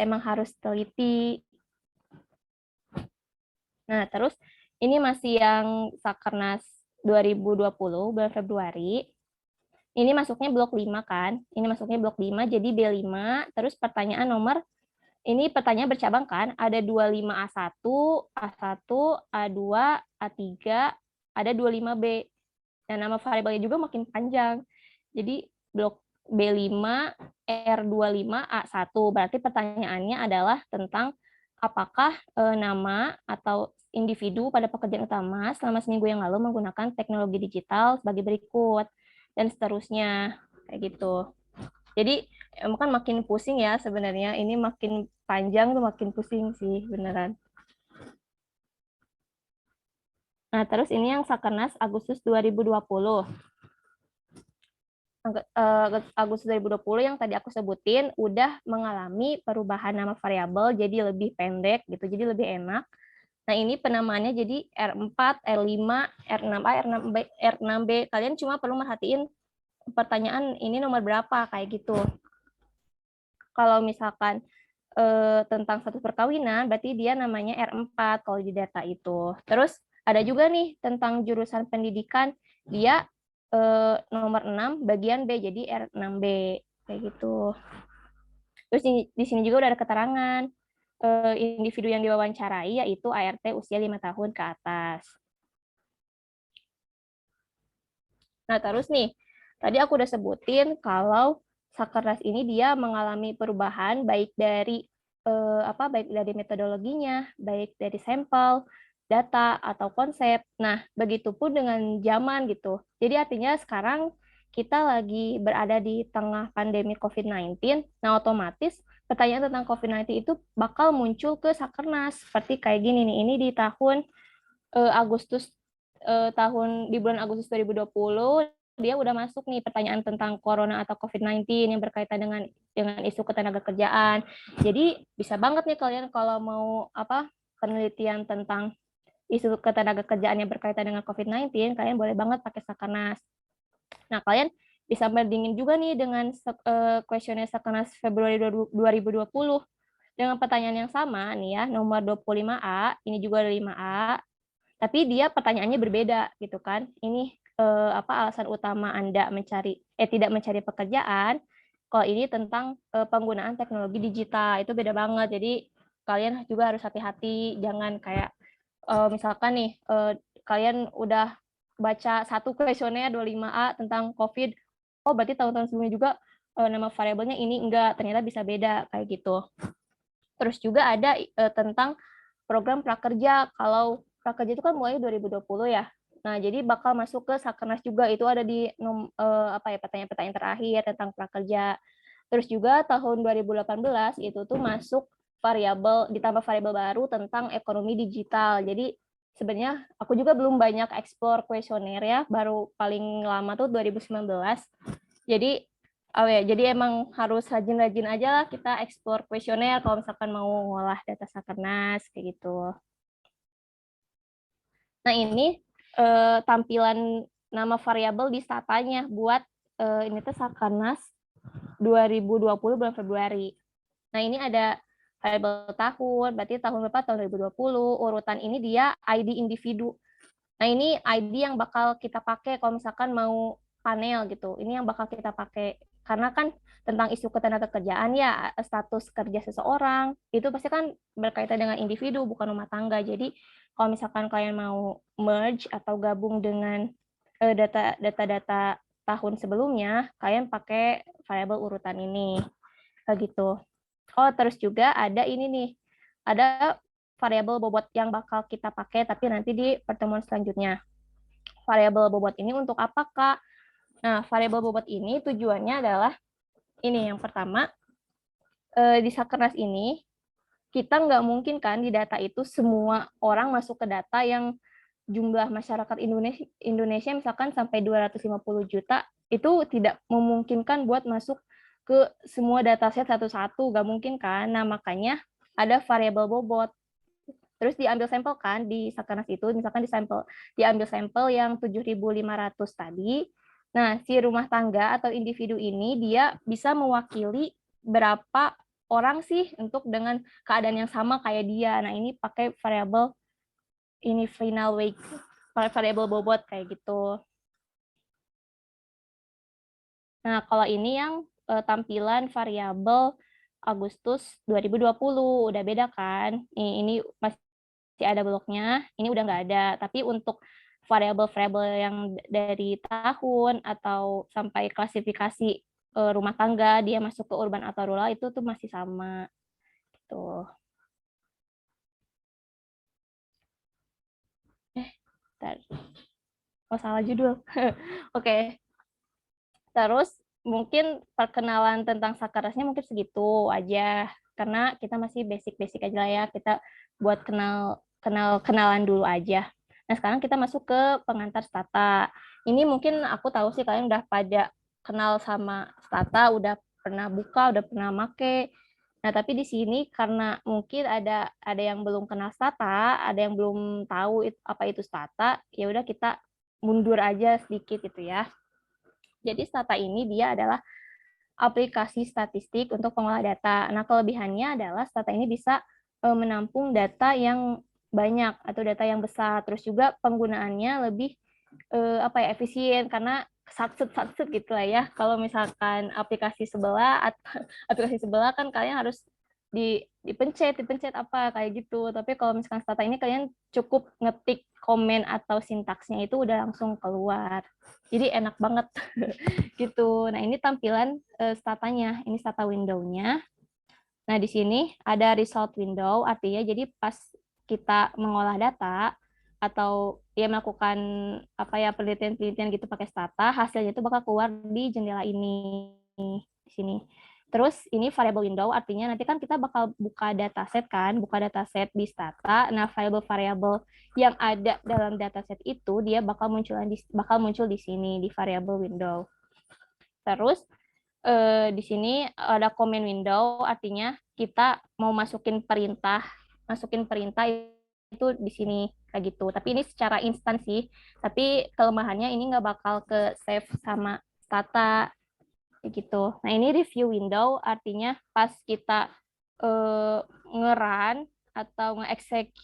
Emang harus teliti. Nah, terus ini masih yang Sakernas 2020 bulan Februari. Ini masuknya blok 5 kan? Ini masuknya blok 5 jadi B5, terus pertanyaan nomor ini pertanyaan bercabang kan, ada 25A1, A1, A2, A3, ada 25B. Dan nama variabelnya juga makin panjang. Jadi blok B5, R25, A1. Berarti pertanyaannya adalah tentang apakah nama atau individu pada pekerjaan utama selama seminggu yang lalu menggunakan teknologi digital sebagai berikut. Dan seterusnya, kayak gitu. Jadi kan makin pusing ya sebenarnya. Ini makin panjang tuh makin pusing sih beneran. Nah, terus ini yang Sakernas Agustus 2020. Agustus 2020 yang tadi aku sebutin udah mengalami perubahan nama variabel jadi lebih pendek gitu, jadi lebih enak. Nah, ini penamaannya jadi R4, R5, R6A, R6B, R6B. Kalian cuma perlu merhatiin pertanyaan ini nomor berapa kayak gitu. Kalau misalkan tentang status perkawinan, berarti dia namanya R4 kalau di data itu. Terus ada juga nih tentang jurusan pendidikan, dia nomor 6 bagian B, jadi R6B kayak gitu. Terus di sini juga udah ada keterangan individu yang diwawancarai yaitu ART usia 5 tahun ke atas. Nah, terus nih, tadi aku udah sebutin kalau Sakernas ini dia mengalami perubahan baik dari baik dari metodologinya, baik dari sampel, data atau konsep. Nah, begitupun dengan zaman gitu. Jadi artinya sekarang kita lagi berada di tengah pandemi COVID-19. Nah, otomatis pertanyaan tentang COVID-19 itu bakal muncul ke Sakernas seperti kayak gini nih. Ini di tahun Agustus di bulan Agustus 2020 dia udah masuk nih pertanyaan tentang corona atau COVID-19 yang berkaitan dengan isu ketenagakerjaan. Jadi bisa banget nih kalian kalau mau penelitian tentang isu ketenagakerjaan yang berkaitan dengan COVID-19, kalian boleh banget pakai Sakernas. Nah, kalian bisa bandingin juga nih dengan kuesioner Sakernas Februari 2020 dengan pertanyaan yang sama nih ya, nomor 25A, ini juga ada 5A, tapi dia pertanyaannya berbeda gitu kan. Ini alasan utama Anda tidak mencari pekerjaan. Kalau ini tentang penggunaan teknologi digital, itu beda banget. Jadi kalian juga harus hati-hati, jangan kayak misalkan nih kalian udah baca satu kuesioner 25A tentang COVID, oh berarti tahun-tahun sebelumnya juga nama variabelnya ini enggak, ternyata bisa beda kayak gitu. Terus juga ada tentang program prakerja. Kalau prakerja itu kan mulai 2020 ya. Nah, jadi bakal masuk ke Sakernas juga, itu ada di pertanyaan-pertanyaan terakhir tentang prakerja. Terus juga tahun 2018 itu tuh masuk ditambah variabel baru tentang ekonomi digital. Jadi sebenarnya aku juga belum banyak explore kuesioner ya, baru paling lama tuh 2019. Jadi emang harus rajin-rajin aja lah kita explore kuesioner kalau misalkan mau ngolah data Sakernas kayak gitu. Nah, ini tampilan nama variabel di statanya buat ini tuh Sakernas 2020 bulan Februari. Nah, ini ada variabel tahun, berarti tahun berapa? Tahun 2020. Urutan ini dia ID individu. Nah, ini ID yang bakal kita pakai kalau misalkan mau panel gitu. Ini yang bakal kita pakai. Karena kan tentang isu ketenagakerjaan ya, status kerja seseorang, itu pasti kan berkaitan dengan individu, bukan rumah tangga. Jadi, kalau misalkan kalian mau merge atau gabung dengan data-data tahun sebelumnya, kalian pakai variabel urutan ini. Kayak gitu. Oh, terus juga ada ini nih. Ada variabel bobot yang bakal kita pakai, tapi nanti di pertemuan selanjutnya. Variabel bobot ini untuk apa, Kak? Nah, variabel bobot ini tujuannya adalah ini yang pertama, di Sakernas ini, kita nggak mungkin kan di data itu semua orang masuk ke data yang jumlah masyarakat Indonesia misalkan sampai 250 juta, itu tidak memungkinkan buat masuk ke semua dataset satu-satu, nggak mungkin kan. Nah, makanya ada variabel bobot. Terus diambil sampel kan di Sakernas itu, misalkan diambil sampel yang 7.500 tadi. Nah, si rumah tangga atau individu ini dia bisa mewakili berapa orang sih untuk dengan keadaan yang sama kayak dia. Nah, ini pakai variabel ini final weight, variabel bobot kayak gitu. Nah, kalau ini yang tampilan variabel Agustus 2020 udah beda kan? Ini masih ada bloknya, ini udah nggak ada. Tapi untuk variabel-variabel yang dari tahun atau sampai klasifikasi rumah tangga, dia masuk ke urban atau rural, itu tuh masih sama. Gitu. Bentar. Oh, salah judul. Oke. Terus mungkin perkenalan tentang Sakerasnya mungkin segitu aja. Karena kita masih basic-basic aja lah ya. Kita buat kenalan dulu aja. Nah, sekarang kita masuk ke pengantar Stata. Ini mungkin aku tahu sih kalian udah pada kenal sama Stata, udah pernah buka, udah pernah make. Nah, tapi di sini karena mungkin ada yang belum kenal Stata, ada yang belum tahu apa itu Stata, ya udah kita mundur aja sedikit gitu ya. Jadi Stata ini dia adalah aplikasi statistik untuk pengolah data. Nah, kelebihannya adalah Stata ini bisa menampung data yang banyak atau data yang besar. Terus juga penggunaannya lebih efisien karena satset gitu lah ya. Kalau misalkan aplikasi sebelah kan kalian harus dipencet apa kayak gitu. Tapi kalau misalkan Stata ini kalian cukup ngetik komen atau sintaksnya itu udah langsung keluar. Jadi enak banget gitu. Nah, ini tampilan Statanya. Ini Stata window-nya. Nah, di sini ada result window, artinya jadi pas kita mengolah data atau ya melakukan penelitian-penelitian gitu pakai Stata, hasilnya itu bakal keluar di jendela ini di sini. Terus ini variable window, artinya nanti kan kita bakal buka dataset kan, buka dataset di Stata. Nah, variable-variable yang ada dalam dataset itu dia bakal muncul di sini di variable window. Terus di sini ada comment window, artinya kita mau masukin perintah itu di sini kayak gitu. Tapi ini secara instan sih. Tapi kelemahannya ini nggak bakal ke save sama Stata kayak gitu. Nah, ini review window, artinya pas kita nge-run atau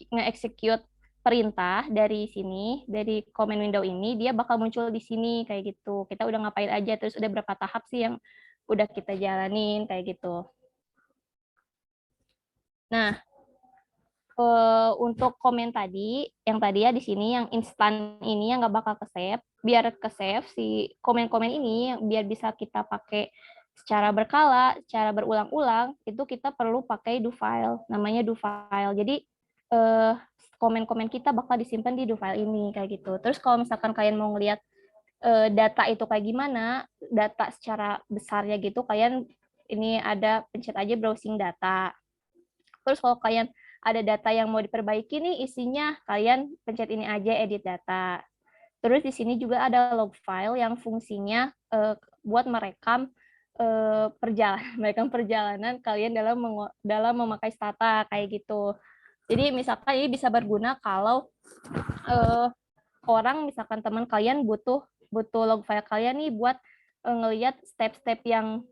nge-execute perintah dari sini, dari comment window ini, dia bakal muncul di sini kayak gitu. Kita udah ngapain aja, terus udah berapa tahap sih yang udah kita jalanin kayak gitu. Nah, untuk komen tadi, yang tadi ya di sini yang instan ini yang nggak bakal ke save, biar ke save si komen-komen ini biar bisa kita pakai secara berkala, secara berulang-ulang, itu kita perlu pakai do file, namanya do file. Jadi komen-komen kita bakal disimpan di do file ini kayak gitu. Terus kalau misalkan kalian mau ngelihat data itu kayak gimana, data secara besarnya gitu, kalian ini ada pencet aja browsing data. Terus kalau kalian ada data yang mau diperbaiki nih isinya, kalian pencet ini aja edit data. Terus di sini juga ada log file yang fungsinya buat merekam perjalanan kalian dalam memakai Stata kayak gitu. Jadi misalkan ini bisa berguna kalau orang misalkan teman kalian butuh log file kalian nih buat ngelihat step-step yang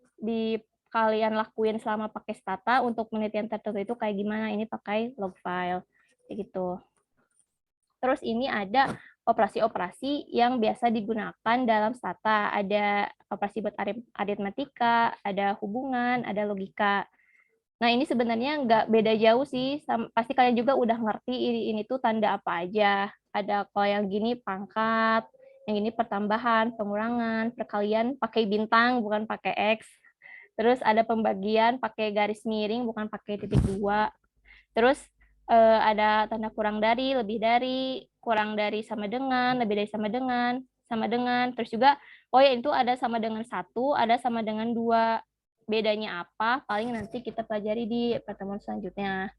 kalian lakuin selama pakai Stata untuk penelitian tertentu itu kayak gimana, ini pakai log file kayak gitu. Terus ini ada operasi-operasi yang biasa digunakan dalam Stata. Ada operasi buat aritmatika, ada hubungan, ada logika. Nah, ini sebenarnya nggak beda jauh sih. Pasti kalian juga udah ngerti ini tuh tanda apa aja. Ada kalau yang gini pangkat, yang ini pertambahan, pengurangan, perkalian pakai bintang bukan pakai X. Terus ada pembagian pakai garis miring bukan pakai titik dua. Terus ada tanda kurang dari, lebih dari, kurang dari sama dengan, lebih dari sama dengan. Terus juga, oh ya itu ada sama dengan 1, ada sama dengan 2. Bedanya apa? Paling nanti kita pelajari di pertemuan selanjutnya.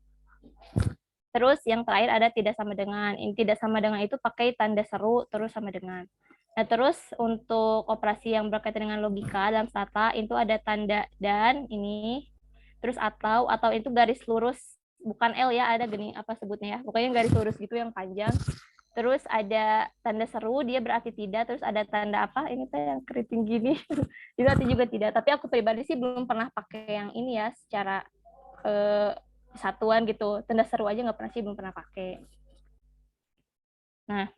Terus yang terakhir ada tidak sama dengan. Ini tidak sama dengan itu pakai tanda seru terus sama dengan. Nah, terus untuk operasi yang berkaitan dengan logika dalam stata itu ada tanda dan ini, terus atau itu garis lurus, bukan L ya, ada gini apa sebutnya ya, pokoknya garis lurus gitu yang panjang. Terus ada tanda seru, dia berarti tidak, terus ada tanda apa, ini tuh yang keriting gini, itu arti juga tidak. Tapi aku pribadi sih belum pernah pakai yang ini ya, secara satuan gitu, tanda seru aja nggak pernah sih, belum pernah pakai. Nah,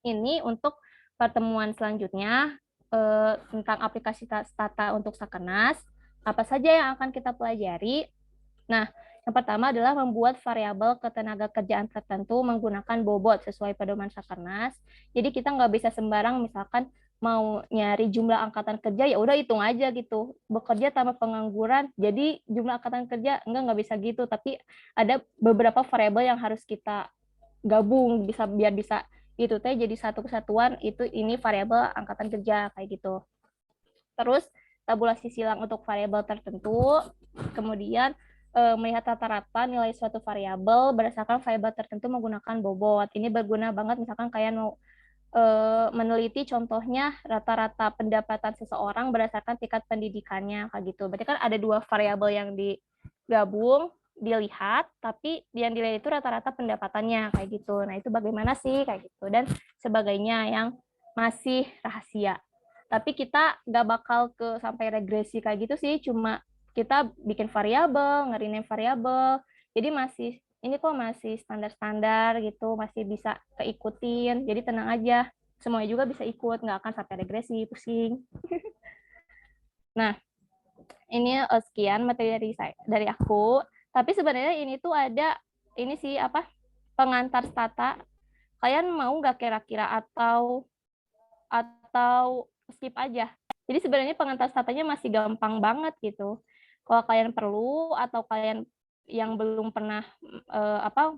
ini untuk pertemuan selanjutnya tentang aplikasi Stata untuk Sakenas. Apa saja yang akan kita pelajari? Nah, yang pertama adalah membuat variabel ketenaga kerjaan tertentu menggunakan bobot sesuai pedoman Sakernas. Jadi kita nggak bisa sembarang misalkan mau nyari jumlah angkatan kerja, ya udah hitung aja gitu. Bekerja tanpa pengangguran, jadi jumlah angkatan kerja nggak bisa gitu. Tapi ada beberapa variabel yang harus kita gabung biar bisa itu teh jadi satu kesatuan, itu ini variabel angkatan kerja kayak gitu. Terus tabulasi silang untuk variabel tertentu, kemudian melihat rata-rata nilai suatu variabel berdasarkan variabel tertentu menggunakan bobot. Ini berguna banget misalkan kalian mau meneliti contohnya rata-rata pendapatan seseorang berdasarkan tingkat pendidikannya kayak gitu. Berarti kan ada dua variabel yang digabung, dilihat, tapi yang dilihat itu rata-rata pendapatannya kayak gitu. Nah, itu bagaimana sih kayak gitu dan sebagainya yang masih rahasia. Tapi kita nggak bakal ke sampai regresi kayak gitu sih, cuma kita bikin variabel, nge-rename variabel. Jadi masih ini kok masih standar-standar gitu, masih bisa keikutin. Jadi tenang aja, semuanya juga bisa ikut, nggak akan sampai regresi, pusing. Nah, ini sekian materi dari aku. Tapi sebenarnya ini tuh ada ini sih apa pengantar stata. Kalian mau nggak kira-kira atau skip aja? Jadi sebenarnya pengantar statanya masih gampang banget gitu. Kalau kalian perlu atau kalian yang belum pernah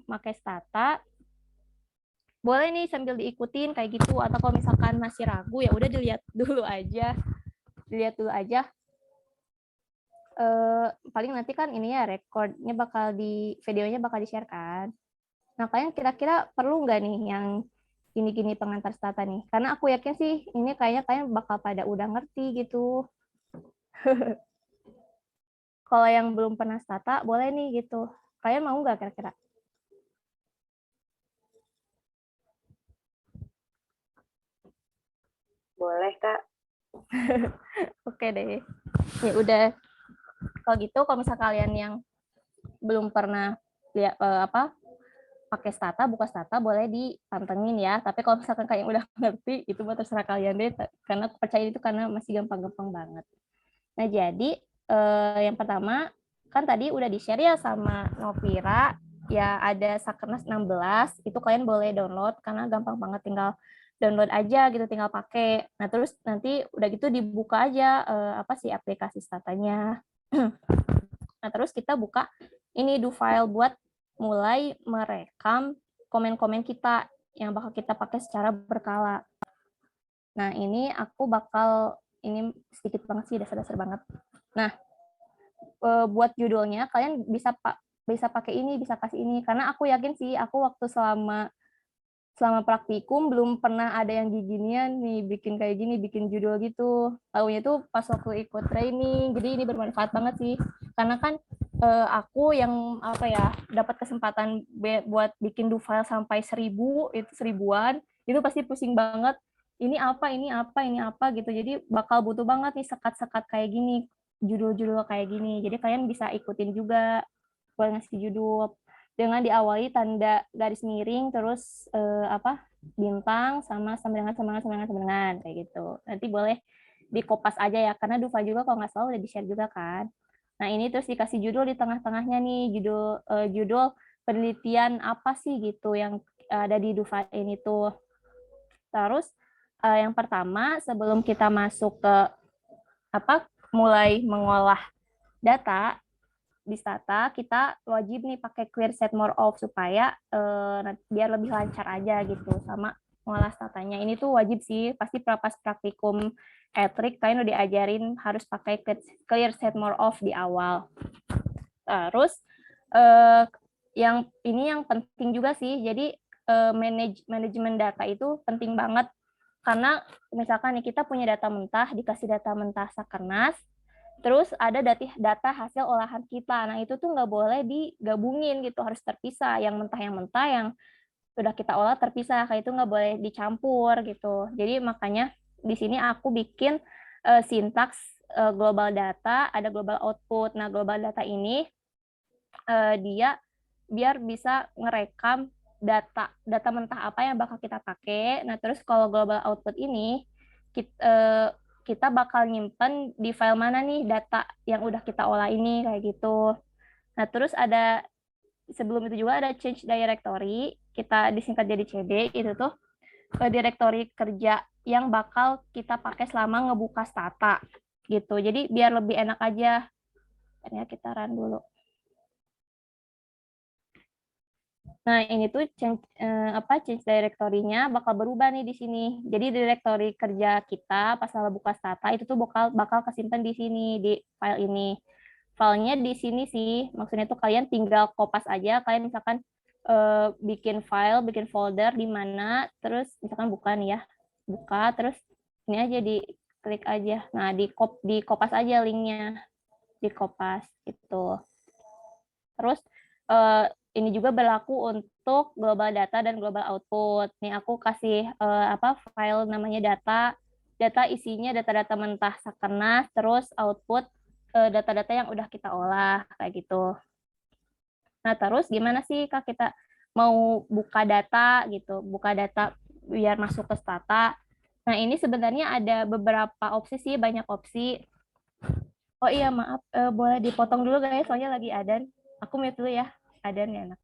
pakai stata, boleh nih sambil diikutin kayak gitu. Atau kalau misalkan masih ragu ya udah dilihat dulu aja. Paling nanti kan ini ya recordnya videonya bakal di-share kan. Nah, kalian kira-kira perlu nggak nih yang gini-gini pengantar stata nih? Karena aku yakin sih ini kayaknya kalian bakal pada udah ngerti gitu. Kalau yang belum pernah stata, boleh nih gitu. Kalian mau nggak kira-kira? Boleh, Kak. Oke deh. Ya udah. Kalau gitu, kalau misalnya kalian yang belum pernah lihat pakai stata, buka stata, boleh dipantengin ya. Tapi kalau misalkan kalian udah ngerti, itu mah terserah kalian deh. Karena aku percaya itu karena masih gampang-gampang banget. Nah, jadi yang pertama, kan tadi udah di-share ya sama Novira, ya ada Sakernas 16, itu kalian boleh download, karena gampang banget, tinggal download aja gitu, tinggal pakai. Nah, terus nanti udah gitu dibuka aja aplikasi statanya. Nah, terus kita buka ini do file buat mulai merekam komen-komen kita yang bakal kita pakai secara berkala. Nah, ini aku bakal, ini sedikit banget sih, dasar-dasar banget. Nah, buat judulnya kalian bisa pakai ini, bisa kasih ini. Karena aku yakin sih, aku waktu selama praktikum belum pernah ada yang ginian nih, bikin kayak gini, bikin judul gitu. Taunya tuh pas waktu ikut training, jadi ini bermanfaat banget sih. Karena kan aku yang dapat kesempatan buat bikin do file sampai 1000-an, itu pasti pusing banget. Ini apa gitu. Jadi bakal butuh banget nih sekat-sekat kayak gini, judul-judul kayak gini. Jadi kalian bisa ikutin juga buat ngasih judul dengan diawali tanda garis miring, terus bintang sama dengan kayak gitu. Nanti boleh dikopas aja ya, karena Dufa juga kalau nggak salah udah di-share juga kan. Nah, ini terus dikasih judul di tengah-tengahnya nih, judul penelitian apa sih gitu yang ada di Dufa ini tuh. Terus yang pertama, sebelum kita masuk ke mulai mengolah data di stata, kita wajib nih pakai clear set more of supaya biar lebih lancar aja gitu sama mengolah statanya. Ini tuh wajib sih, pasti pas praktikum Etrik kalian udah diajarin harus pakai clear set more of di awal. Terus yang penting juga sih. Jadi manajemen data itu penting banget karena misalkan nih kita punya data mentah, dikasih data mentah Sakernas, terus ada data hasil olahan kita. Nah itu tuh nggak boleh digabungin gitu, harus terpisah. Yang mentah yang sudah kita olah terpisah, kayak itu nggak boleh dicampur gitu. Jadi makanya di sini aku bikin sintaks global data, ada global output. Nah global data ini dia biar bisa ngerekam data mentah apa yang bakal kita pakai. Nah, terus kalau global output ini kita bakal nyimpen di file mana nih data yang udah kita olah ini kayak gitu. Nah, terus ada sebelum itu juga ada change directory, kita disingkat jadi CD, itu tuh directory kerja yang bakal kita pakai selama ngebuka stata gitu. Jadi biar lebih enak aja. Ya kita run dulu. Nah, ini tuh change directory-nya bakal berubah nih di sini. Jadi directory kerja kita pas salah buka stata itu tuh bakal kesimpan di sini di file ini. Filenya di sini sih. Maksudnya tuh kalian tinggal kopas aja. Kalian misalkan bikin file, bikin folder di mana, terus misalkan buka nih ya. Buka, terus ini aja diklik aja. Nah, di kopas aja linknya. Di kopas gitu. Terus ini juga berlaku untuk global data dan global output. Nih aku kasih file namanya data isinya data-data mentah Sakernas, terus output data-data yang udah kita olah kayak gitu. Nah terus gimana sih Kak kita mau buka data gitu, buka data biar masuk ke stata. Nah ini sebenarnya ada beberapa opsi sih, banyak opsi. Oh iya maaf, boleh dipotong dulu guys, soalnya lagi adan. Aku mute dulu ya, adan ya enak.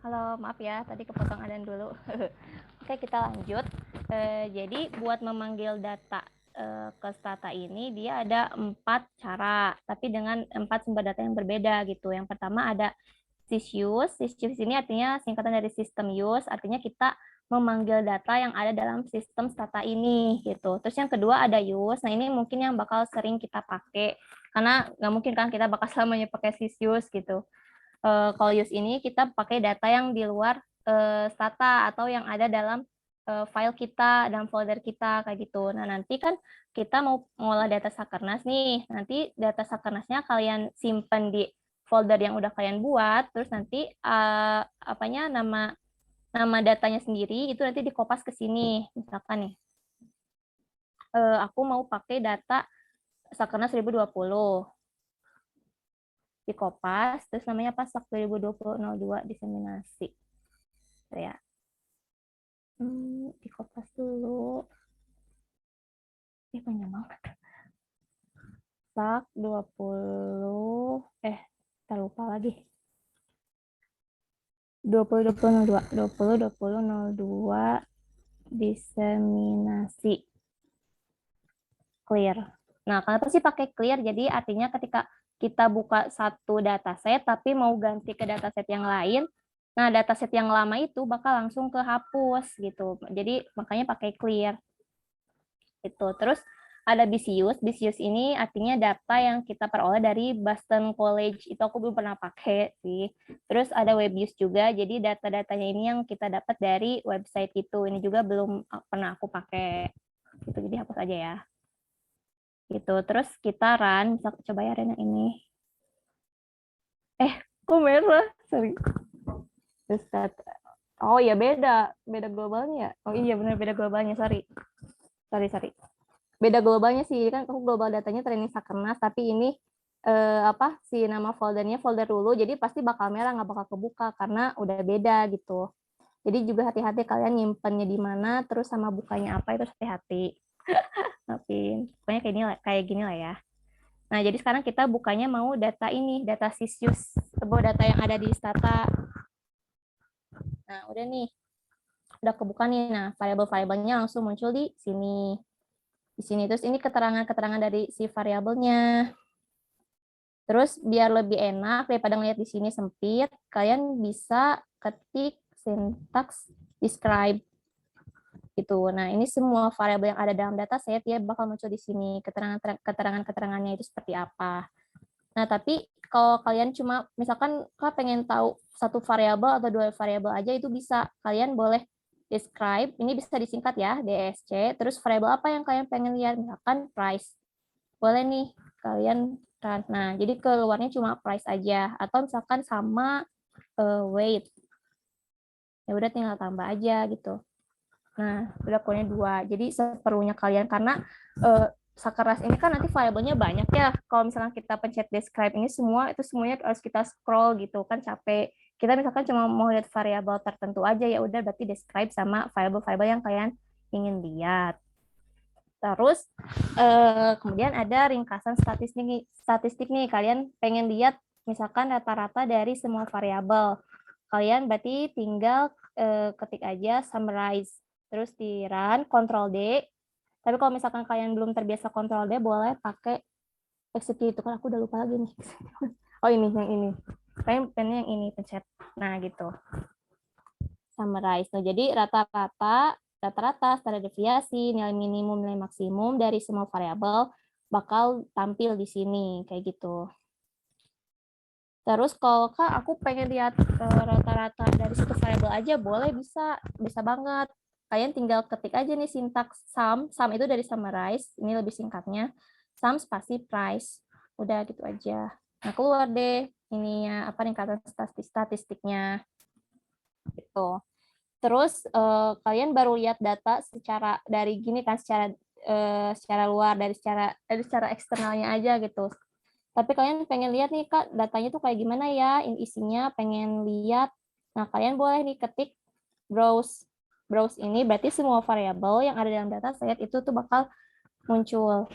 Halo, maaf ya, tadi kepotong adan dulu. Oke, kita lanjut. Jadi buat memanggil data ke Stata ini, dia ada 4 cara, tapi dengan 4 sumber data yang berbeda gitu. Yang pertama ada sysuse. Sysuse ini artinya singkatan dari system use, artinya kita memanggil data yang ada dalam sistem Stata ini gitu. Terus yang kedua ada use. Nah, ini mungkin yang bakal sering kita pakai karena nggak mungkin kan kita bakal selamanya pakai sysuse gitu. Kalau use ini kita pakai data yang di luar Stata atau yang ada dalam file kita, dalam folder kita kayak gitu. Nah, nanti kan kita mau mengolah data Sakernas nih. Nanti data Sakernasnya kalian simpan di folder yang udah kalian buat, terus nanti nama datanya sendiri itu nanti dikopas ke sini. Misalkan nih, aku mau pakai data Sakernas 2020. Dikopas, terus namanya pas 2020-02 diseminasi. Ya. Dikopas dulu. Banyak banget. Sak 20, tak lupa lagi. 20-20-02 diseminasi. Clear. Nah, kenapa sih pakai clear? Jadi artinya ketika kita buka satu dataset tapi mau ganti ke dataset yang lain, nah dataset yang lama itu bakal langsung kehapus gitu. Jadi makanya pakai clear. Itu. Terus ada BCUs. BCUs ini artinya data yang kita peroleh dari Boston College. Itu aku belum pernah pakai sih. Terus ada WebViews juga. Jadi data-datanya ini yang kita dapat dari website itu. Ini juga belum pernah aku pakai. Gitu. Jadi hapus aja ya. Gitu. Terus kita run. Bisa coba ya run yang ini. Kok merah? Sorry. Terus oh ya beda globalnya. Oh iya benar beda globalnya. Sorry. Beda globalnya sih, kan aku global datanya training Sakernas, tapi ini si nama foldernya folder dulu, jadi pasti bakal merah, nggak bakal kebuka karena udah beda gitu. Jadi juga hati-hati kalian nyimpennya di mana, terus sama bukanya apa itu hati-hati. Tapi pokoknya kayak gini lah ya. Nah jadi sekarang kita bukanya mau data ini, data sysuse, sebuah data yang ada di Stata. Nah udah nih, udah kebuka nih. Nah variabel-variabelnya langsung muncul di sini. Terus ini keterangan-keterangan dari si variabelnya. Terus biar lebih enak daripada ngeliat di sini sempit, kalian bisa ketik sintaks describe gitu. Nah, ini semua variabel yang ada dalam dataset ya bakal muncul di sini, keterangan-keterangannya itu seperti apa. Nah, tapi kalau kalian cuma misalkan kalian pengen tahu satu variabel atau dua variabel aja itu bisa, kalian boleh describe, ini bisa disingkat ya, DSC, terus variabel apa yang kalian pengen lihat, misalkan price. Boleh nih kalian run. Nah, jadi keluarnya cuma price aja, atau misalkan sama weight. Ya udah tinggal tambah aja gitu. Nah, udah keluarnya 2. Jadi seperlunya kalian, karena Sakernas ini kan nanti variabelnya banyak ya. Kalau misalkan kita pencet describe ini semuanya harus kita scroll gitu kan, capek. Kita misalkan cuma mau lihat variabel tertentu aja, ya udah berarti describe sama variabel-variabel yang kalian ingin lihat. Terus kemudian ada ringkasan statistik nih. Kalian pengen lihat misalkan rata-rata dari semua variabel. Kalian berarti tinggal ketik aja summarize. Terus di run, Ctrl D. Tapi kalau misalkan kalian belum terbiasa Ctrl D, boleh pakai execute. Kan aku udah lupa lagi nih. Oh ini, yang ini. Kalian pengen yang ini, pencet. Nah gitu. Summarize. Nah, jadi rata-rata, standar deviasi, nilai minimum, nilai maksimum dari semua variabel bakal tampil di sini, kayak gitu. Terus kalau Kak, aku pengen lihat rata-rata dari satu variabel aja, boleh, bisa banget. Kalian tinggal ketik aja nih sintaks sum itu dari summarize, ini lebih singkatnya, sum spasi price. Udah gitu aja. Nah, keluar deh ininya, ringkasan statistiknya. Gitu. Terus kalian baru lihat data secara dari gini kan, secara luar, dari secara eksternalnya aja gitu. Tapi kalian pengen lihat nih Kak, datanya tuh kayak gimana ya, isinya pengen lihat. Nah, kalian boleh nih ketik browse. Browse ini berarti semua variabel yang ada dalam dataset itu tuh bakal muncul.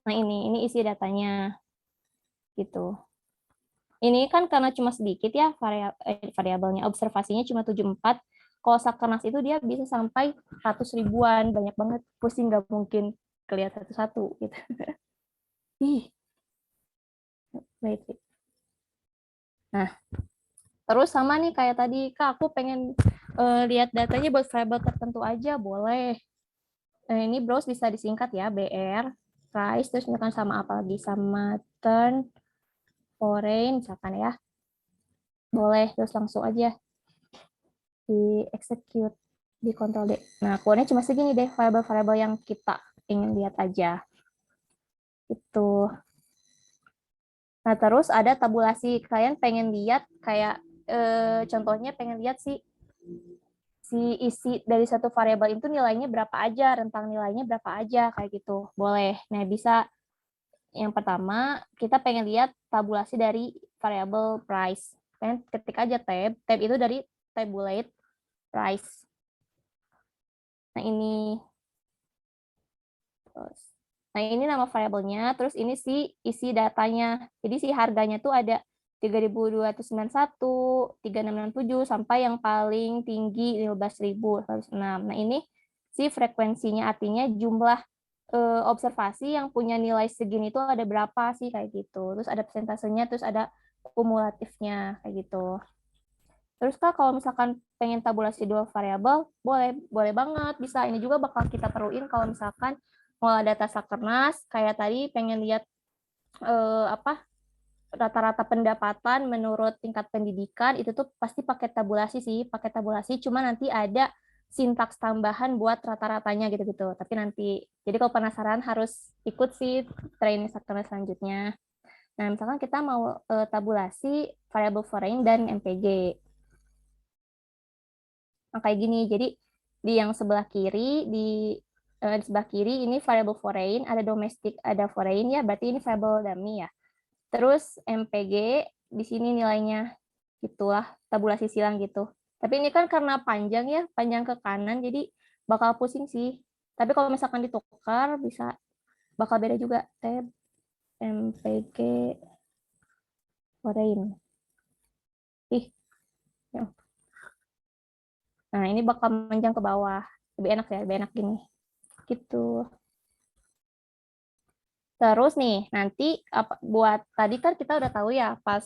Nah, ini isi datanya. Gitu. Ini kan karena cuma sedikit ya variabelnya, observasinya cuma 74. Kalau Sakernas itu dia bisa sampai 100 ribuan, banyak banget. Pusing, nggak mungkin kelihatan satu-satu gitu. Wait. Nah, terus sama nih kayak tadi, Kak, aku pengen lihat datanya buat variabel tertentu aja, boleh. Ini browse bisa disingkat ya, BR. price, terus misalkan sama apa lagi, sama turn foreign misalkan ya. Boleh, terus langsung aja di execute, di Ctrl D. Nah, keluarnya cuma segini deh, variabel-variabel yang kita ingin lihat aja. Itu. Nah, terus ada tabulasi. Kalian pengen lihat kayak contohnya pengen lihat si isi dari satu variabel itu nilainya berapa aja, rentang nilainya berapa aja, kayak gitu. Boleh. Nah, bisa yang pertama, kita pengen lihat tabulasi dari variabel price. Kalian ketik aja tab itu dari tabulate price. Nah, ini. Nah, ini nama variabelnya, terus ini isi datanya. Jadi si harganya tuh ada 3.291, 3.667, sampai yang paling tinggi 15.106. Nah, ini si frekuensinya, artinya jumlah observasi yang punya nilai segini itu ada berapa sih, kayak gitu. Terus ada persentasenya, terus ada kumulatifnya, kayak gitu. Terus Kak, kalau misalkan pengen tabulasi dua variabel, boleh banget, bisa. Ini juga bakal kita perluin kalau misalkan ngolah data Sakernas, kayak tadi pengen lihat rata-rata pendapatan menurut tingkat pendidikan, itu tuh pasti pakai tabulasi sih, cuma nanti ada sintaks tambahan buat rata-ratanya gitu-gitu. Tapi nanti, jadi kalau penasaran harus ikut sih training Sakernas selanjutnya. Nah, misalkan kita mau tabulasi variabel foreign dan MPG. Nah, kayak gini, jadi di yang sebelah kiri, di sebelah kiri ini variabel foreign, ada domestic, ada foreign ya, berarti ini variabel dummy ya. Terus MPG di sini nilainya, gitulah, tabulasi silang gitu. Tapi ini kan karena panjang ya, panjang ke kanan, jadi bakal pusing sih. Tapi kalau misalkan ditukar, bakal beda juga. Tab MPG foreign. Ih, ya. Nah, ini bakal panjang ke bawah. Lebih enak ya, lebih enak gini. Gitu. Terus nih, nanti buat tadi kan kita udah tahu ya, pas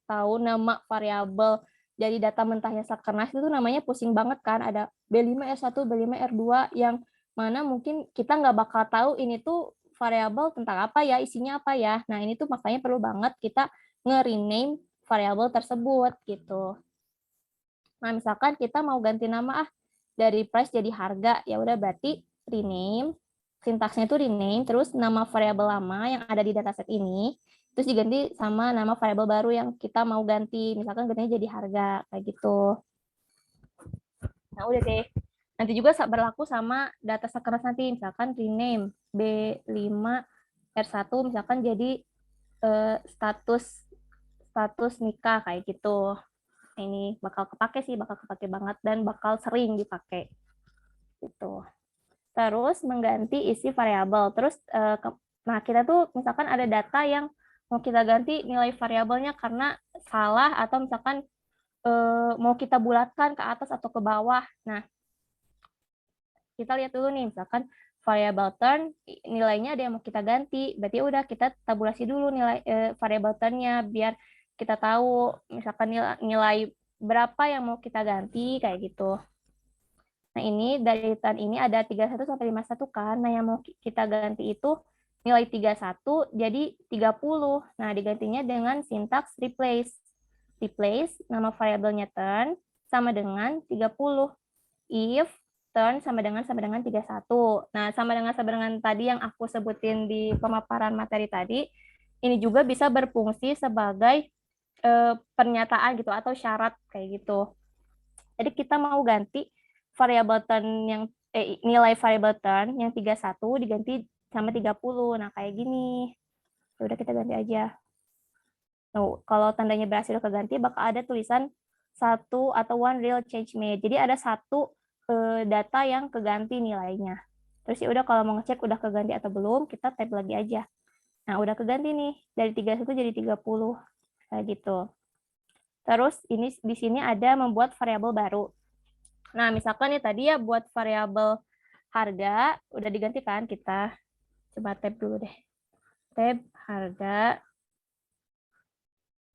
tahu nama variabel dari data mentahnya Sakernas itu namanya pusing banget kan, ada B5R1, B5R2 yang mana mungkin kita nggak bakal tahu ini tuh variabel tentang apa ya, isinya apa ya. Nah, ini tuh makanya perlu banget kita nge-rename variabel tersebut gitu. Nah, misalkan kita mau ganti nama dari price jadi harga, ya udah berarti rename, sintaksnya itu rename, terus nama variabel lama yang ada di dataset ini, terus diganti sama nama variabel baru yang kita mau ganti, misalkan gantinya jadi harga, kayak gitu. Nah, udah deh. Nanti juga berlaku sama data Sakernas nanti, misalkan rename B5R1, misalkan jadi status nikah, kayak gitu. Ini bakal kepake banget dan bakal sering dipakai gitu. Terus mengganti isi variabel. Terus nah kita tuh misalkan ada data yang mau kita ganti nilai variabelnya karena salah, atau misalkan mau kita bulatkan ke atas atau ke bawah. Nah, kita lihat dulu nih, misalkan variabel turn nilainya ada yang mau kita ganti, berarti udah kita tabulasi dulu nilai variabel turn-nya biar kita tahu misalkan nilai berapa yang mau kita ganti, kayak gitu. Nah, ini dari turn ini ada 31 sampai 51 kan. Nah, yang mau kita ganti itu nilai 31 jadi 30. Nah, digantinya dengan sintaks replace. Replace nama variabelnya turn sama dengan 30. If turn sama dengan 31. Nah, sama dengan tadi yang aku sebutin di pemaparan materi tadi, ini juga bisa berfungsi sebagai pernyataan gitu atau syarat kayak gitu. Jadi kita mau ganti variabel turn yang nilai variabel turn yang 31 diganti sama 30. Nah, kayak gini. Ya udah kita ganti aja. Nah, kalau tandanya berhasil keganti bakal ada tulisan satu atau one real change made. Jadi ada satu data yang keganti nilainya. Terus ya udah kalau mau ngecek udah keganti atau belum, kita tab lagi aja. Nah, udah keganti nih dari 31 jadi 30. Kayak gitu. Terus ini di sini ada membuat variabel baru. Nah, misalkan nih tadi ya buat variabel harga udah digantikan, kita coba tab dulu deh. Tab harga.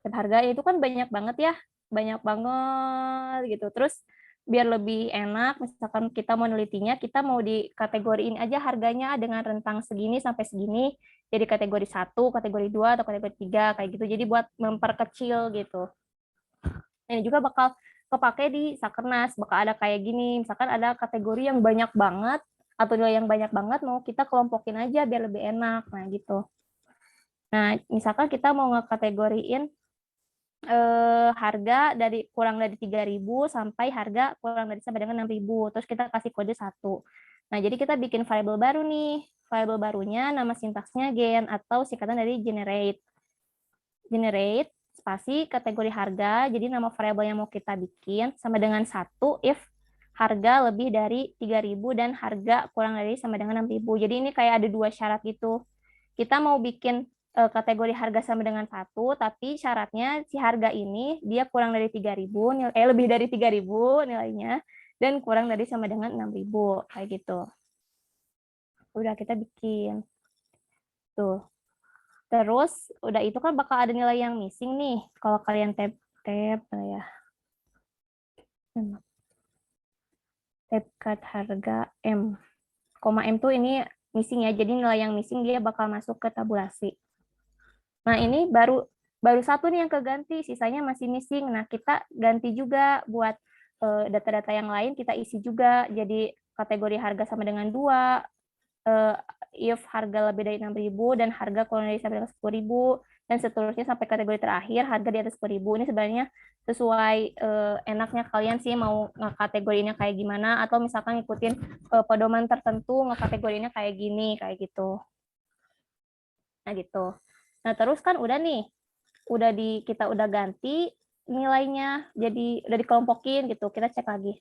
Tab harga itu kan banyak banget ya. Banyak banget gitu. Terus biar lebih enak, misalkan kita mau nelitinya, kita mau dikategoriin aja harganya dengan rentang segini sampai segini, jadi kategori 1, kategori 2, atau kategori 3, kayak gitu. Jadi buat memperkecil gitu. Ini juga bakal kepake di Sakernas, bakal ada kayak gini, misalkan ada kategori yang banyak banget, atau nilai yang banyak banget, mau kita kelompokin aja biar lebih enak, nah gitu. Nah, misalkan kita mau ngekategoriin harga dari kurang dari 3.000 sampai harga kurang dari sampai dengan 6.000. Terus kita kasih kode 1. Nah, jadi kita bikin variabel baru nih. Variabel barunya nama sintaksnya gen atau singkatan dari generate. Generate spasi kategori harga. Jadi nama variabel yang mau kita bikin sama dengan 1 if harga lebih dari 3.000 dan harga kurang dari sama dengan 6.000. Jadi ini kayak ada 2 syarat gitu. Kita mau bikin kategori harga sama dengan 1, tapi syaratnya si harga ini dia kurang dari 3.000, lebih dari 3.000 nilainya, dan kurang dari sama dengan 6.000, kayak gitu. Udah kita bikin. Tuh. Terus, udah itu kan bakal ada nilai yang missing nih, kalau kalian tab ya. Tab cut harga M. Koma M tuh ini missing ya, jadi nilai yang missing dia bakal masuk ke tabulasi. Nah, ini baru 1 nih yang keganti, sisanya masih missing. Nah, kita ganti juga buat data-data yang lain, kita isi juga. Jadi, kategori harga sama dengan 2, if harga lebih dari 6.000 dan harga kurang dari sampai dengan 10.000, dan seterusnya sampai kategori terakhir, harga di atas 10.000. Ini sebenarnya sesuai enaknya kalian sih mau ngekategorinya kayak gimana, atau misalkan ngikutin pedoman tertentu ngekategorinya kayak gini, kayak gitu. Nah, gitu. Nah, terus kan udah nih, kita udah ganti nilainya, jadi udah dikelompokin gitu, kita cek lagi.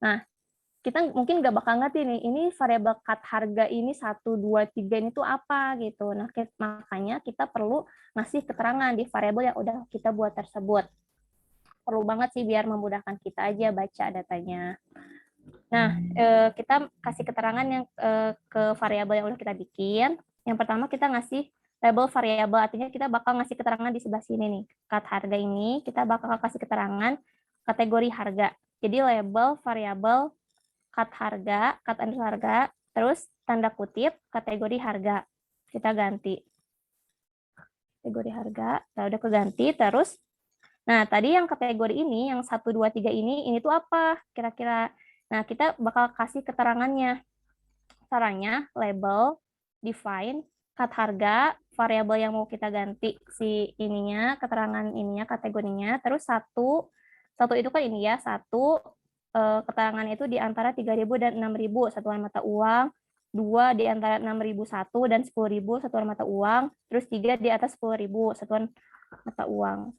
Nah, kita mungkin nggak bakal ngerti nih, ini variabel cut harga ini 1, 2, 3 ini tuh apa gitu. Nah, makanya kita perlu ngasih keterangan di variabel yang udah kita buat tersebut. Perlu banget sih biar memudahkan kita aja baca datanya. Nah, kita kasih keterangan yang ke variabel yang udah kita bikin. Yang pertama kita ngasih label variabel, artinya kita bakal ngasih keterangan di sebelah sini nih. Cut harga ini kita bakal kasih keterangan kategori harga. Jadi label variabel cut harga, cut underscore harga, terus tanda kutip kategori harga. Kita ganti. Kategori harga, nah udah keganti, terus nah tadi yang kategori ini, yang 1, 2, 3 ini tuh apa kira-kira? Nah, kita bakal kasih keterangannya. Caranya label, define, cut harga, variabel yang mau kita ganti si ininya, keterangan ininya, kategorinya, terus satu itu kan ini ya, keterangan itu di antara 3.000 dan 6.000 satuan mata uang, 2 di antara 6.001 dan 10.000 satuan mata uang, terus 3 di atas 10.000 satuan mata uang.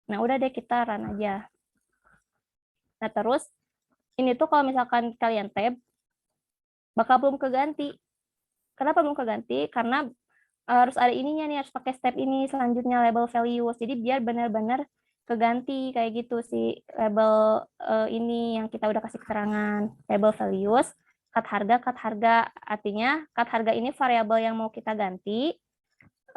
Nah, udah deh kita run aja. Nah, terus ini tuh kalau misalkan kalian tab, bakal belum keganti. Kenapa belum keganti? Karena harus ada ininya nih, harus pakai step ini selanjutnya label values. Jadi biar benar-benar keganti kayak gitu si label ini yang kita udah kasih keterangan. Label values, cut harga. Artinya cut harga ini variabel yang mau kita ganti.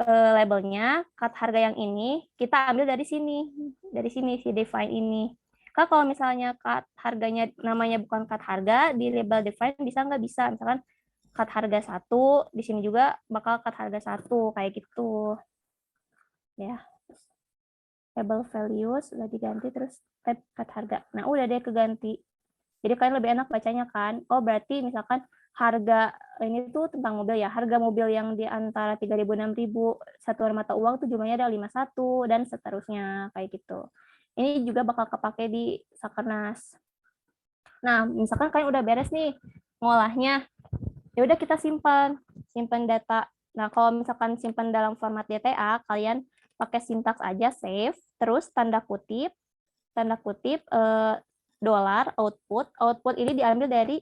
Labelnya cut harga yang ini kita ambil dari sini si define ini. Kalau misalnya cut harganya namanya bukan cut harga, di label define bisa nggak? Bisa. Misalkan cut harga 1, di sini juga bakal cut harga 1, kayak gitu. Ya. Label values udah diganti, terus tab cut harga. Nah, udah deh keganti. Jadi kalian lebih enak bacanya kan. Oh, berarti misalkan harga ini tuh tentang mobil ya. Harga mobil yang di antara 3.000 6.000 satuan mata uang tuh jumlahnya ada 51 dan seterusnya kayak gitu. Ini juga bakal kepake di Sakernas. Nah, misalkan kalian udah beres nih ngolahnya. Ya udah kita simpan data. Nah, kalau misalkan simpan dalam format DTA, kalian pakai sintaks aja save, terus tanda kutip dollar output ini diambil dari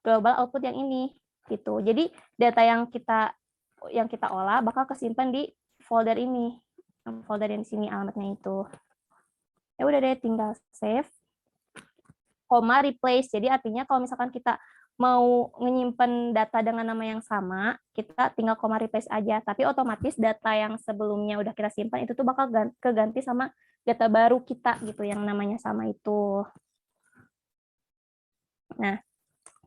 global output yang ini gitu. Jadi data yang kita olah bakal kesimpan di folder ini, folder yang di sini alamatnya itu. Ya udah deh, tinggal save, koma replace. Jadi artinya kalau misalkan kita mau menyimpan data dengan nama yang sama, kita tinggal koma replace aja. Tapi otomatis data yang sebelumnya udah kita simpan itu tuh bakal keganti sama data baru kita gitu yang namanya sama itu. Nah,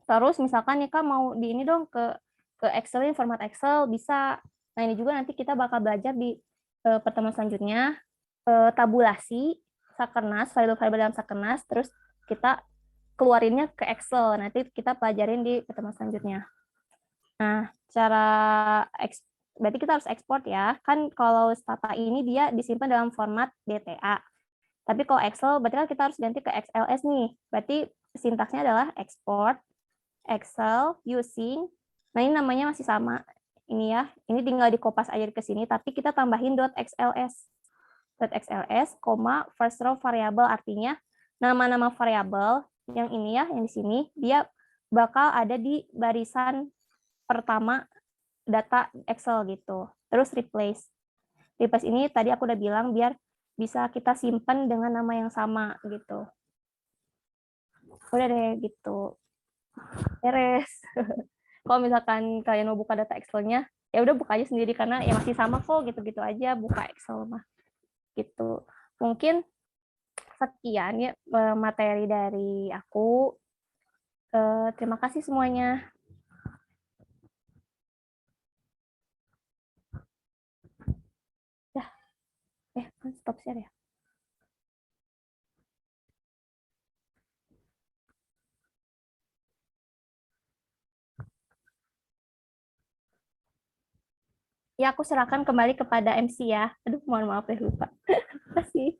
terus misalkan nih Kak mau di ini dong ke Excel, format Excel bisa. Nah, ini juga nanti kita bakal belajar di pertemuan selanjutnya, tabulasi Sakernas, file-file dalam Sakernas, terus kita keluarinnya ke Excel. Nanti kita pelajarin di pertemuan selanjutnya. Nah, berarti kita harus ekspor ya. Kan kalau Stata ini dia disimpan dalam format DTA. Tapi kalau Excel, berarti kan kita harus ganti ke XLS nih. Berarti sintaksnya adalah export Excel using, nah ini namanya masih sama. Ini ya, ini tinggal di kopas aja ke sini, tapi kita tambahin .xls. .xls, first row variable, artinya nama-nama variabel yang ini ya, yang di sini, dia bakal ada di barisan pertama data Excel gitu. Terus replace. Replace ini tadi aku udah bilang biar bisa kita simpan dengan nama yang sama gitu. Udah deh gitu. Beres. Kalau misalkan kalian mau buka data Excel-nya, ya udah buka aja sendiri karena ya masih sama kok, gitu-gitu aja buka Excel mah. Gitu. Mungkin sekian ya materi dari aku. Terima kasih semuanya. Stop share ya. Ya, aku serahkan kembali kepada MC ya. Aduh, mohon maaf ya, lupa. Terima kasih.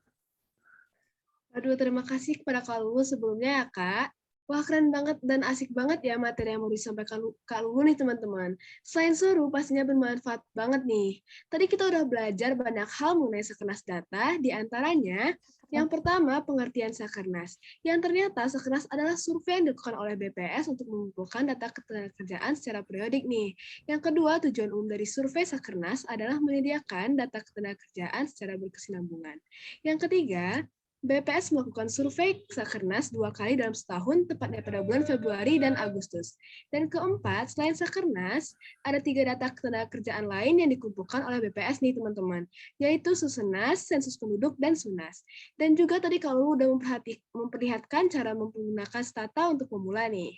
Aduh, terima kasih kepada Kak Lulu sebelumnya ya, Kak. Wah, keren banget dan asik banget ya materi yang mau disampaikan Kak Lulu nih, teman-teman. Selain seru, pastinya bermanfaat banget nih. Tadi kita udah belajar banyak hal mengenai Sakernas data, di antaranya yang pertama, pengertian Sakernas. Yang ternyata Sakernas adalah survei yang dilakukan oleh BPS untuk mengumpulkan data ketenagakerjaan secara periodik nih. Yang kedua, tujuan umum dari survei Sakernas adalah menyediakan data ketenagakerjaan secara berkesinambungan. Yang ketiga, BPS melakukan survei Sakernas 2 kali dalam setahun, tepatnya pada bulan Februari dan Agustus. Dan keempat, selain Sakernas, ada 3 data ketenagakerjaan lain yang dikumpulkan oleh BPS nih teman-teman, yaitu Susenas, Sensus Penduduk, dan Sunas. Dan juga tadi kalau udah memperlihatkan cara menggunakan Stata untuk pemula nih.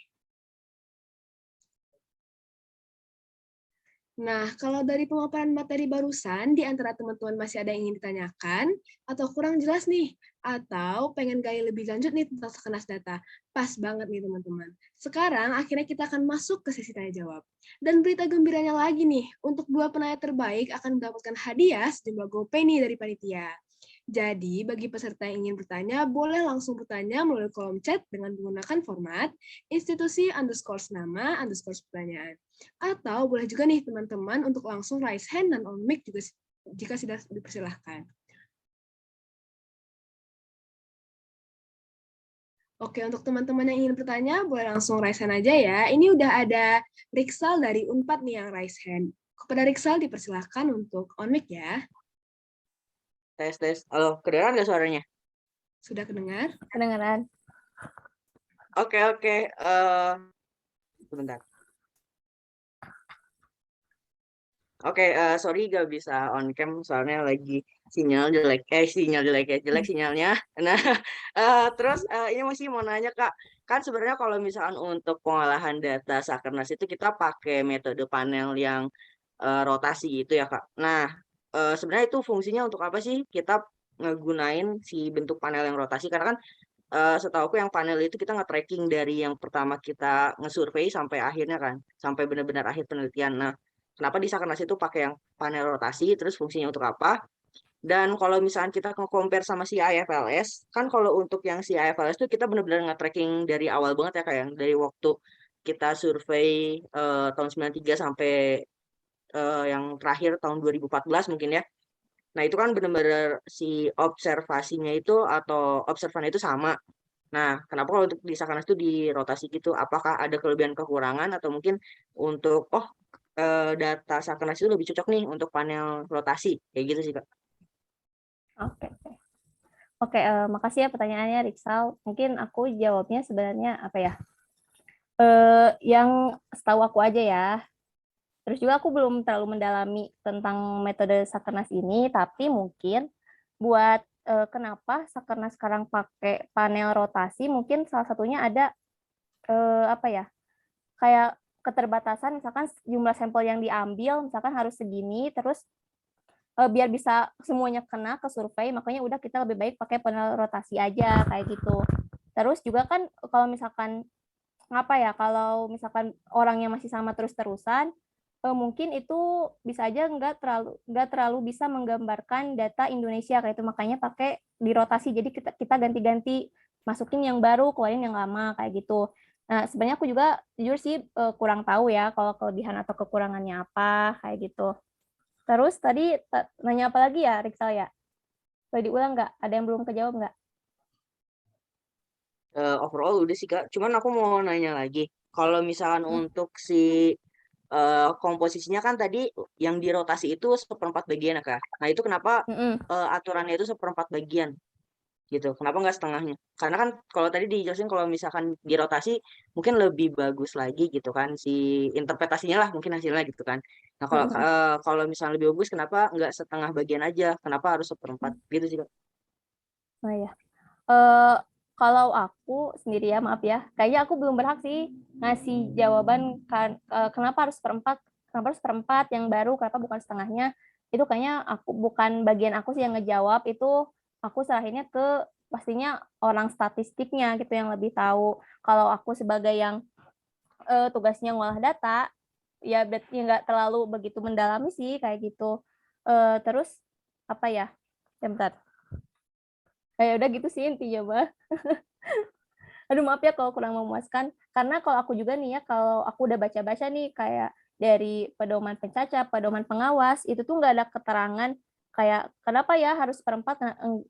Nah, kalau dari pemaparan materi barusan, di antara teman-teman masih ada yang ingin ditanyakan, atau kurang jelas nih, atau pengen gali lebih lanjut nih tentang Sakernas data. Pas banget nih teman-teman. Sekarang akhirnya kita akan masuk ke sesi tanya-jawab. Dan berita gembiranya lagi nih, untuk 2 penanya terbaik akan mendapatkan hadiah sejumlah GoPay nih dari panitia. Jadi, bagi peserta yang ingin bertanya, boleh langsung bertanya melalui kolom chat dengan menggunakan format institusi _nama _pertanyaan. Atau boleh juga nih teman-teman untuk langsung raise hand dan on mic juga jika sudah dipersilahkan. Oke, untuk teman-teman yang ingin bertanya, boleh langsung raise hand aja ya. Ini udah ada Riksal dari Unpad nih yang raise hand. Kepada Riksal dipersilahkan untuk on mic ya. Tes. Halo, kedengaran nggak suaranya? Sudah kedengar? Kedengaran. Oke. Sebentar. Oke, sorry gak bisa on cam soalnya lagi sinyal jelek sinyalnya. Nah, terus ini masih mau nanya Kak, kan sebenarnya kalau misalkan untuk pengolahan data Sakernas itu kita pakai metode panel yang rotasi gitu ya Kak. Nah, sebenarnya itu fungsinya untuk apa sih kita ngegunain si bentuk panel yang rotasi? Karena kan setahu aku yang panel itu kita nge-tracking dari yang pertama kita nge-survey sampai akhirnya kan, sampai benar-benar akhir penelitian. Nah, kenapa di Sakernas itu pakai yang panel rotasi, terus fungsinya untuk apa? Dan kalau misalnya kita compare sama si IFLS, kan kalau untuk yang si IFLS itu kita benar-benar nge-tracking dari awal banget ya kayak yang dari waktu kita survei tahun 93 sampai yang terakhir tahun 2014 mungkin ya. Nah, itu kan benar-benar si observasinya itu atau observan itu sama. Nah, kenapa kalau untuk di Sakernas itu dirotasi gitu? Apakah ada kelebihan kekurangan atau mungkin untuk data Sakernas itu lebih cocok nih untuk panel rotasi kayak gitu sih Kak. Oke, makasih ya pertanyaannya Riksal. Mungkin aku jawabnya sebenarnya apa ya? Yang setahu aku aja ya. Terus juga aku belum terlalu mendalami tentang metode Sakernas ini, tapi mungkin buat kenapa karena sekarang pakai panel rotasi, mungkin salah satunya ada apa ya, kayak keterbatasan, misalkan jumlah sampel yang diambil misalkan harus segini, terus biar bisa semuanya kena ke survei, makanya udah kita lebih baik pakai panel rotasi aja kayak gitu. Terus juga kan kalau misalkan apa ya, kalau misalkan orangnya masih sama terus-terusan, mungkin itu bisa aja nggak terlalu bisa menggambarkan data Indonesia kayak itu, makanya pakai dirotasi. Jadi kita ganti-ganti masukin yang baru, keluarin yang lama kayak gitu. Nah, sebenarnya aku juga jujur sih kurang tahu ya kalau kelebihan atau kekurangannya apa kayak gitu. Terus tadi nanya apa lagi ya, Riksal ya? Boleh diulang nggak? Ada yang belum kejawab nggak? Overall udah sih Kak. Cuman aku mau nanya lagi. Kalau misalkan Hmm. untuk si komposisinya kan tadi yang dirotasi itu seperempat bagian ya Kak. Nah itu kenapa Mm-mm. aturannya itu seperempat bagian gitu? Kenapa nggak setengahnya? Karena kan kalau tadi dijelasin kalau misalkan dirotasi mungkin lebih bagus lagi gitu kan si interpretasinya lah mungkin hasilnya gitu kan. Nah Mm-mm. kalau misalnya lebih bagus kenapa nggak setengah bagian aja? Kenapa harus seperempat gitu sih Kak? Oh ya. Eh, Kalau aku sendiri ya, maaf ya, kayaknya aku belum berhak sih ngasih jawaban kan, kenapa harus seperempat, kenapa harus seperempat yang baru, kenapa bukan setengahnya. Itu kayaknya aku bukan bagian aku sih yang ngejawab, itu aku serahinnya ke pastinya orang statistiknya gitu yang lebih tahu. Kalau aku sebagai yang tugasnya ngolah data, ya berarti nggak terlalu begitu mendalami sih kayak gitu. Terus apa ya? Bentar. Kayak udah gitu sih intinya, Bah. Aduh maaf ya kalau kurang memuaskan, karena kalau aku juga nih ya, kalau aku udah baca-baca nih kayak dari pedoman pencacat, pedoman pengawas, itu tuh nggak ada keterangan kayak kenapa ya harus seperempat,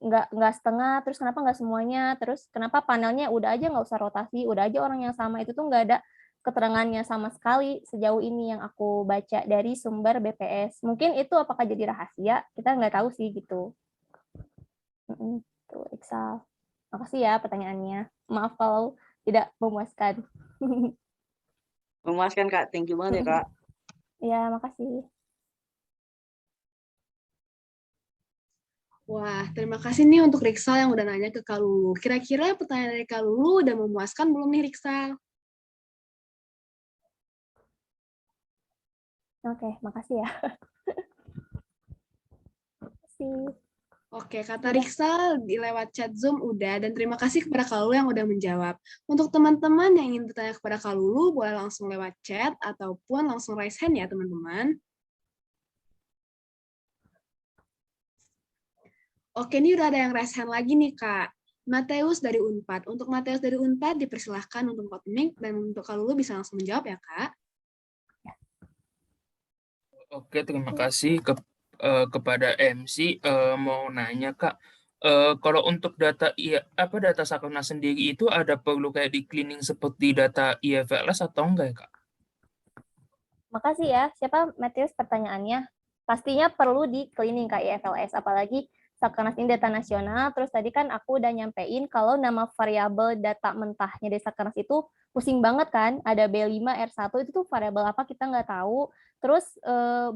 nggak setengah, terus kenapa nggak semuanya, terus kenapa panelnya udah aja nggak usah rotasi, udah aja orang yang sama, itu tuh nggak ada keterangannya sama sekali sejauh ini yang aku baca dari sumber BPS. Mungkin itu apakah jadi rahasia, kita nggak tahu sih gitu. Tuh, Iksal. Makasih ya pertanyaannya. Maaf kalau tidak memuaskan. Memuaskan Kak. Thank you banget ya Kak. Ya, makasih. Wah, terima kasih nih untuk Riksal yang udah nanya ke Kak Lulu. Kira-kira pertanyaan dari Kak Lulu udah memuaskan belum nih, Riksal? Oke, makasih ya. Makasih. Oke, kata Udah. Riksal di lewat chat Zoom udah, dan terima kasih kepada Kak Lulu yang udah menjawab. Untuk teman-teman yang ingin bertanya kepada Kak Lulu, boleh langsung lewat chat ataupun langsung raise hand ya, teman-teman. Oke, ini udah ada yang raise hand lagi nih, Kak. Mateus dari Unpad. Untuk Mateus dari Unpad, dipersilahkan untuk vote mic, dan untuk Kak Lulu bisa langsung menjawab ya, Kak. Oke, terima kasih kepada MC. Mau nanya Kak, kalau untuk data data Sakernas sendiri itu ada perlu kayak di cleaning seperti data IFLS atau enggak ya Kak? Makasih ya. Siapa Matius pertanyaannya? Pastinya perlu di cleaning Kak IFLS, apalagi Sakernas ini data nasional. Terus tadi kan aku udah nyampein kalau nama variabel data mentahnya dari Sakernas itu pusing banget kan. Ada B5, R1, itu tuh variabel apa kita nggak tahu. Terus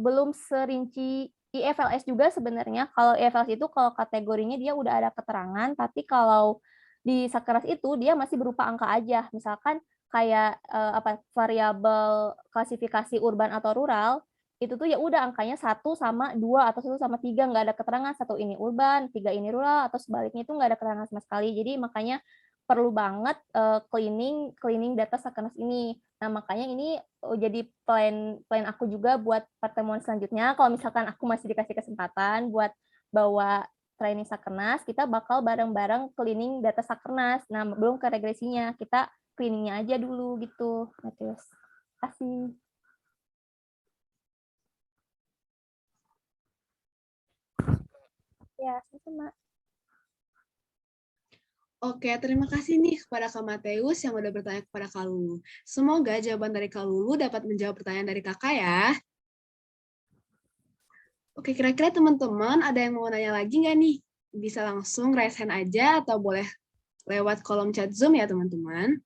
belum serinci IFLS juga sebenarnya. Kalau IFLS itu kalau kategorinya dia udah ada keterangan, tapi kalau di Sakernas itu dia masih berupa angka aja. Misalkan kayak variabel klasifikasi urban atau rural itu tuh ya udah angkanya 1 sama 2 atau 1 sama 3, nggak ada keterangan 1 ini urban, 3 ini rural, atau sebaliknya itu nggak ada keterangan sama sekali. Jadi makanya perlu banget cleaning data Sakernas ini. Nah makanya ini jadi plan aku juga buat pertemuan selanjutnya. Kalau misalkan aku masih dikasih kesempatan buat bawa training Sakernas, kita bakal bareng-bareng cleaning data Sakernas. Nah belum ke regresinya, kita cleaningnya aja dulu gitu, Matius. Kasih. Ya, sama-sama. Oke, terima kasih nih kepada Kak Mateus yang udah bertanya kepada Kak Lulu. Semoga jawaban dari Kak Lulu dapat menjawab pertanyaan dari kakak ya. Oke, kira-kira teman-teman ada yang mau nanya lagi nggak nih? Bisa langsung raise hand aja atau boleh lewat kolom chat Zoom ya teman-teman.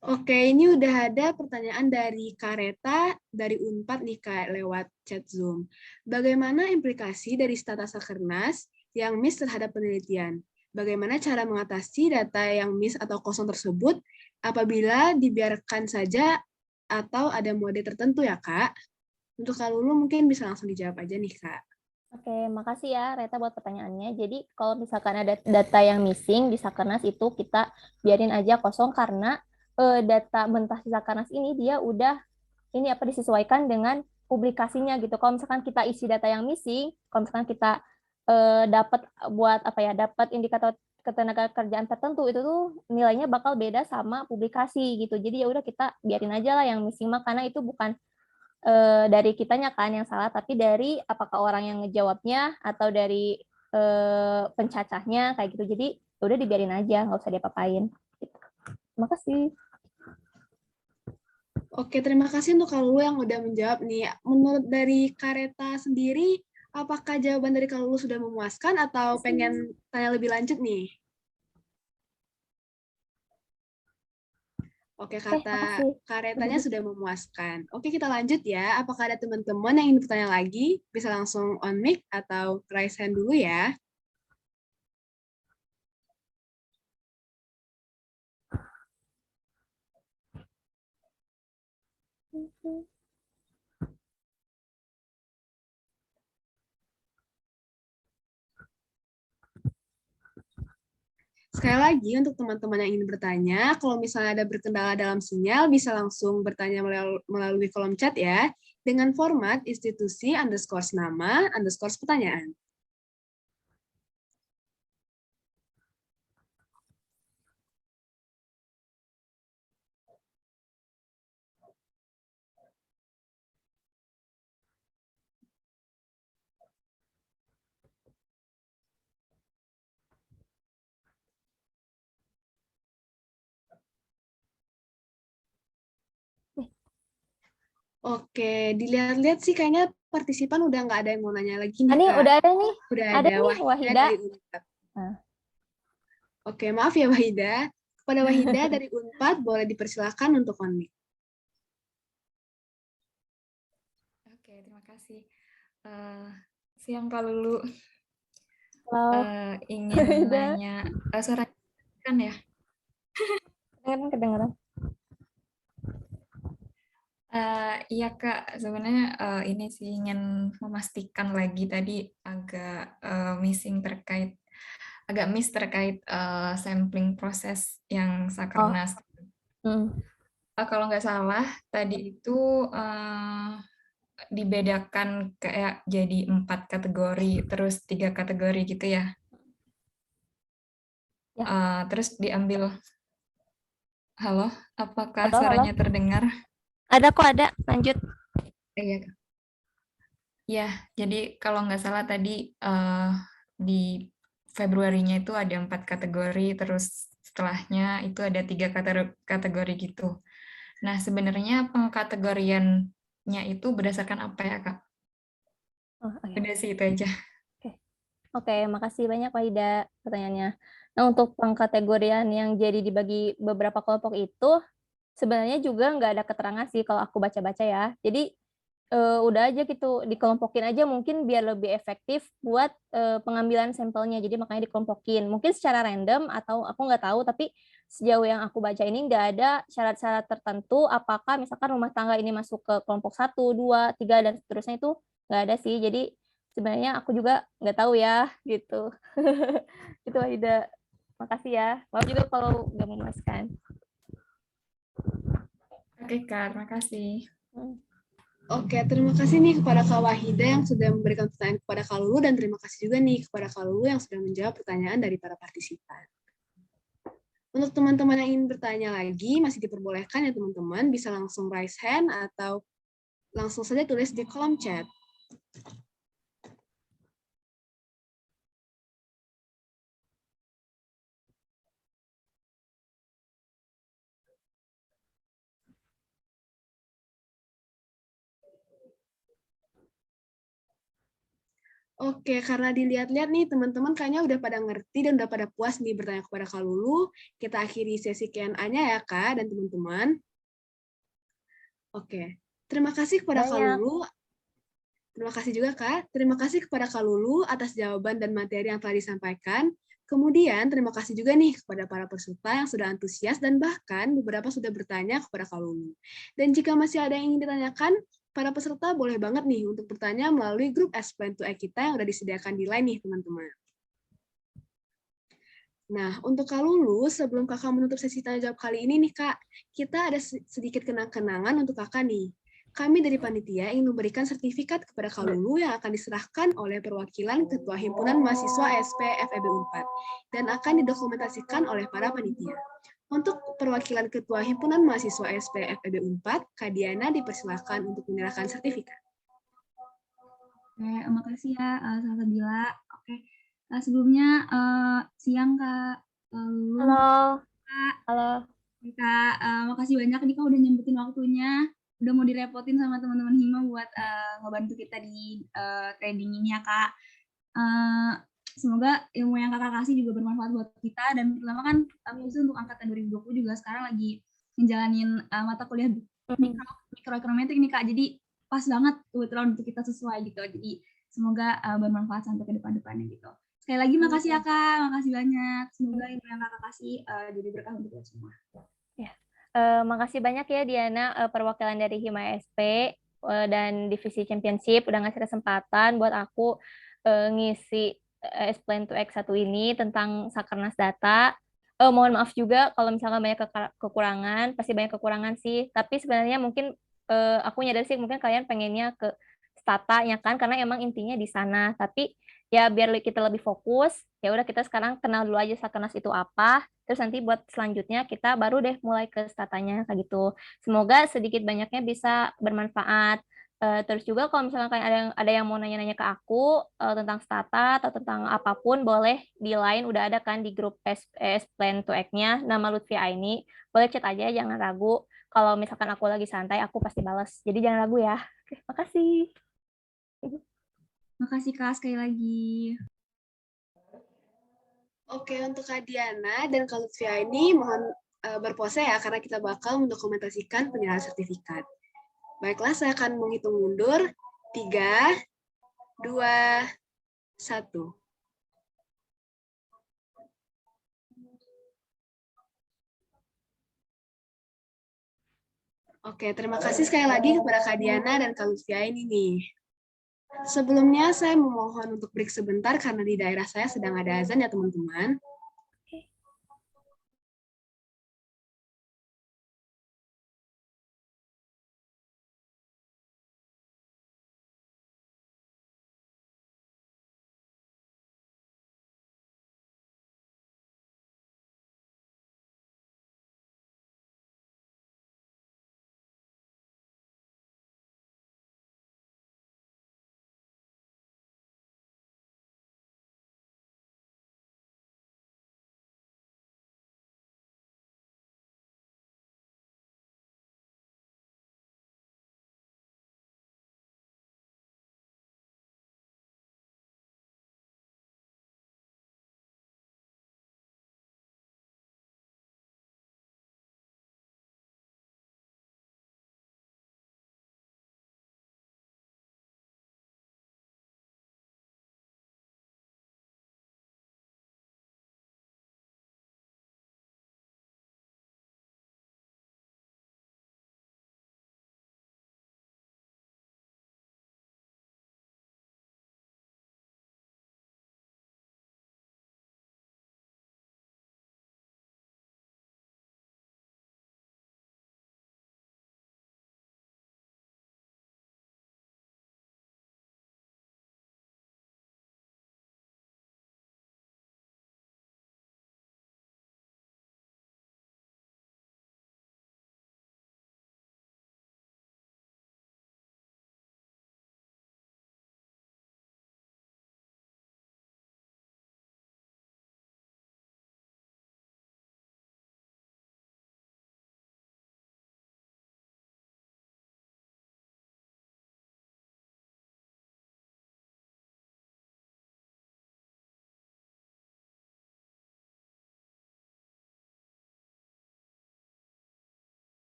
Oke, ini udah ada pertanyaan dari Kareta dari Unpad nih Kak, lewat chat Zoom. Bagaimana implikasi dari data Sakernas yang miss terhadap penelitian? Bagaimana cara mengatasi data yang miss atau kosong tersebut apabila dibiarkan saja atau ada mode tertentu ya Kak? Untuk Kak Lulu mungkin bisa langsung dijawab aja nih Kak. Oke, makasih ya Reta buat pertanyaannya. Jadi kalau misalkan ada data yang missing di Sakernas itu kita biarin aja kosong karena data mentah di Sakernas ini dia udah ini apa disesuaikan dengan publikasinya gitu. Kalau misalkan kita isi data yang missing, kalau misalkan kita dapat buat apa ya, dapat indikator ketenaga kerjaan tertentu itu tuh nilainya bakal beda sama publikasi gitu. Jadi ya udah kita biarin aja lah yang missing mah karena itu bukan dari kitanya kan yang salah, tapi dari apakah orang yang ngejawabnya atau dari pencacahnya kayak gitu. Jadi ya udah dibiarin aja, nggak usah diapa-apain. Gitu. Terima kasih. Oke, terima kasih untuk Kak Lulu yang udah menjawab nih. Menurut dari Kareta sendiri, apakah jawaban dari Kak Lulu sudah memuaskan atau pengen tanya lebih lanjut nih? Oke, kata Makasih. Karetanya sudah memuaskan. Oke, kita lanjut ya. Apakah ada teman-teman yang ingin bertanya lagi? Bisa langsung on mic atau raise hand dulu ya. Sekali lagi, untuk teman-teman yang ingin bertanya, kalau misalnya ada berkendala dalam sinyal, bisa langsung bertanya melalui kolom chat ya, dengan format institusi underscore nama underscore pertanyaan. Oke, dilihat-lihat sih kayaknya partisipan udah nggak ada yang mau nanya lagi nih, Ini Kak. udah ada nih. Udah Ada ada nih Wahida Wahida. dari Unpad. Nah. Oke, maaf ya Wahida. Kepada Wahida dari Unpad, boleh dipersilakan untuk on mic. Oke, terima kasih. Siang Kak Lulu. Halo. Ingin Wahida. nanya, suara kan ya? Kedengeran. Iya Kak, sebenarnya ini sih ingin memastikan lagi tadi agak agak miss terkait sampling proses yang Sakernas. Kalau nggak salah tadi itu dibedakan kayak jadi 4 kategori, terus 3 kategori gitu ya. Terus diambil. Halo, apakah suaranya terdengar? Ada kok, ada. Lanjut. Iya, Kak. Ya, jadi kalau nggak salah tadi di Februarinya itu ada 4 kategori, terus setelahnya itu ada 3 kategori gitu. Nah, sebenarnya pengkategoriannya itu berdasarkan apa ya, Kak? Udah sih itu aja. Oke, makasih banyak Wahida pertanyaannya. Nah, untuk pengkategorian yang jadi dibagi beberapa kelompok itu, sebenarnya juga nggak ada keterangan sih kalau aku baca-baca ya. Jadi, udah aja gitu, dikelompokin aja mungkin biar lebih efektif buat pengambilan sampelnya. Jadi makanya dikelompokin. Mungkin secara random atau aku nggak tahu, tapi sejauh yang aku baca ini nggak ada syarat-syarat tertentu apakah misalkan rumah tangga ini masuk ke kelompok 1, 2, 3, dan seterusnya itu nggak ada sih. Jadi sebenarnya aku juga nggak tahu ya, gitu. Itu Aida. Makasih ya. Maaf juga kalau nggak memuaskan. Oke, Kak. Terima kasih. Oke, terima kasih nih kepada Kak Wahida yang sudah memberikan pertanyaan kepada Kak Lulu, dan terima kasih juga nih kepada Kak Lulu yang sudah menjawab pertanyaan dari para partisipan. Untuk teman-teman yang ingin bertanya lagi, masih diperbolehkan ya teman-teman, bisa langsung raise hand atau langsung saja tulis di kolom chat. Oke, karena dilihat-lihat nih teman-teman kayaknya udah pada ngerti dan udah pada puas nih bertanya kepada Kak Lulu. Kita akhiri sesi Q&A-nya ya Kak dan teman-teman. Oke, terima kasih kepada Kak Banyak. Lulu. Terima kasih juga Kak. Terima kasih kepada Kak Lulu atas jawaban dan materi yang telah disampaikan. Kemudian terima kasih juga nih kepada para peserta yang sudah antusias dan bahkan beberapa sudah bertanya kepada Kak Lulu. Dan jika masih ada yang ingin ditanyakan, para peserta boleh banget nih untuk bertanya melalui grup Explain to Ed kita yang udah disediakan di line nih teman-teman. Nah, untuk Kak Lulu, sebelum Kakak menutup sesi tanya jawab kali ini nih Kak, kita ada sedikit kenang-kenangan untuk Kakak nih. Kami dari panitia ingin memberikan sertifikat kepada Kak Lulu yang akan diserahkan oleh perwakilan Ketua Himpunan Mahasiswa SP FEB Unpad dan akan didokumentasikan oleh para panitia. Untuk perwakilan Ketua Himpunan Mahasiswa SP FEB Unpad, Kak Diana dipersilakan untuk menyerahkan sertifikat. Oke, makasih ya Salsabila. Oke, sebelumnya siang Kak Lulu. Halo. Kak. Halo. Kak, makasih banyak nih Kak udah nyempetin waktunya. Udah mau direpotin sama teman-teman Hima buat ngebantu kita di trading ini ya Kak. Semoga ilmu yang Kakak kasih juga bermanfaat buat kita. Dan terutama kan khusus untuk angkatan 2020 juga sekarang lagi menjalanin mata kuliah mikroekonometrik nih Kak. Jadi pas banget kebetulan untuk kita sesuai gitu. Jadi semoga bermanfaat sampai ke depan-depannya gitu. Sekali lagi makasih ya Kak, makasih banyak. Semoga ilmu yang Kakak kasih jadi berkah untuk kita semua. Makasih banyak ya Diana, perwakilan dari Hima SP dan Divisi Championship udah ngasih kesempatan buat aku ngisi Explain to X1 ini tentang Sakernas Data. Mohon maaf juga kalau misalkan banyak kekurangan, pasti banyak kekurangan sih. Tapi sebenarnya mungkin aku nyadar sih mungkin kalian pengennya ke Stata ya kan, karena emang intinya di sana. Tapi ya biar kita lebih fokus, ya udah kita sekarang kenal dulu aja Sakernas itu apa. Terus nanti buat selanjutnya kita baru deh mulai ke statanya kayak gitu. Semoga sedikit banyaknya bisa bermanfaat. Terus juga kalau misalnya kayak ada yang mau nanya-nanya ke aku tentang stata atau tentang apapun, boleh di line udah ada kan di grup Plan to Act-nya nama Lutfi Aini. Boleh chat aja, jangan ragu. Kalau misalkan aku lagi santai, aku pasti balas. Jadi jangan ragu ya. Oke, makasih. Makasih Kak sekali lagi. Oke, untuk Kak Diana dan Kak Lutfia ini mohon berpose ya, karena kita bakal mendokumentasikan penyerahan sertifikat. Baiklah, saya akan menghitung mundur. 3, 2, 1. Oke, terima kasih sekali lagi kepada Kak Diana dan Kak Lutfia ini nih. Sebelumnya saya memohon untuk break sebentar karena di daerah saya sedang ada azan ya teman-teman.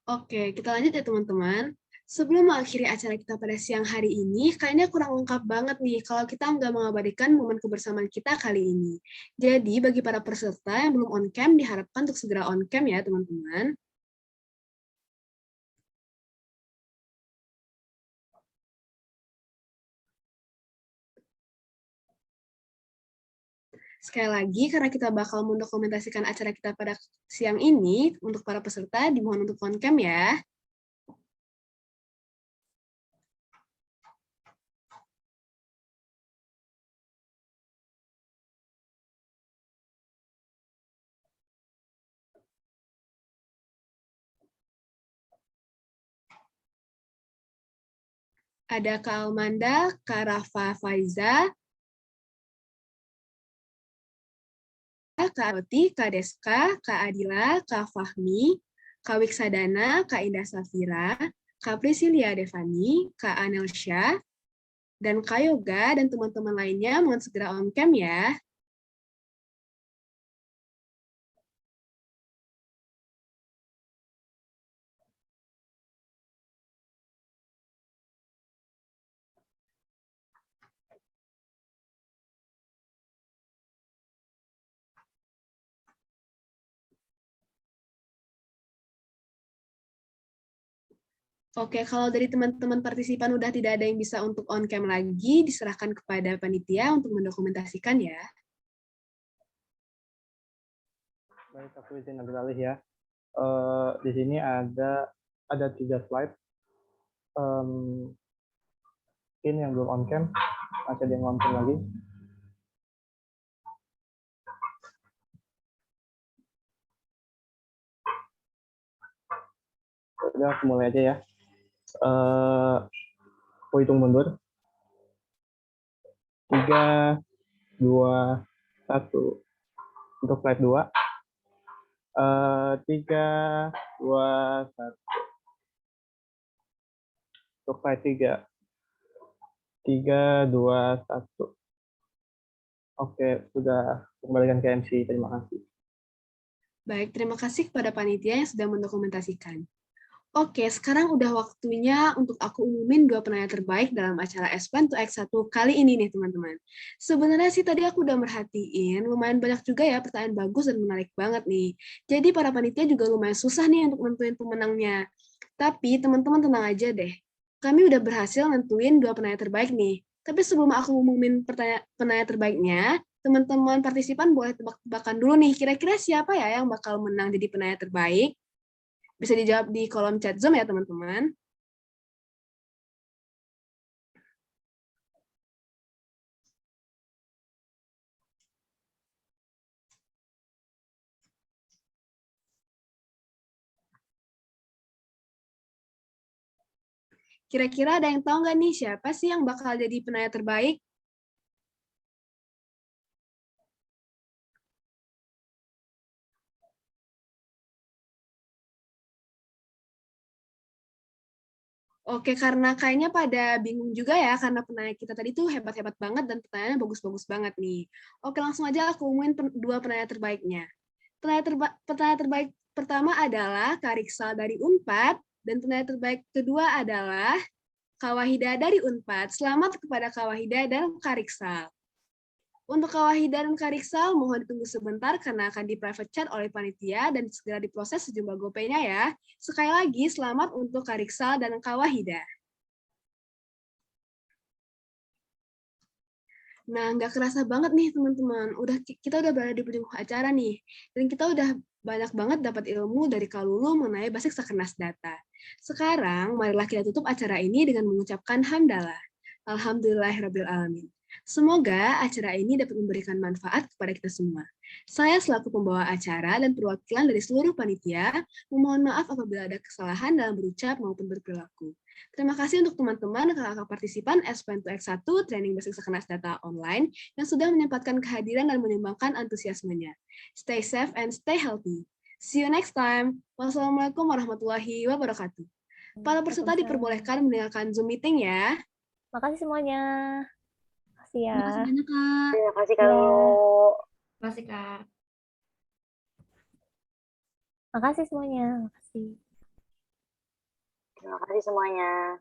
Oke, kita lanjut ya teman-teman. Sebelum mengakhiri acara kita pada siang hari ini, kayaknya kurang lengkap banget nih kalau kita nggak mengabadikan momen kebersamaan kita kali ini. Jadi, bagi para peserta yang belum on cam, diharapkan untuk segera on cam ya teman-teman. Sekali lagi, karena kita bakal mendokumentasikan acara kita pada siang ini, untuk para peserta dimohon untuk on cam ya. Ada Kak Almanda, Kak Rafa Faiza, Kak Roti, Kak Deska, Kak Adila, Kak Fahmi, Kak Wiksadana, Kak Indah Safira, Kak Priscilia Devani, Kak Anelsya, dan Kak Yoga, dan teman-teman lainnya mohon segera on cam ya. Oke, kalau dari teman-teman partisipan udah tidak ada yang bisa untuk on cam lagi, diserahkan kepada panitia untuk mendokumentasikan ya. Baik, aku izin ambil alih ya. Di sini ada 3 slide. Mungkin yang belum on cam, masih ada yang on cam lagi. Udah, aku mulai aja ya. Aku hitung mundur. 3, 2, 1. Untuk slide 2. 3, 2, 1. Untuk slide 3. 3, 2, 1. Oke, sudah kembalikan ke MC. Terima kasih. Baik, terima kasih kepada panitia yang sudah mendokumentasikan. Oke, sekarang udah waktunya untuk aku umumin 2 penanya terbaik dalam acara S-Plan to X1 kali ini nih, teman-teman. Sebenarnya sih tadi aku udah merhatiin, lumayan banyak juga ya pertanyaan bagus dan menarik banget nih. Jadi para panitia juga lumayan susah nih untuk nentuin pemenangnya. Tapi teman-teman tenang aja deh. Kami udah berhasil nentuin 2 penanya terbaik nih. Tapi sebelum aku umumin penanya terbaiknya, teman-teman partisipan boleh tebak-tebakan dulu nih, kira-kira siapa ya yang bakal menang jadi penanya terbaik? Bisa dijawab di kolom chat Zoom ya, teman-teman. Kira-kira ada yang tahu nggak nih siapa sih yang bakal jadi penanya terbaik? Oke, karena kayaknya pada bingung juga ya, karena penanya kita tadi tuh hebat-hebat banget dan pertanyaannya bagus-bagus banget nih. Oke, langsung aja aku umumin 2 penanya terbaiknya. Penanya terbaik pertama adalah Kak Riksal dari Unpad, dan penanya terbaik kedua adalah Kak Wahida dari Unpad. Selamat kepada Kak Wahida dan Kak Riksal. Untuk Kak Wahida dan Kak Riksal, mohon ditunggu sebentar karena akan di private chat oleh panitia dan segera diproses sejumlah GoPay-nya ya. Sekali lagi, selamat untuk Kak Riksal dan Kak Wahida. Nah, nggak kerasa banget nih teman-teman. Kita udah berada di penghujung acara nih. Dan kita udah banyak banget dapat ilmu dari Kak Lulu mengenai basic Sakernas Data. Sekarang, marilah kita tutup acara ini dengan mengucapkan hamdalah. Alhamdulillahirrabbilalamin. Semoga acara ini dapat memberikan manfaat kepada kita semua. Saya selaku pembawa acara dan perwakilan dari seluruh panitia, memohon maaf apabila ada kesalahan dalam berucap maupun berperilaku. Terima kasih untuk teman-teman kakak partisipan S-Plan to X1 Training Basic Sakernas Data Online yang sudah menyempatkan kehadiran dan menyumbangkan antusiasmenya. Stay safe and stay healthy. See you next time. Wassalamualaikum warahmatullahi wabarakatuh. Para peserta diperbolehkan mendengarkan Zoom meeting ya. Makasih semuanya. Makasih ya. Terima kasih banyak, Kak. Terima kasih kalau Terima kasih, Kak. Makasih semuanya. Makasih. kasih semuanya.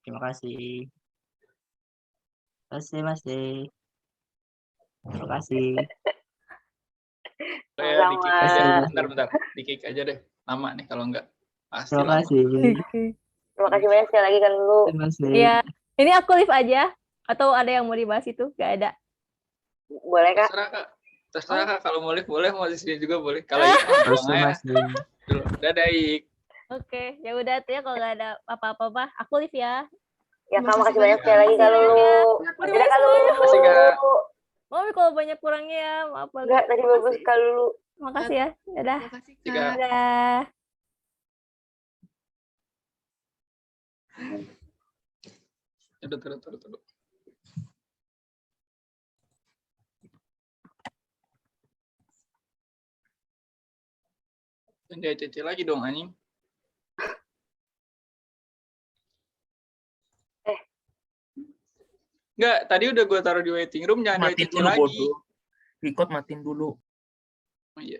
Terima kasih. Terima kasih. Terima kasih. Ya, di kick aja. Sama-sama. Bentar. Di kick aja deh. Lama nih kalau enggak. Pasti Terima lama. kasih. Terima kasih banyak sekali lagi Kak Lulu. Terima kasih. Iya, ini aku live aja. Atau ada yang mau dibahas itu? Gak ada. Boleh Kak? Terserah Kak. Terserah Kak. Kalau mau live boleh, mau di sini juga boleh. Kalau ini mah Terima ya. kasih. Dulu. Dadah Ik. Oke, ya udah tuh ya kalau nggak ada apa-apa, aku live ya. Ya Terima Kak, makasih kasih banyak banyak, sekali lagi Kak Kak. Lulu. Terima Dadah Kak kasih. Lulu. Makasih, Kak. Mami kalau banyak kurangnya ya, maaf banget. Enggak, tadi bagus Kak Lulu. Makasih ya. Dadah. Terima kasih Kak. Kak. Dadah. Tunggu. Jangan cece lagi dong anjing. Enggak, tadi udah gue taruh di waiting room, jangan Matiin cece dulu lagi. bodoh. Record matiin dulu. Oh iya.